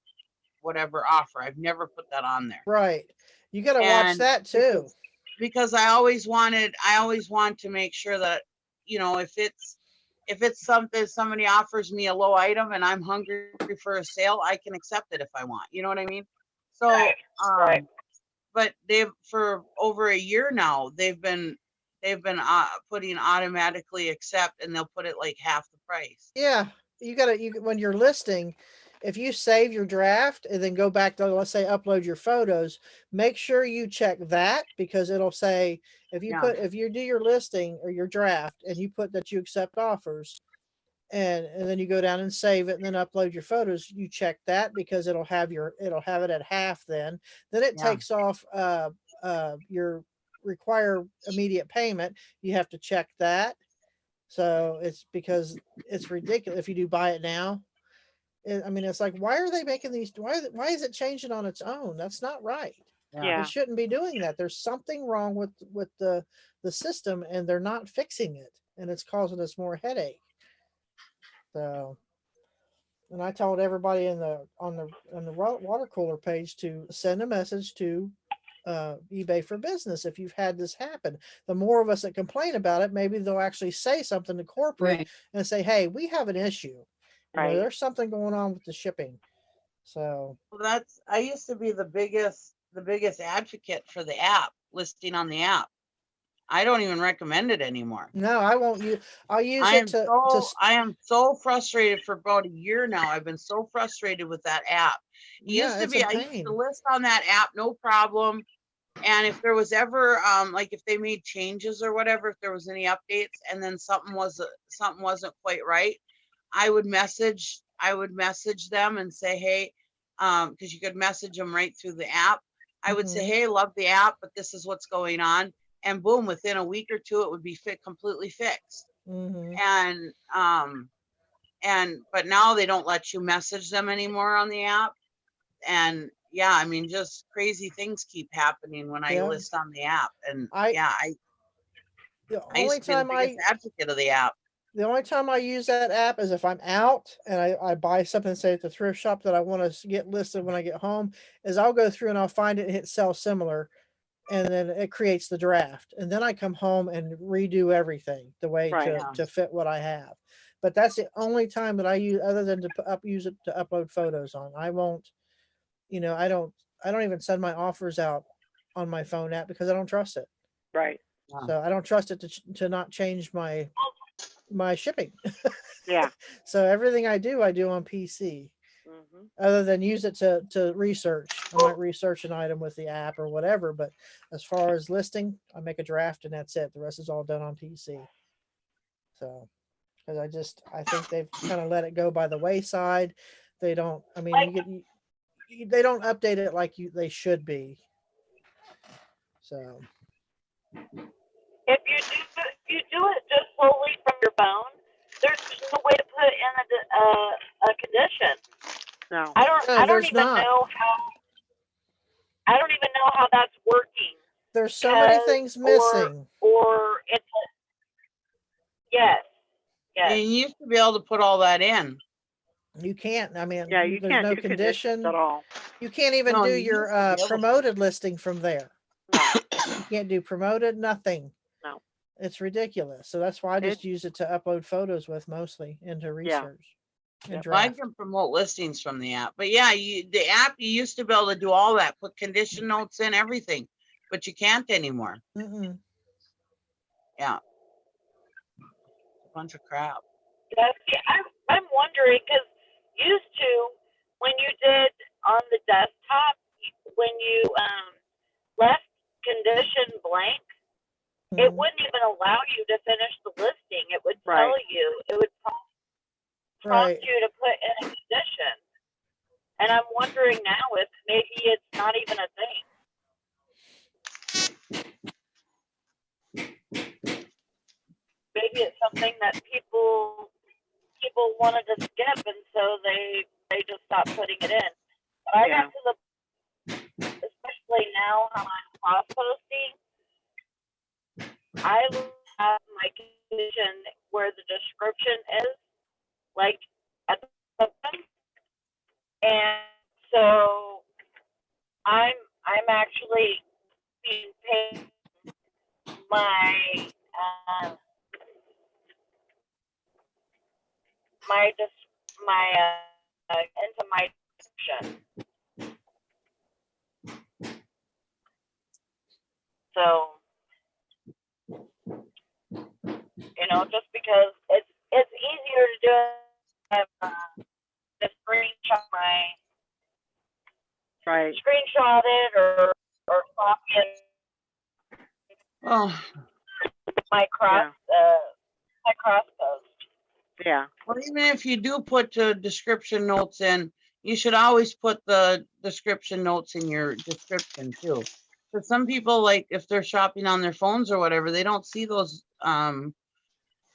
Speaker 7: whatever offer. I've never put that on there.
Speaker 9: Right. You got to watch
Speaker 7: And
Speaker 9: that too.
Speaker 7: because I always want to make sure that, if it's something somebody offers me a low item and I'm hungry for a sale, I can accept it if I want. You know what I mean? So,
Speaker 6: Right.
Speaker 7: but for over a year now, they've been putting automatically accept, and they'll put it like half the price.
Speaker 9: Yeah. When you're listing, if you save your draft and then go back to, let's say, upload your photos, make sure you check that, because it'll say, if you do your listing or your draft and you put that you accept offers, and then you go down and save it and then upload your photos, you check that, because it'll have it at half. Then it takes off your require immediate payment. You have to check that. So it's because it's ridiculous if you do buy it now. It's like, why are they making these? Why is it changing on its own? That's not right.
Speaker 1: Yeah.
Speaker 9: It shouldn't be doing that. There's something wrong with the system, and they're not fixing it, and it's causing us more headache. So, and I told everybody on the water cooler page to send a message to eBay for Business if you've had this happen. The more of us that complain about it, maybe they'll actually say something to corporate and say, "Hey, we have an issue.
Speaker 1: Right.
Speaker 9: There's something going on with the shipping." So
Speaker 7: I used to be the biggest advocate for the app, listing on the app. I don't even recommend it anymore.
Speaker 9: No, I won't use. I'll use
Speaker 7: I
Speaker 9: it
Speaker 7: am so frustrated for about a year now. I've been so frustrated with that app. I used to list on that app, no problem. And if there was ever like if they made changes or whatever, if there was any updates, and then something wasn't quite right, I would message them and say, hey, because you could message them right through the app. I would say, hey, love the app, but this is what's going on. And boom, within a week or two, it would be completely fixed. And but now they don't let you message them anymore on the app. And yeah, just crazy things keep happening when I list on the app. And I used to be the biggest advocate of the app.
Speaker 9: The only time I use that app is if I'm out and I buy something, say at the thrift shop, that I want to get listed when I get home, is I'll go through and I'll find it and hit sell similar, and then it creates the draft. And then I come home and redo everything the way to fit what I have. But that's the only time that I use, other than to use it to upload photos on. I won't, I don't even send my offers out on my phone app because I don't trust it.
Speaker 1: Right.
Speaker 9: So I don't trust it to not change my shipping.
Speaker 1: Yeah.
Speaker 9: So everything I do on PC, other than use it to research. I might research an item with the app or whatever, but as far as listing, I make a draft and that's it. The rest is all done on PC. So, because I think they've kind of let it go by the wayside. They don't, they don't update it like they should be. So.
Speaker 6: If you do it just solely from your phone, there's no way to put in a condition.
Speaker 1: No.
Speaker 6: I don't even know how that's working.
Speaker 9: There's so many things missing.
Speaker 6: Or it's yes.
Speaker 7: You used to be able to put all that in.
Speaker 9: You can't.
Speaker 1: You
Speaker 9: there's
Speaker 1: can't
Speaker 9: no
Speaker 1: do
Speaker 9: condition
Speaker 1: at all.
Speaker 9: You can't even do
Speaker 7: you
Speaker 9: your promoted listing from there. You can't do promoted, nothing.
Speaker 1: No.
Speaker 9: It's ridiculous. So that's why I just use it to upload photos with, mostly into research. And
Speaker 7: I
Speaker 9: draft.
Speaker 7: can promote listings from the app. But yeah, the app, you used to be able to do all that, put condition notes in, everything, but you can't anymore. Yeah. Bunch of crap.
Speaker 6: Yeah, see, I'm wondering because used to when you did on the desktop, when you left condition blank, it
Speaker 9: Mhm.
Speaker 6: wouldn't even allow you to finish the listing. It would
Speaker 1: Right.
Speaker 6: tell you, it would prompt
Speaker 9: Right.
Speaker 6: you to put in a condition. And I'm wondering now if maybe it's not even a thing. Maybe it's something that people wanted to skip, and so they just stopped putting it in. But I
Speaker 1: Yeah.
Speaker 6: got to the, especially now how I'm cross posting, I have my condition where the description is, like at the bottom, and so I'm actually being paid my into my description. So just because it's easier to do it, to
Speaker 1: Right.
Speaker 6: screenshot it or copy it.
Speaker 7: Oh,
Speaker 6: My cross post.
Speaker 1: Yeah.
Speaker 7: well, even if you do put description notes in, you should always put the description notes in your description too. Because some people, like if they're shopping on their phones or whatever, they don't see those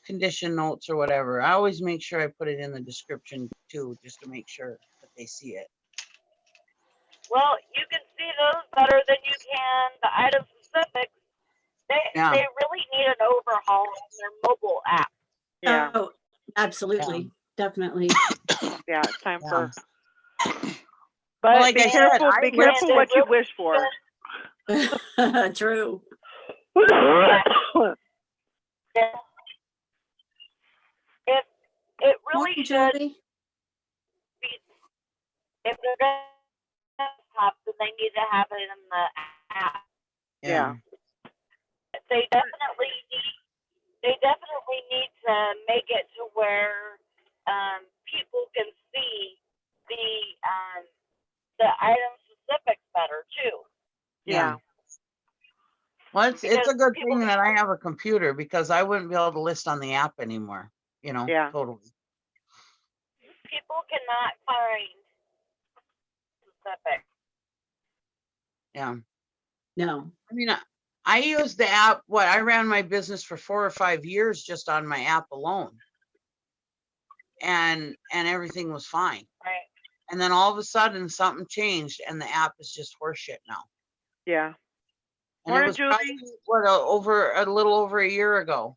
Speaker 7: condition notes or whatever. I always make sure I put it in the description too, just to make sure that they see it.
Speaker 6: Well, you can see those better than you can the item specifics.
Speaker 7: Yeah.
Speaker 6: They really need an overhaul in their mobile app.
Speaker 1: Yeah.
Speaker 8: Oh, absolutely. Definitely.
Speaker 1: Yeah. It's time
Speaker 7: Yeah.
Speaker 1: for.
Speaker 7: Well,
Speaker 1: But
Speaker 7: like
Speaker 1: be
Speaker 7: I said,
Speaker 1: careful.
Speaker 7: I
Speaker 1: Be careful what you wish for.
Speaker 8: True.
Speaker 6: Yeah. It really
Speaker 8: Morning,
Speaker 6: should
Speaker 8: Julie.
Speaker 6: be, if they're going to desktop, then they need to have it in the app.
Speaker 1: Yeah.
Speaker 6: They definitely need to make it to where people can see the item specifics better too.
Speaker 1: Yeah.
Speaker 7: Well, it's a
Speaker 6: Because
Speaker 7: good
Speaker 6: people
Speaker 7: thing that I have a computer because I wouldn't be able to list on the app anymore.
Speaker 1: Yeah.
Speaker 7: Totally.
Speaker 6: people cannot find specifics.
Speaker 7: Yeah.
Speaker 8: No.
Speaker 7: I mean, I used the app. I ran my business for 4 or 5 years just on my app alone, and everything was fine.
Speaker 6: Right.
Speaker 7: And then all of a sudden, something changed, and the app is just horseshit now.
Speaker 1: Yeah.
Speaker 7: And
Speaker 1: Morning,
Speaker 7: it was
Speaker 1: Julie.
Speaker 7: probably a little over a year ago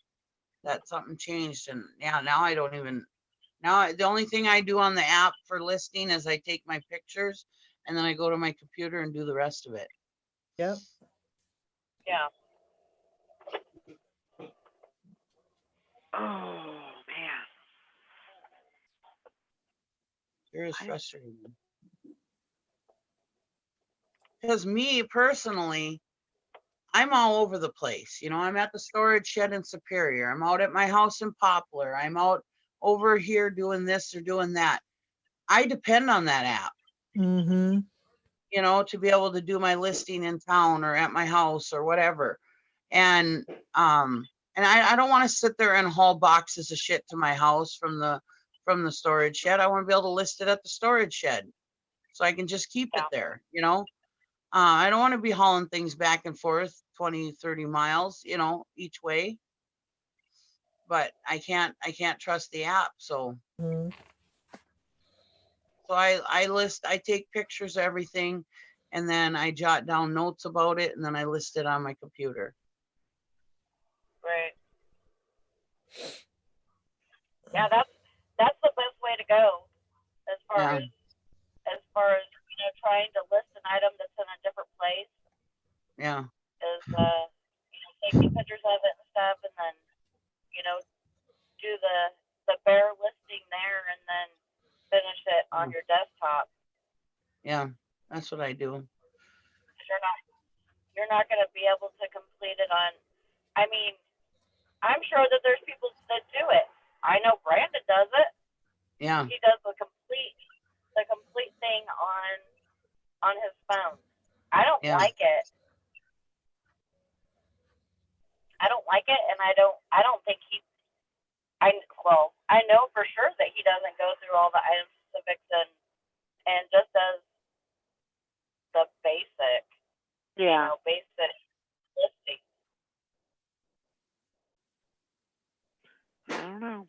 Speaker 7: that something changed, and yeah, now I don't even. Now the only thing I do on the app for listing is I take my pictures, and then I go to my computer and do the rest of it.
Speaker 9: Yep.
Speaker 6: Yeah.
Speaker 1: Oh man.
Speaker 7: Sure is frustrating. Because me personally, I'm all over the place. I'm at the storage shed in Superior. I'm out at my house in Poplar. I'm out over here doing this or doing that. I depend on that app,
Speaker 9: Mm-hmm.
Speaker 7: to be able to do my listing in town or at my house or whatever. And I don't want to sit there and haul boxes of shit to my house from the storage shed. I want to be able to list it at the storage shed so I can just keep it there, I don't want to be hauling things back and forth 20, 30 miles, each way. But I can't trust the app. So
Speaker 9: Mm-hmm.
Speaker 7: I take pictures of everything, and then I jot down notes about it, and then I list it on my computer.
Speaker 6: Right. Yeah, that's the best way to go as far as trying to list an item that's in a different place.
Speaker 7: Yeah.
Speaker 6: Is taking pictures of it and stuff, and then do the bare listing there, and then finish it on your desktop.
Speaker 7: Yeah, that's what I do.
Speaker 6: You're not going to be able to complete it on. I mean, I'm sure that there's people that do it. I know Brandon does it.
Speaker 7: Yeah.
Speaker 6: He does the complete thing on his phone. I don't
Speaker 7: Yeah.
Speaker 6: like it. I don't like it, and I don't think I know for sure that he doesn't go through all the item specifics and just does the basic,
Speaker 1: Yeah.
Speaker 6: basic listing.
Speaker 1: I don't know.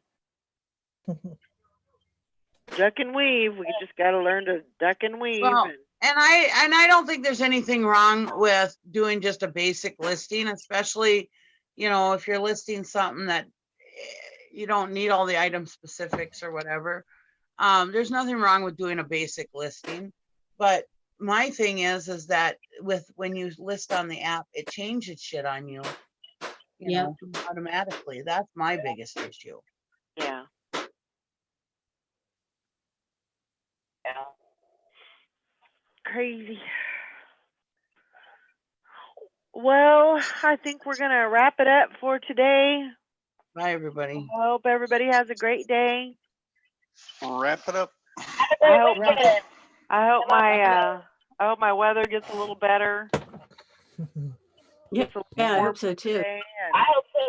Speaker 1: Duck and weave. We just got to learn to duck and weave.
Speaker 7: Well, and I don't think there's anything wrong with doing just a basic listing, especially, if you're listing something that you don't need all the item specifics or whatever. There's nothing wrong with doing a basic listing. But my thing is that when you list on the app, it changes shit on you,
Speaker 8: Yeah.
Speaker 7: automatically. That's my biggest issue.
Speaker 1: Yeah.
Speaker 6: Yeah.
Speaker 1: Crazy. Well, I think we're going to wrap it up for today.
Speaker 7: Bye, everybody.
Speaker 1: I hope everybody has a great day.
Speaker 2: Wrap it up.
Speaker 1: I hope my weather gets a little better.
Speaker 8: Yeah,
Speaker 1: Gets a little
Speaker 8: I
Speaker 1: warmer
Speaker 8: hope so too.
Speaker 1: today, and-
Speaker 6: I hope so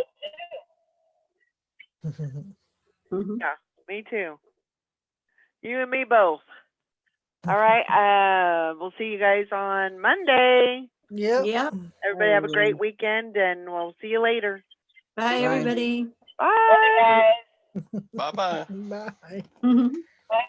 Speaker 6: too.
Speaker 8: Mhm.
Speaker 1: Yeah, me too. You and me both. All right. We'll see you guys on Monday.
Speaker 9: Yep.
Speaker 8: Yep.
Speaker 1: Everybody have a great weekend, and we'll see you later.
Speaker 8: Bye,
Speaker 7: Bye.
Speaker 8: everybody.
Speaker 1: Bye.
Speaker 6: Guys.
Speaker 2: Bye-bye.
Speaker 9: Bye.
Speaker 8: Mhm.
Speaker 6: Bye.